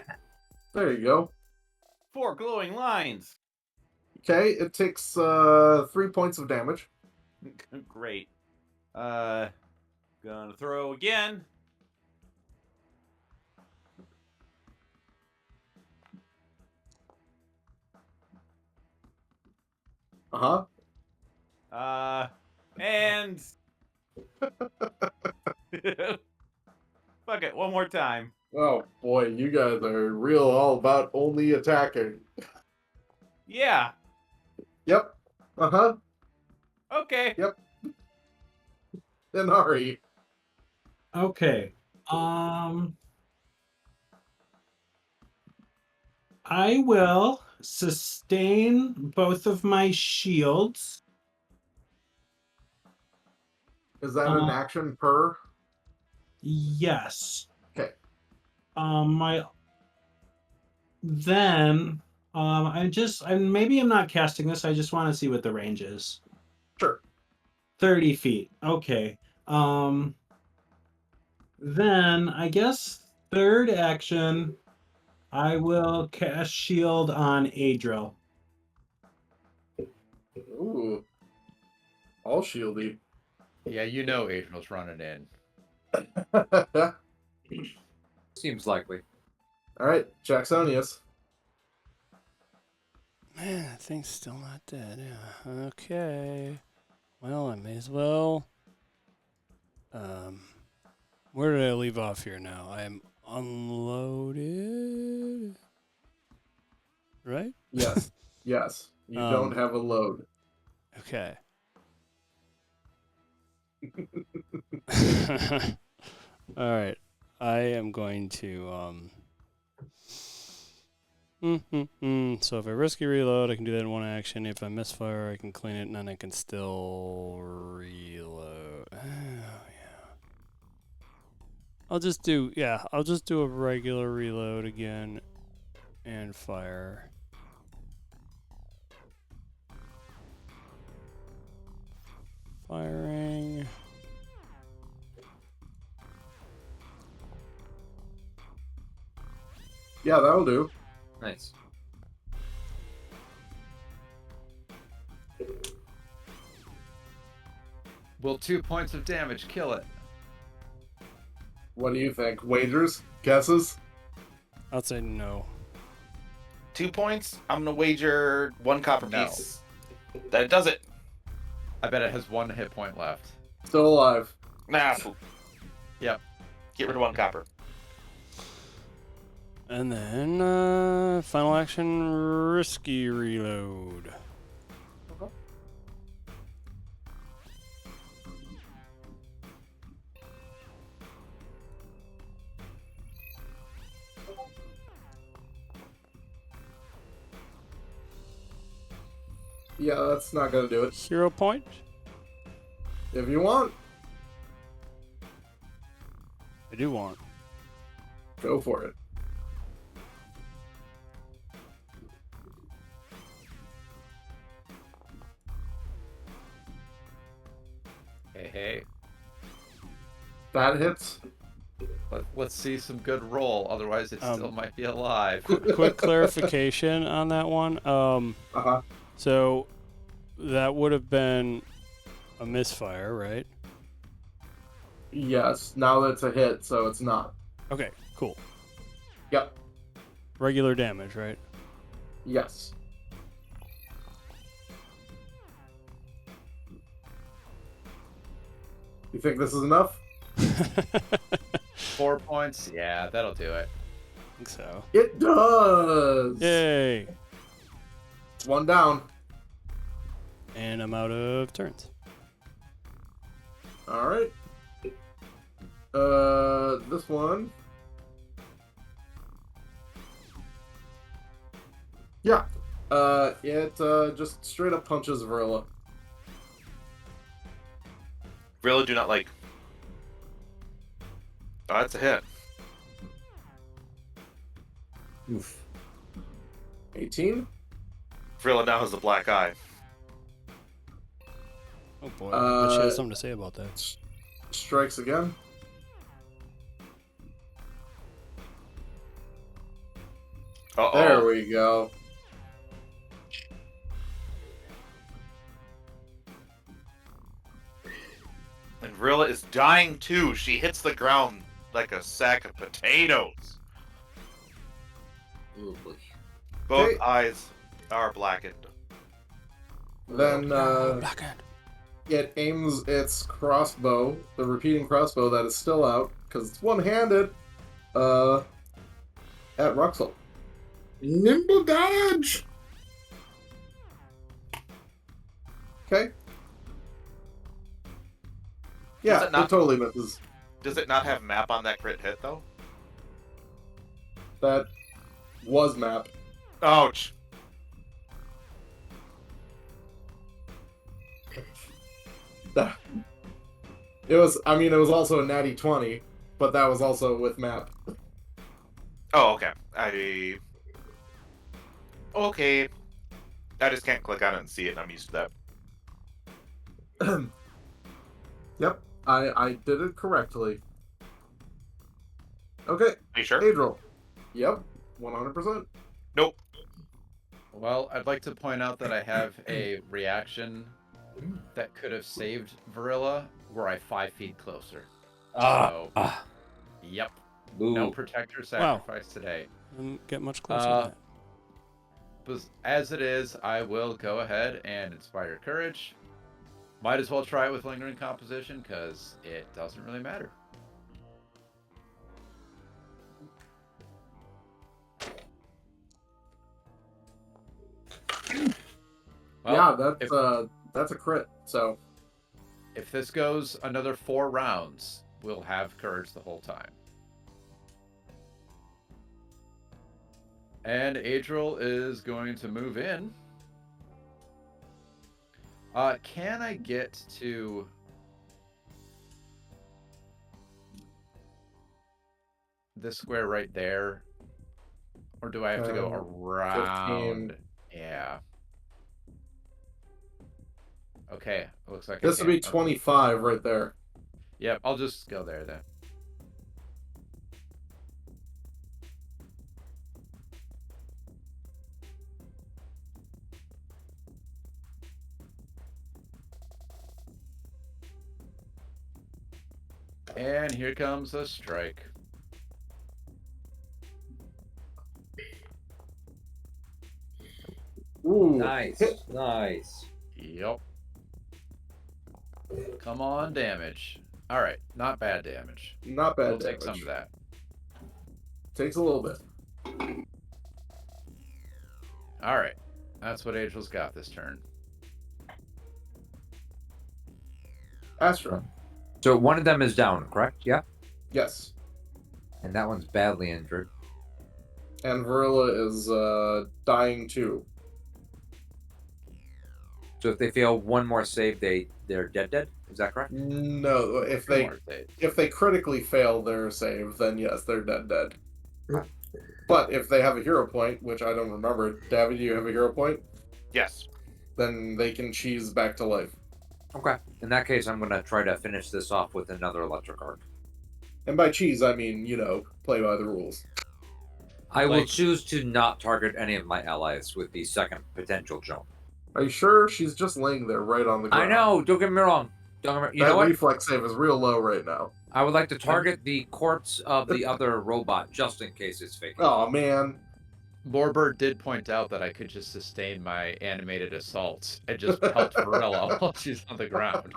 There you go. 4 glowing lines. Okay, it takes 3 points of damage. Great. Gonna throw again. Uh-huh. And fuck it, one more time. Oh boy, you guys are real all about only attacking. Yeah. Yep. Uh-huh. Okay. Yep. Inari. Okay. I will sustain both of my shields. Is that an action per? Yes. Okay. My then maybe I'm not casting this. I just want to see what the range is. Sure. 30 feet. Okay. Then I guess third action, I will cast shield on Adril. Ooh. All shieldy. Yeah, you know Adriel's running in. All Seems likely. right, Jacksonius. Man, that thing's still not dead. Yeah. Okay. Well, I may as well. Where did I leave off here now? I am unloaded. Right? Yes. Yes. You Um, don't have a load. Okay. All right. I am going to so if I risky reload, I can do that in one action. If I misfire, I can clean it, and then I can still reload. Oh, yeah. I'll just do a regular reload again and fire. Firing. Yeah, that'll do. Nice. Will 2 points of damage kill it? What do you think? Wagers? Guesses? I'll say no. 2 points. I'm gonna wager 1 copper No. piece. That does it. I bet it has 1 hit point left. Still alive. Nah. Yep. Get rid of 1 copper. And then final action, risky reload. Yeah, that's not gonna do it. 0 point. If you want, I do want. go for it. Hey. That hits. Let's see some good roll. Otherwise, it still might be alive. Quick clarification on that one. Uh-huh. So that would have been a misfire, right? Yes. Now that's a hit, so it's not. Okay, cool. Yep. Regular damage, right? Yes. You think this is enough? 4 points? Yeah, that'll do it. I think so. It does! Yay! It's 1 down. And I'm out of turns. Alright. This one. Yeah. It just straight up punches Verla. Really do not like. Oh, that's a hit. Oof. 18? Vrilla now has a black eye. Oh boy, but she has something to say about that. Strikes again. Uh-oh. There we go. And Vrilla is dying too. She hits the ground like a sack of potatoes. Oh boy. Both Okay. eyes are blackened. Then Blackhand. it aims its crossbow, the repeating crossbow that is still out, because it's one-handed, at Ruxel. Nimble dodge. Okay. Yeah, it not- it totally misses. Does it not have map on that crit hit though? That was map. Ouch. It was. I mean, it was also a natty 20, but that was also with map. Oh, okay. Okay. I just can't click on it and see it, and I'm used to that. Yep, I did it correctly. Okay, Are you sure? Adriel. Yep, 100%. Nope. Well, I'd like to point out that I have a reaction that could have saved Varilla were I 5 feet closer. So, yep. No Boo. protector sacrifice today. Didn't get much closer than that. But as it is, I will go ahead and inspire courage. Might as well try it with lingering composition because it doesn't really matter. Well, Yeah, that's a crit. So if this goes another 4 rounds, we'll have courage the whole time. And Adriel is going to move in. Can I get to this square right there? Or do I have to go around? 15. Yeah. Okay, looks like this would be 25 right there. Yep, I'll just go there then. And here comes a strike. Ooh, Nice, hit. nice. Yep. Come on, damage. All right, not bad damage. Not bad We'll damage. take some of that. Takes a little bit. All right, that's what Angel's got this turn. Astra. So one of them is down, correct? Yeah. Yes. And that one's badly injured. And Varilla is dying too. So if they fail one more save, they're dead. Is that correct? No, if Two they more saves. if they critically fail their save, then yes, they're dead. But if they have a hero point, which I don't remember, David, do you have a hero point? Yes. Then they can cheese back to life. Okay. In that case, I'm gonna try to finish this off with another electric arc. And by cheese, I mean, play by the rules. I will Like- choose to not target any of my allies with the second potential jump. Are you sure? She's just laying there right on the ground. I know. Don't get me wrong. Don't get me, you that know what? reflex save is real low right now. I would like to target the corpse of the other robot just in case it's fake. Oh man. Morbird did point out that I could just sustain my animated assaults and just pelt Varilla while she's on the ground.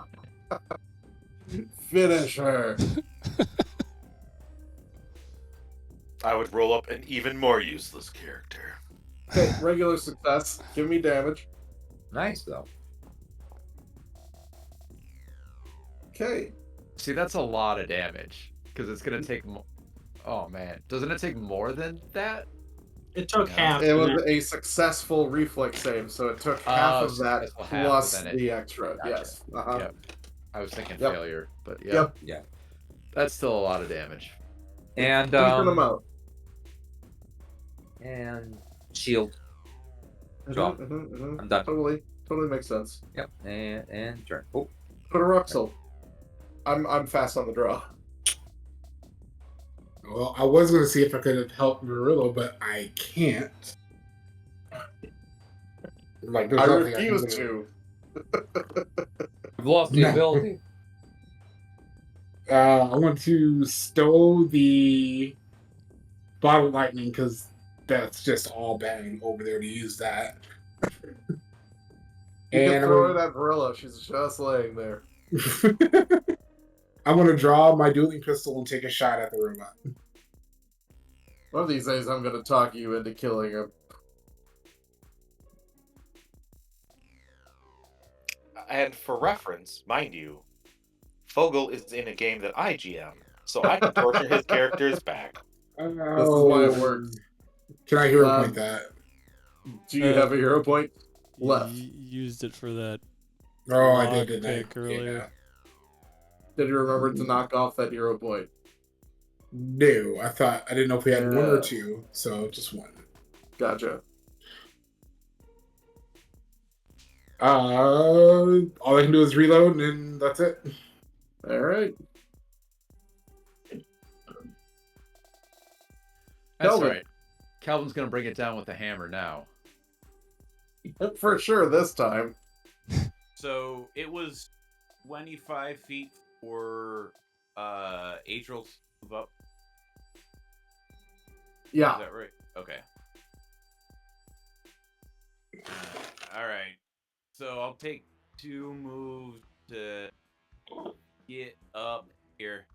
Finish her. I would roll up an even more useless character. Okay, regular success. Give me damage. Nice though. Okay. See, that's a lot of damage because it's gonna take. Oh man, doesn't it take more than that? It took Yeah. half. It and was then- a successful reflex save, so it took half of that successful half, plus but then it- the extra. Gotcha. Yes. Uh-huh. Yep. I was thinking Yep. failure, but yeah. Yep. Yeah. That's still a lot of damage. And Even them out. and shield. Mhm, Drop. mhm, mhm. I'm done. Totally makes sense. Yep. And turn. Oh. Put a Ruxel. I'm fast on the draw. Well, I was going to see if I could have helped Murillo, but I can't. Like, there's I nothing refuse can do. to. I've lost the No. ability. I want to stow the bottle lightning because that's just all bang over there to use that. You And can throw it at Varilla. She's just laying there. I'm going to draw my dueling pistol and take a shot at the robot. One of these days, I'm gonna talk you into killing him. And for reference, mind you, Fogel is in a game that I GM, so I can torture his characters back. This is why it works. Can I hero Um, point that? Do you have a hero point left? Used it for that. Oh, I lock did, didn't I? pick earlier. Yeah. Did you remember to knock off that hero point? No, I didn't know if we had one or Yeah. two, so just one. Gotcha. All I can do is reload, and that's it. All right. That's Kelvin. right. Calvin's gonna bring it down with the hammer now. For sure this time. So it was 25 feet for Adriel's move up. Is Yeah. that right? Okay. All right. So I'll take 2 moves to get up here.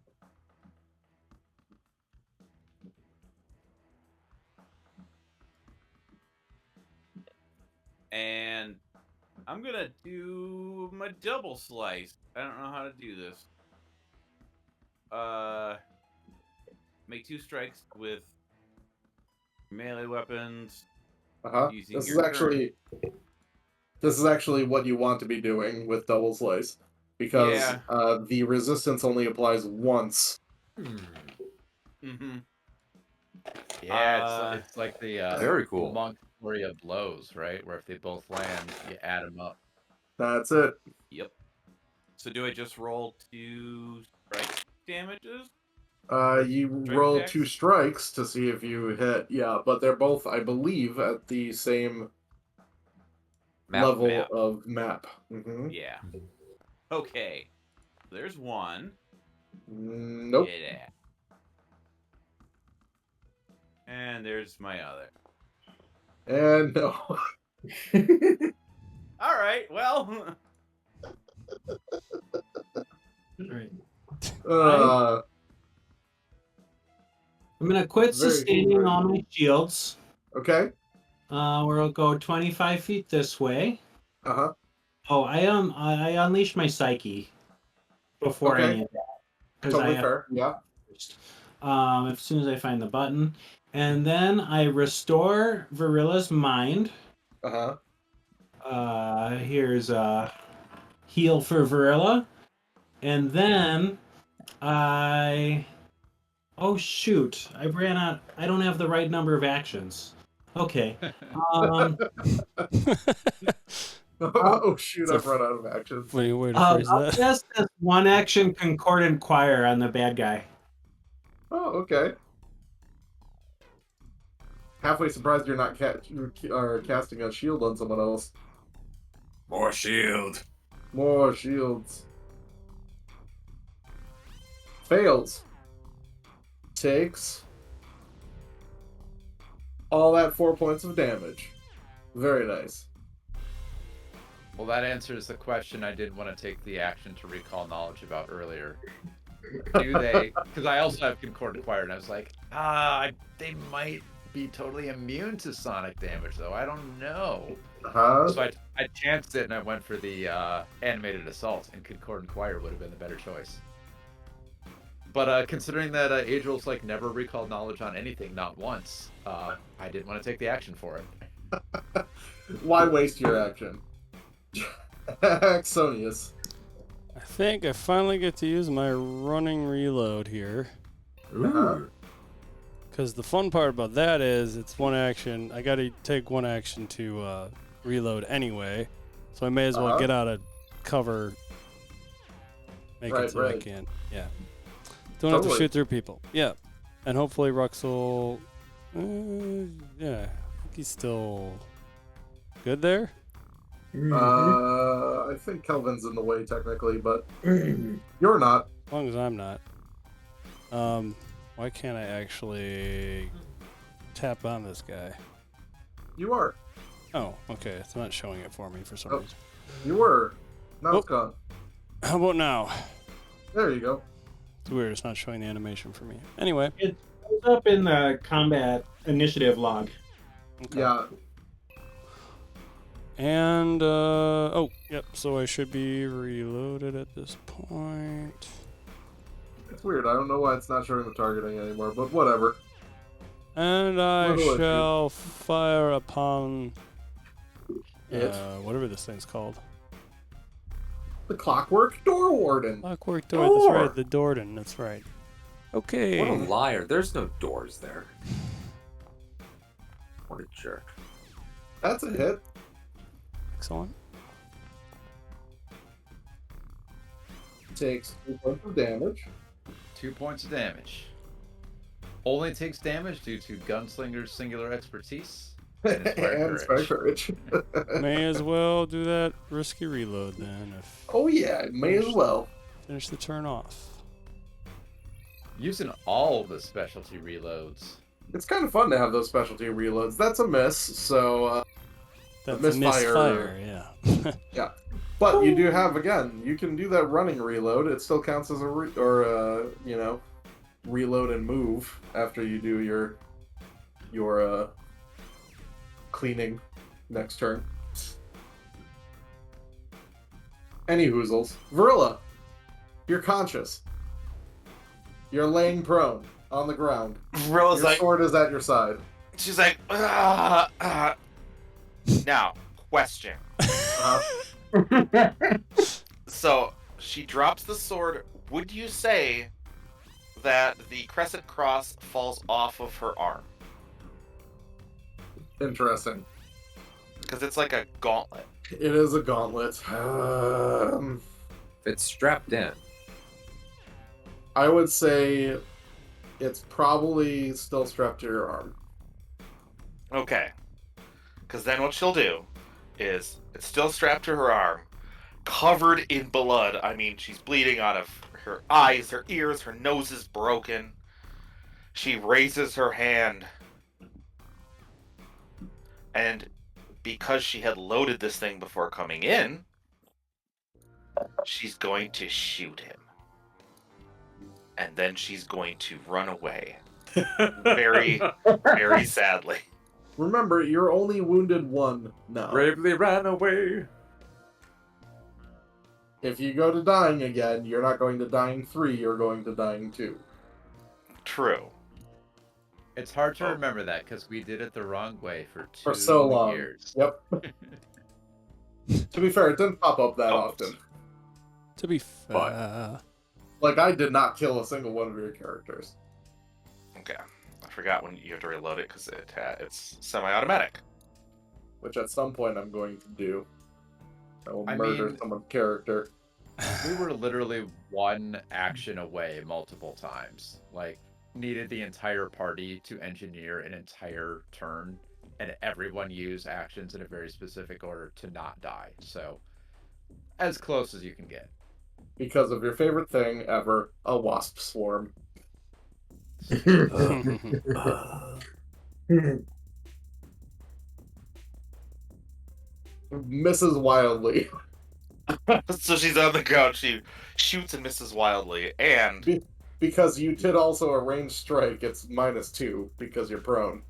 And I'm gonna do my double slice. I don't know how to do this. Make 2 strikes with melee weapons. Using This is your actually what you want to be doing with double slice, because Yeah. the resistance only applies once. Mm-hmm. Yeah, it's like the Very cool. monk flurry of blows, right? Where if they both land, you add them up. That's it. Yep. So do I just roll 2 strike damages? You Strike roll checks? 2 strikes to see if you hit. Yeah, but they're both, I believe, at the same level Map. of map. Hmm. Yeah. Okay. There's one. Nope. Yeah. And there's my other. And no. All right. Well. Right. uh, I'm gonna quit Very sustaining cool. all my shields. okay. We'll go 25 feet this way. Uh-huh. Oh, I unleashed my psyche before Okay. any of that. 'Cause Totally I have fair. Yeah. first. As soon as I find the button. And then I restore Virilla's mind. Uh-huh. Here's a heal for Virilla. And then oh shoot, I ran out. I don't have the right number of actions. Okay. Oh shoot, It's a I've run out of actions. Funny way to phrase I'll that. cast this 1 action Concordant Choir on the bad guy. Oh, okay. Halfway surprised you're not casting a shield on someone else. More shield. More shields. Fails. Takes all that 4 points of damage. Very nice. Well, that answers the question I did want to take the action to recall knowledge about earlier. Do they? Because I also have Concordant Choir, and I was like, they might be totally immune to sonic damage, though. I don't know. So I chanced it, and I went for the animated assault, and Concordant Choir would have been the better choice. But considering that Adriel's like never recalled knowledge on anything, not once, I didn't want to take the action for it. Why waste your action? Axonius. I think I finally get to use my running reload here. Uh-huh. Because the fun part about that is it's 1 action. I got to take 1 action to reload anyway. So I may as well Uh-huh. get out of cover. Make Right, it so I right. can't. Yeah. Don't have to Totally. shoot through people. Yeah. And hopefully Ruxel. Yeah. I think he's still good there. I think Kelvin's in the way technically, but you're not. As long as I'm not. Why can't I actually tap on this guy? You are. Oh, okay. It's not showing it for me for some Oh. reason. You were. Now it's gone. How about now? There you go. It's weird. It's not showing the animation for me. Anyway. It's up in the combat initiative log. Okay. Yeah. And, oh, yep. So I should be reloaded at this point. It's weird. I don't know why it's not showing the targeting anymore, but whatever. And I What will it do? shall fire upon It. whatever this thing's called. The Clockwork Door Warden. Clockwork door. That's right. The Dorden. That's right. Okay. What a liar. There's no doors there. What a jerk. That's a hit. Excellent. Takes 2 points of damage. 2 points of damage. Only takes damage due to Gunslinger's singular expertise and Inspired Courage. May as well do that risky reload then. If Oh yeah, may as well. finish the turn off. Using all the specialty reloads. It's kind of fun to have those specialty reloads. That's a miss, so That's a misfire. misfire. Yeah. but you do have again. You can do that running reload. It still counts as a reload and move after you do your cleaning next turn. Any hoozles. Verilla, you're conscious. You're laying prone on the ground. Vrilla's Your like, sword is at your side. she's like, Now, question. So she drops the sword. Would you say that the crescent cross falls off of her arm? Interesting. Because it's like a gauntlet. It is a gauntlet. It's strapped in. I would say it's probably still strapped to your arm. Okay. Because then what she'll do is it's still strapped to her arm, covered in blood. I mean, she's bleeding out of her eyes, her ears, her nose is broken. She raises her hand. And because she had loaded this thing before coming in, she's going to shoot him. And then she's going to run away. Very, very sadly. Remember, you're only wounded 1 now. Bravely ran away. If you go to dying again, you're not going to dying 3, you're going to dying 2. True. It's hard to remember that because we did it the wrong way for For so 2 long. years. Yep. To be fair, it didn't pop up that often. To be fair. Like, I did not kill a single one of your characters. Okay. I forgot when you have to reload it because it's semi-automatic. Which at some point I'm going to do. I will I murder mean- someone's character. We were literally 1 action away multiple times. Like, needed the entire party to engineer an entire turn, and everyone use actions in a very specific order to not die. So, as close as you can get. Because of your favorite thing ever, a wasp swarm. Misses wildly. So she's on the ground, she shoots and misses wildly, and Because you did also a ranged strike, it's -2 because you're prone.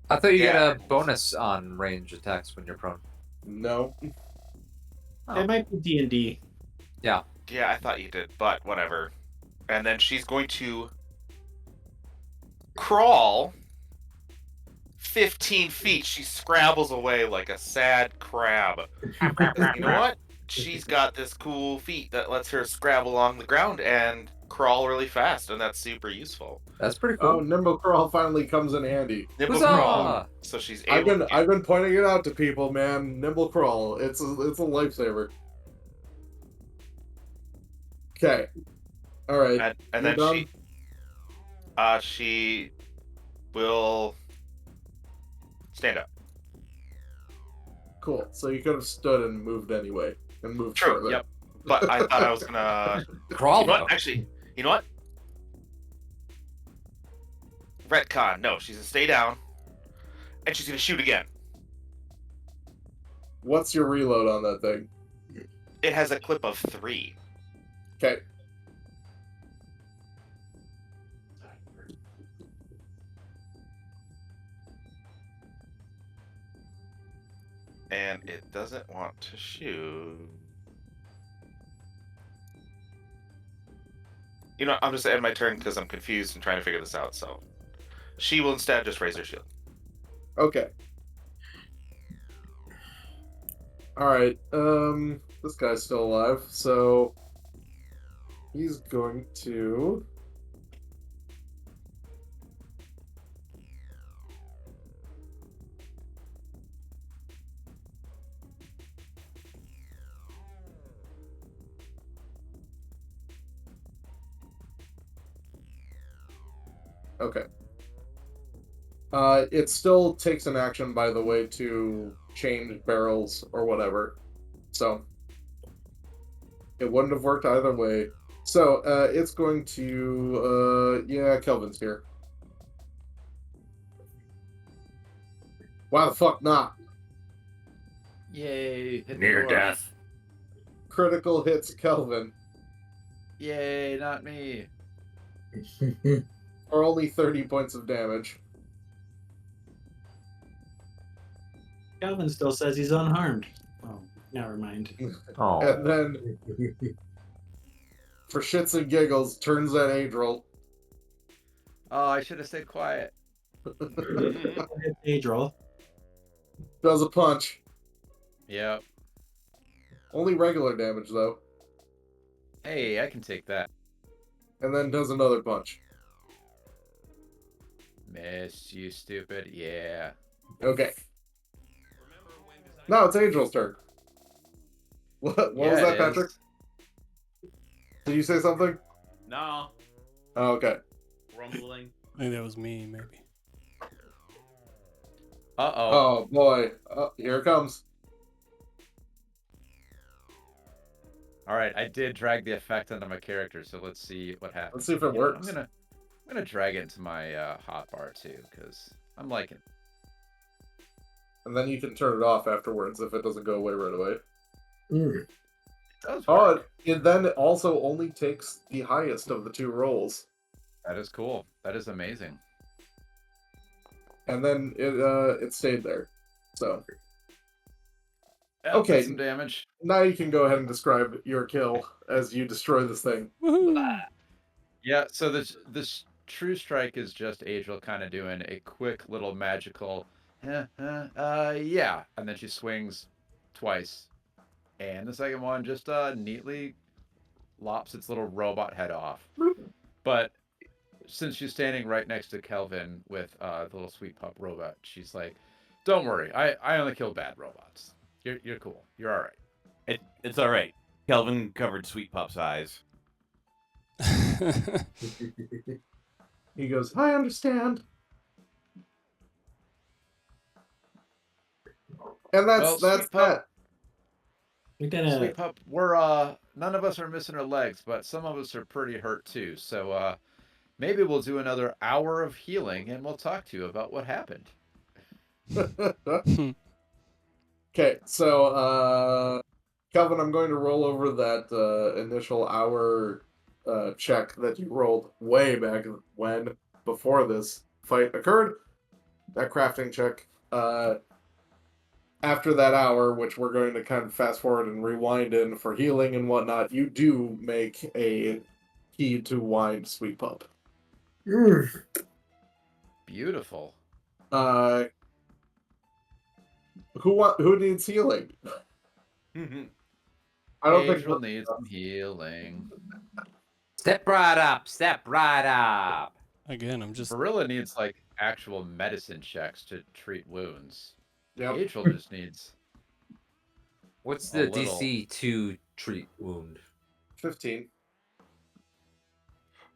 I thought you get Yeah. a bonus on range attacks when you're prone. No. It might be D&D. yeah, I thought you did, but whatever. And then she's going to crawl 15 feet. She scrabbles away like a sad crab. You know what? She's got this cool feat that lets her scrabble along the ground and crawl really fast, and that's super useful. That's pretty Oh, cool. Nimble Crawl finally comes in handy. Nimble Huzzah! crawl. So she's able to I've been pointing it out to people, man. Nimble Crawl, it's a lifesaver. Okay. All right. and You're then she will stand up. Cool. So you could have stood and moved anyway, and moved True. further. Yep. But I thought I was gonna. Crawl You know though. what? Actually, you know what? Retcon. No, she's gonna stay down, and she's gonna shoot again. What's your reload on that thing? It has a clip of 3. Okay. And it doesn't want to shoot. You know, I'm just ending my turn because I'm confused and trying to figure this out. So, she will instead just raise her shield. Okay. All right. this guy's still alive, so he's going to. Okay. It still takes an action, by the way, to change barrels or whatever. So it wouldn't have worked either way. So it's going to yeah, Kelvin's here. Why the fuck not? Yay! Hit the Near dwarf. death. Critical hits Kelvin Yay! Not me. for only 30 points of damage. Calvin still says he's unharmed. Oh, never mind. Oh, And then, for shits and giggles, turns at Adriel. Oh, I should have stayed quiet. Adriel. Does a punch. Yep. Only regular damage, though. Hey, I can take that. And then does another punch. Miss, you stupid. Yeah. Okay. No, it's Adriel's turn. What was Yeah, that, it Patrick? is. Did you say something? No. Oh, okay. Rumbling. I think that was me, maybe. Uh-oh. Oh, boy. Oh, here it comes. All right, I did drag the effect onto my character, so let's see what happens. Let's see if it You know, works. I'm gonna drag it into my hotbar too, because I'm liking it. And then you can turn it off afterwards if it doesn't go away right away. It does Oh, work. it then also only takes the highest of the two rolls. That is cool. That is amazing. And then it stayed there. So Yeah, Okay. did some damage. now you can go ahead and describe your kill as you destroy this thing. Woohoo! Yeah, so this true strike is just Adriel kind of doing a quick little magical, yeah, and then she swings twice, and the second one just neatly lops its little robot head off. But since she's standing right next to Kelvin with the little sweet pup robot, she's like, "Don't worry, I only kill bad robots. You're cool. You're all right." It's all right. Kelvin covered Sweet Pup's eyes. He goes, I understand. And that's Well, that's Sweet Pup- that. We're gonna. Sweet pup, we're none of us are missing our legs, but some of us are pretty hurt too. So maybe we'll do another hour of healing, and we'll talk to you about what happened. Okay, so Kelvin, I'm going to roll over that initial hour check that you rolled way back when, before this fight occurred. That crafting check. After that hour, which we're going to kind of fast forward and rewind in for healing and whatnot, you do make a key to wind Sweet Pup. Beautiful. Who needs healing? I don't Adriel think needs some healing. step right up, step right up. Again, I'm just. Barilla needs like actual medicine checks to treat wounds. Yep. Adriel just needs What's A the little. DC to treat wound? 15.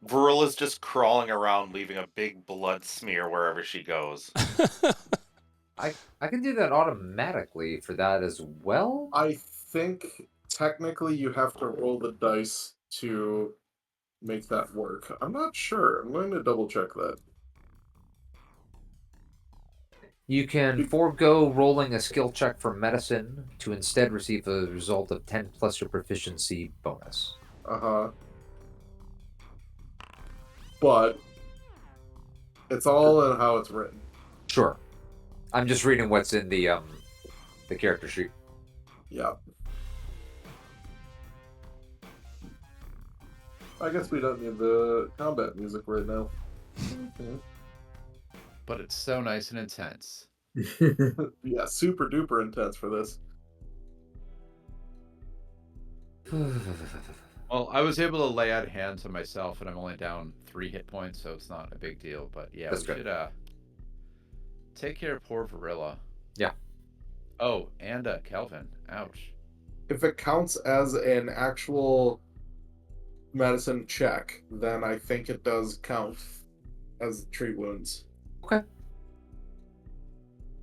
Verilla's just crawling around, leaving a big blood smear wherever she goes. I can do that automatically for that as well. I think technically you have to roll the dice to make that work. I'm not sure. I'm going to double check that. You can forego rolling a skill check for medicine to instead receive a result of 10 plus your proficiency bonus. Uh-huh. But it's all in how it's written. Sure. I'm just reading what's in the character sheet. Yeah. I guess we don't need the combat music right now. but it's so nice and intense. Yeah, super duper intense for this. Well, I was able to lay out hands on myself, and I'm only down 3 hit points, so it's not a big deal. But yeah, That's we good. should take care of poor Varilla. Yeah. Oh, and Kelvin. Ouch. If it counts as an actual medicine check, then I think it does count as treat wounds. Okay.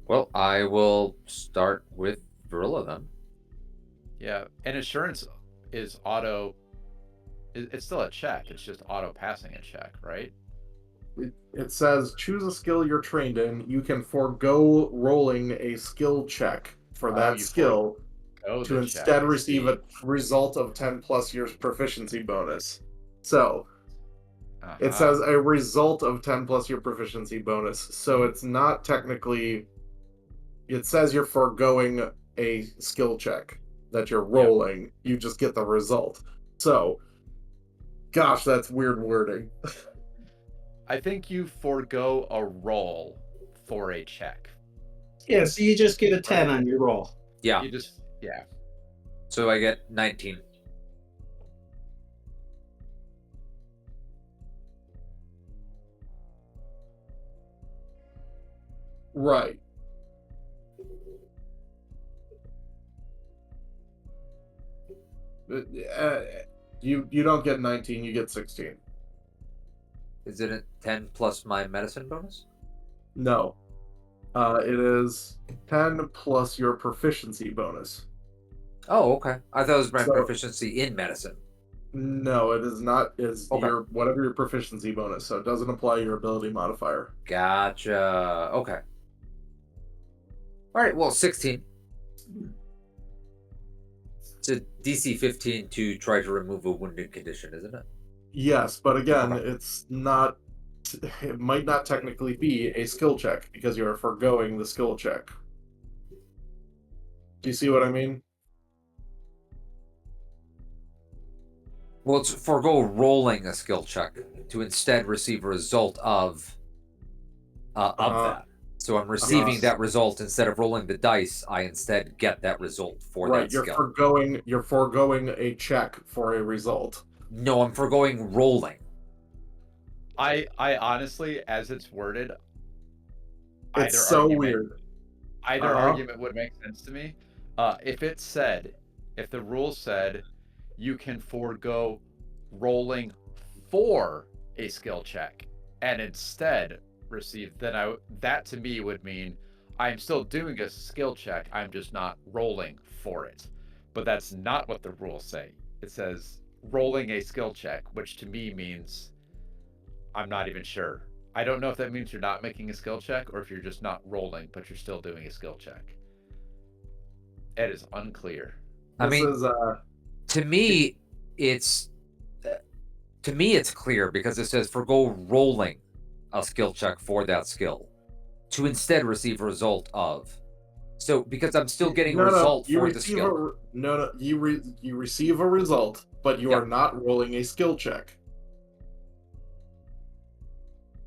Well, I will start with Varilla then. Yeah, and assurance is auto. It's still a check. It's just auto passing a check, right? It says choose a skill you're trained in. You can forego rolling a skill check for that you skill Oh, to the instead check, I receive see. a result of 10 plus years proficiency bonus. So it Uh-huh. says a result of 10 plus year proficiency bonus. So it's not technically. It says you're foregoing a skill check that you're rolling. You just get the result. So, gosh, that's weird wording. I think you forego a roll for a check. Yeah, so you just get a 10 on your roll. Yeah. You just yeah. So I get 19. Right. You don't get 19, you get 16. Isn't it 10 plus my medicine bonus? No. It is 10 plus your proficiency bonus. Oh, okay. I thought it was my So- proficiency in medicine. No, it is not. Is Okay. your whatever your proficiency bonus, so it doesn't apply your ability modifier. Gotcha. Okay. All right. Well, 16. It's a DC 15 to try to remove a wounded condition, isn't it? Yes, but again, Okay. it's not. It might not technically be a skill check because you are foregoing the skill check. Do you see what I mean? Well, it's forego rolling a skill check to instead receive a result of that. So I'm receiving that result instead of rolling the dice. I instead get that result for Right, that you're skill. foregoing a check for a result. No, I'm foregoing rolling. I honestly, as it's worded, It's so argument, weird. Either Uh-huh. argument would make sense to me. If the rule said you can forego rolling for a skill check and instead receive, then that to me would mean I'm still doing a skill check. I'm just not rolling for it. But that's not what the rules say. It says rolling a skill check, which to me means I'm not even sure. I don't know if that means you're not making a skill check or if you're just not rolling, but you're still doing a skill check. It is unclear. I This mean, is to me, it's clear because it says forgo rolling a skill check for that skill to instead receive a result of. So because I'm still getting a result you for the receive skill. you receive a result, but you Yep. are not rolling a skill check.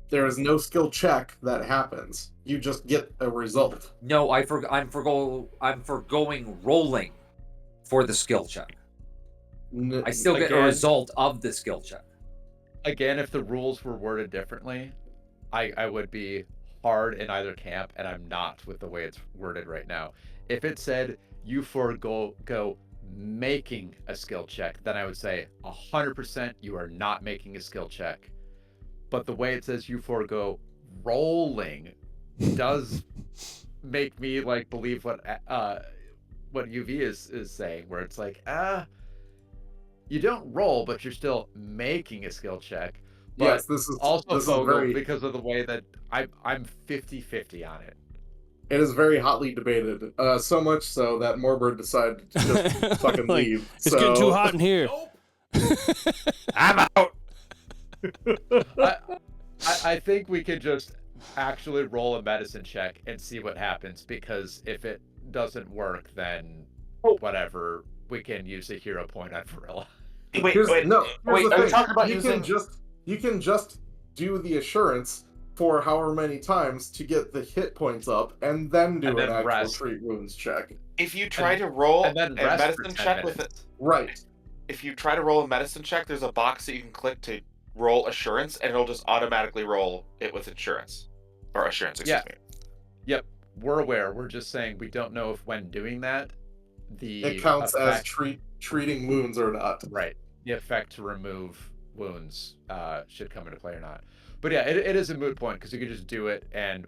There is no skill check that happens. You just get a result. No, I'm foregoing rolling for the skill check. I still get a Again- result of the skill check. Again, if the rules were worded differently, I would be hard in either camp, and I'm not with the way it's worded right now. If it said you forego making a skill check, then I would say 100% you are not making a skill check. But the way it says you forego rolling does make me like believe what UV is saying, where it's like, you don't roll, but you're still making a skill check. But Yes, this is also this is Fogel, very because of the way that I'm 50-50 on it. it is very hotly debated. So much so that Morbird decided to just fucking Like, leave. It's getting too hot in here. I'm out. I think we could just actually roll a medicine check and see what happens, because if it doesn't work, then whatever, we can use a hero point on Varilla. Wait, Here's wait, the are you thing. talking about you using? can just do the assurance for however many times to get the hit points up, and then do And an then actual rest. treat wounds check. If you try to roll a And then rest for medicine 10 check with it, minutes. Right. if you try to roll a medicine check, there's a box that you can click to roll assurance, and it'll just automatically roll it with insurance. Or assurance, excuse me. Yep, we're aware. We're just saying we don't know if when doing that, It counts as treating wounds or not. Right. The effect to remove wounds should come into play or not. But yeah, it is a moot point because you could just do it. And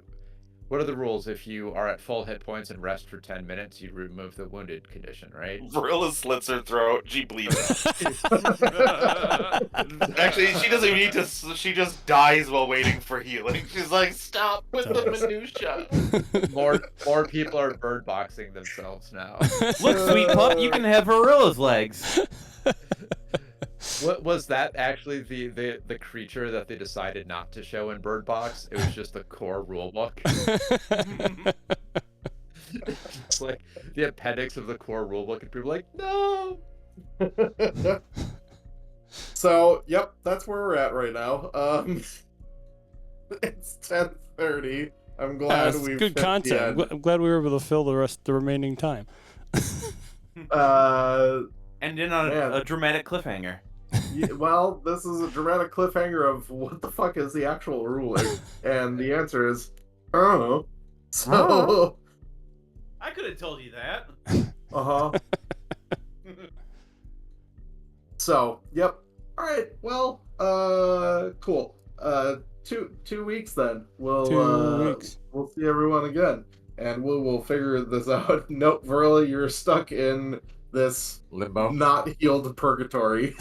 what are the rules? If you are at full hit points and rest for 10 minutes, you remove the wounded condition, right? Vrilla slits her throat. She bleeds. Actually, she doesn't even need to. She just dies while waiting for healing. She's like, stop with the minutia. More people are bird boxing themselves now. Look, sweet pup, you can have Varilla's legs. What was that actually the creature that they decided not to show in Bird Box? It was just the core rulebook. It's like the appendix of the core rulebook, and people are like, no. So, yep, that's where we're at right now. It's 10:30. I'm glad we've good hit the content. end. I'm glad we were able to fill the remaining time. And in on Man. a dramatic cliffhanger. Well, this is a dramatic cliffhanger of what the fuck is the actual ruling, and the answer is, oh. So, I could have told you that. So, yep. All right. Well, cool. 2 weeks then. We'll 2 weeks. We'll see everyone again, and we'll figure this out. Nope, Verla, you're stuck in this Limbo. not healed purgatory.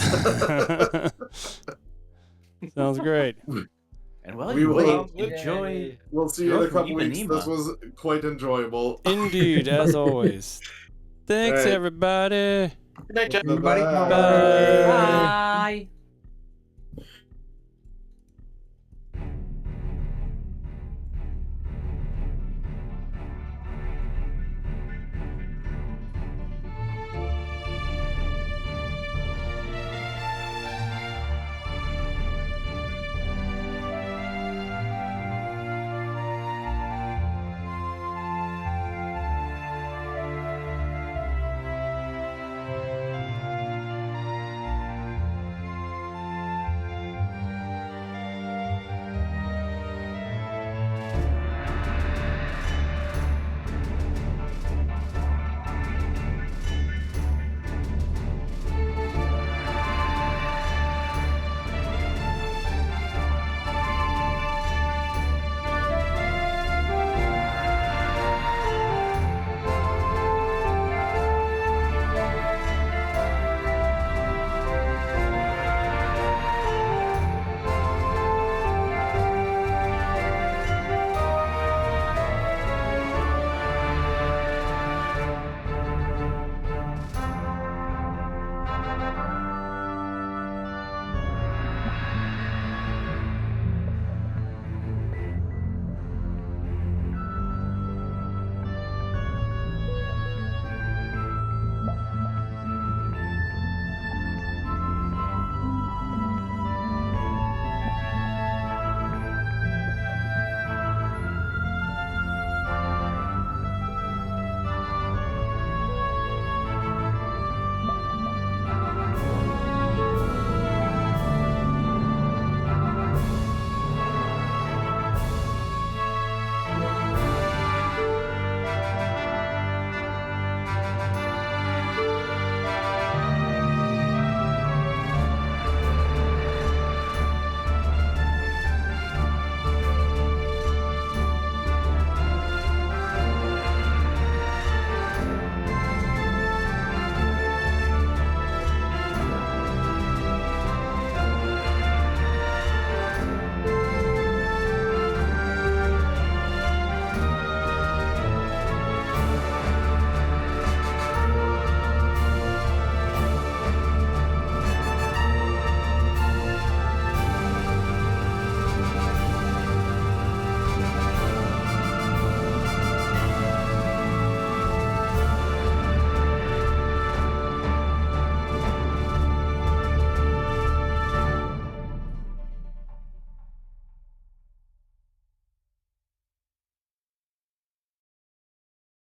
Sounds great. And well, We you will- enjoy. We'll see you in a Go from couple weeks. Ipanema. This was quite enjoyable. Indeed, as always. Thanks, All right. everybody. Good night, Jeff. Bye-bye. Bye. Bye.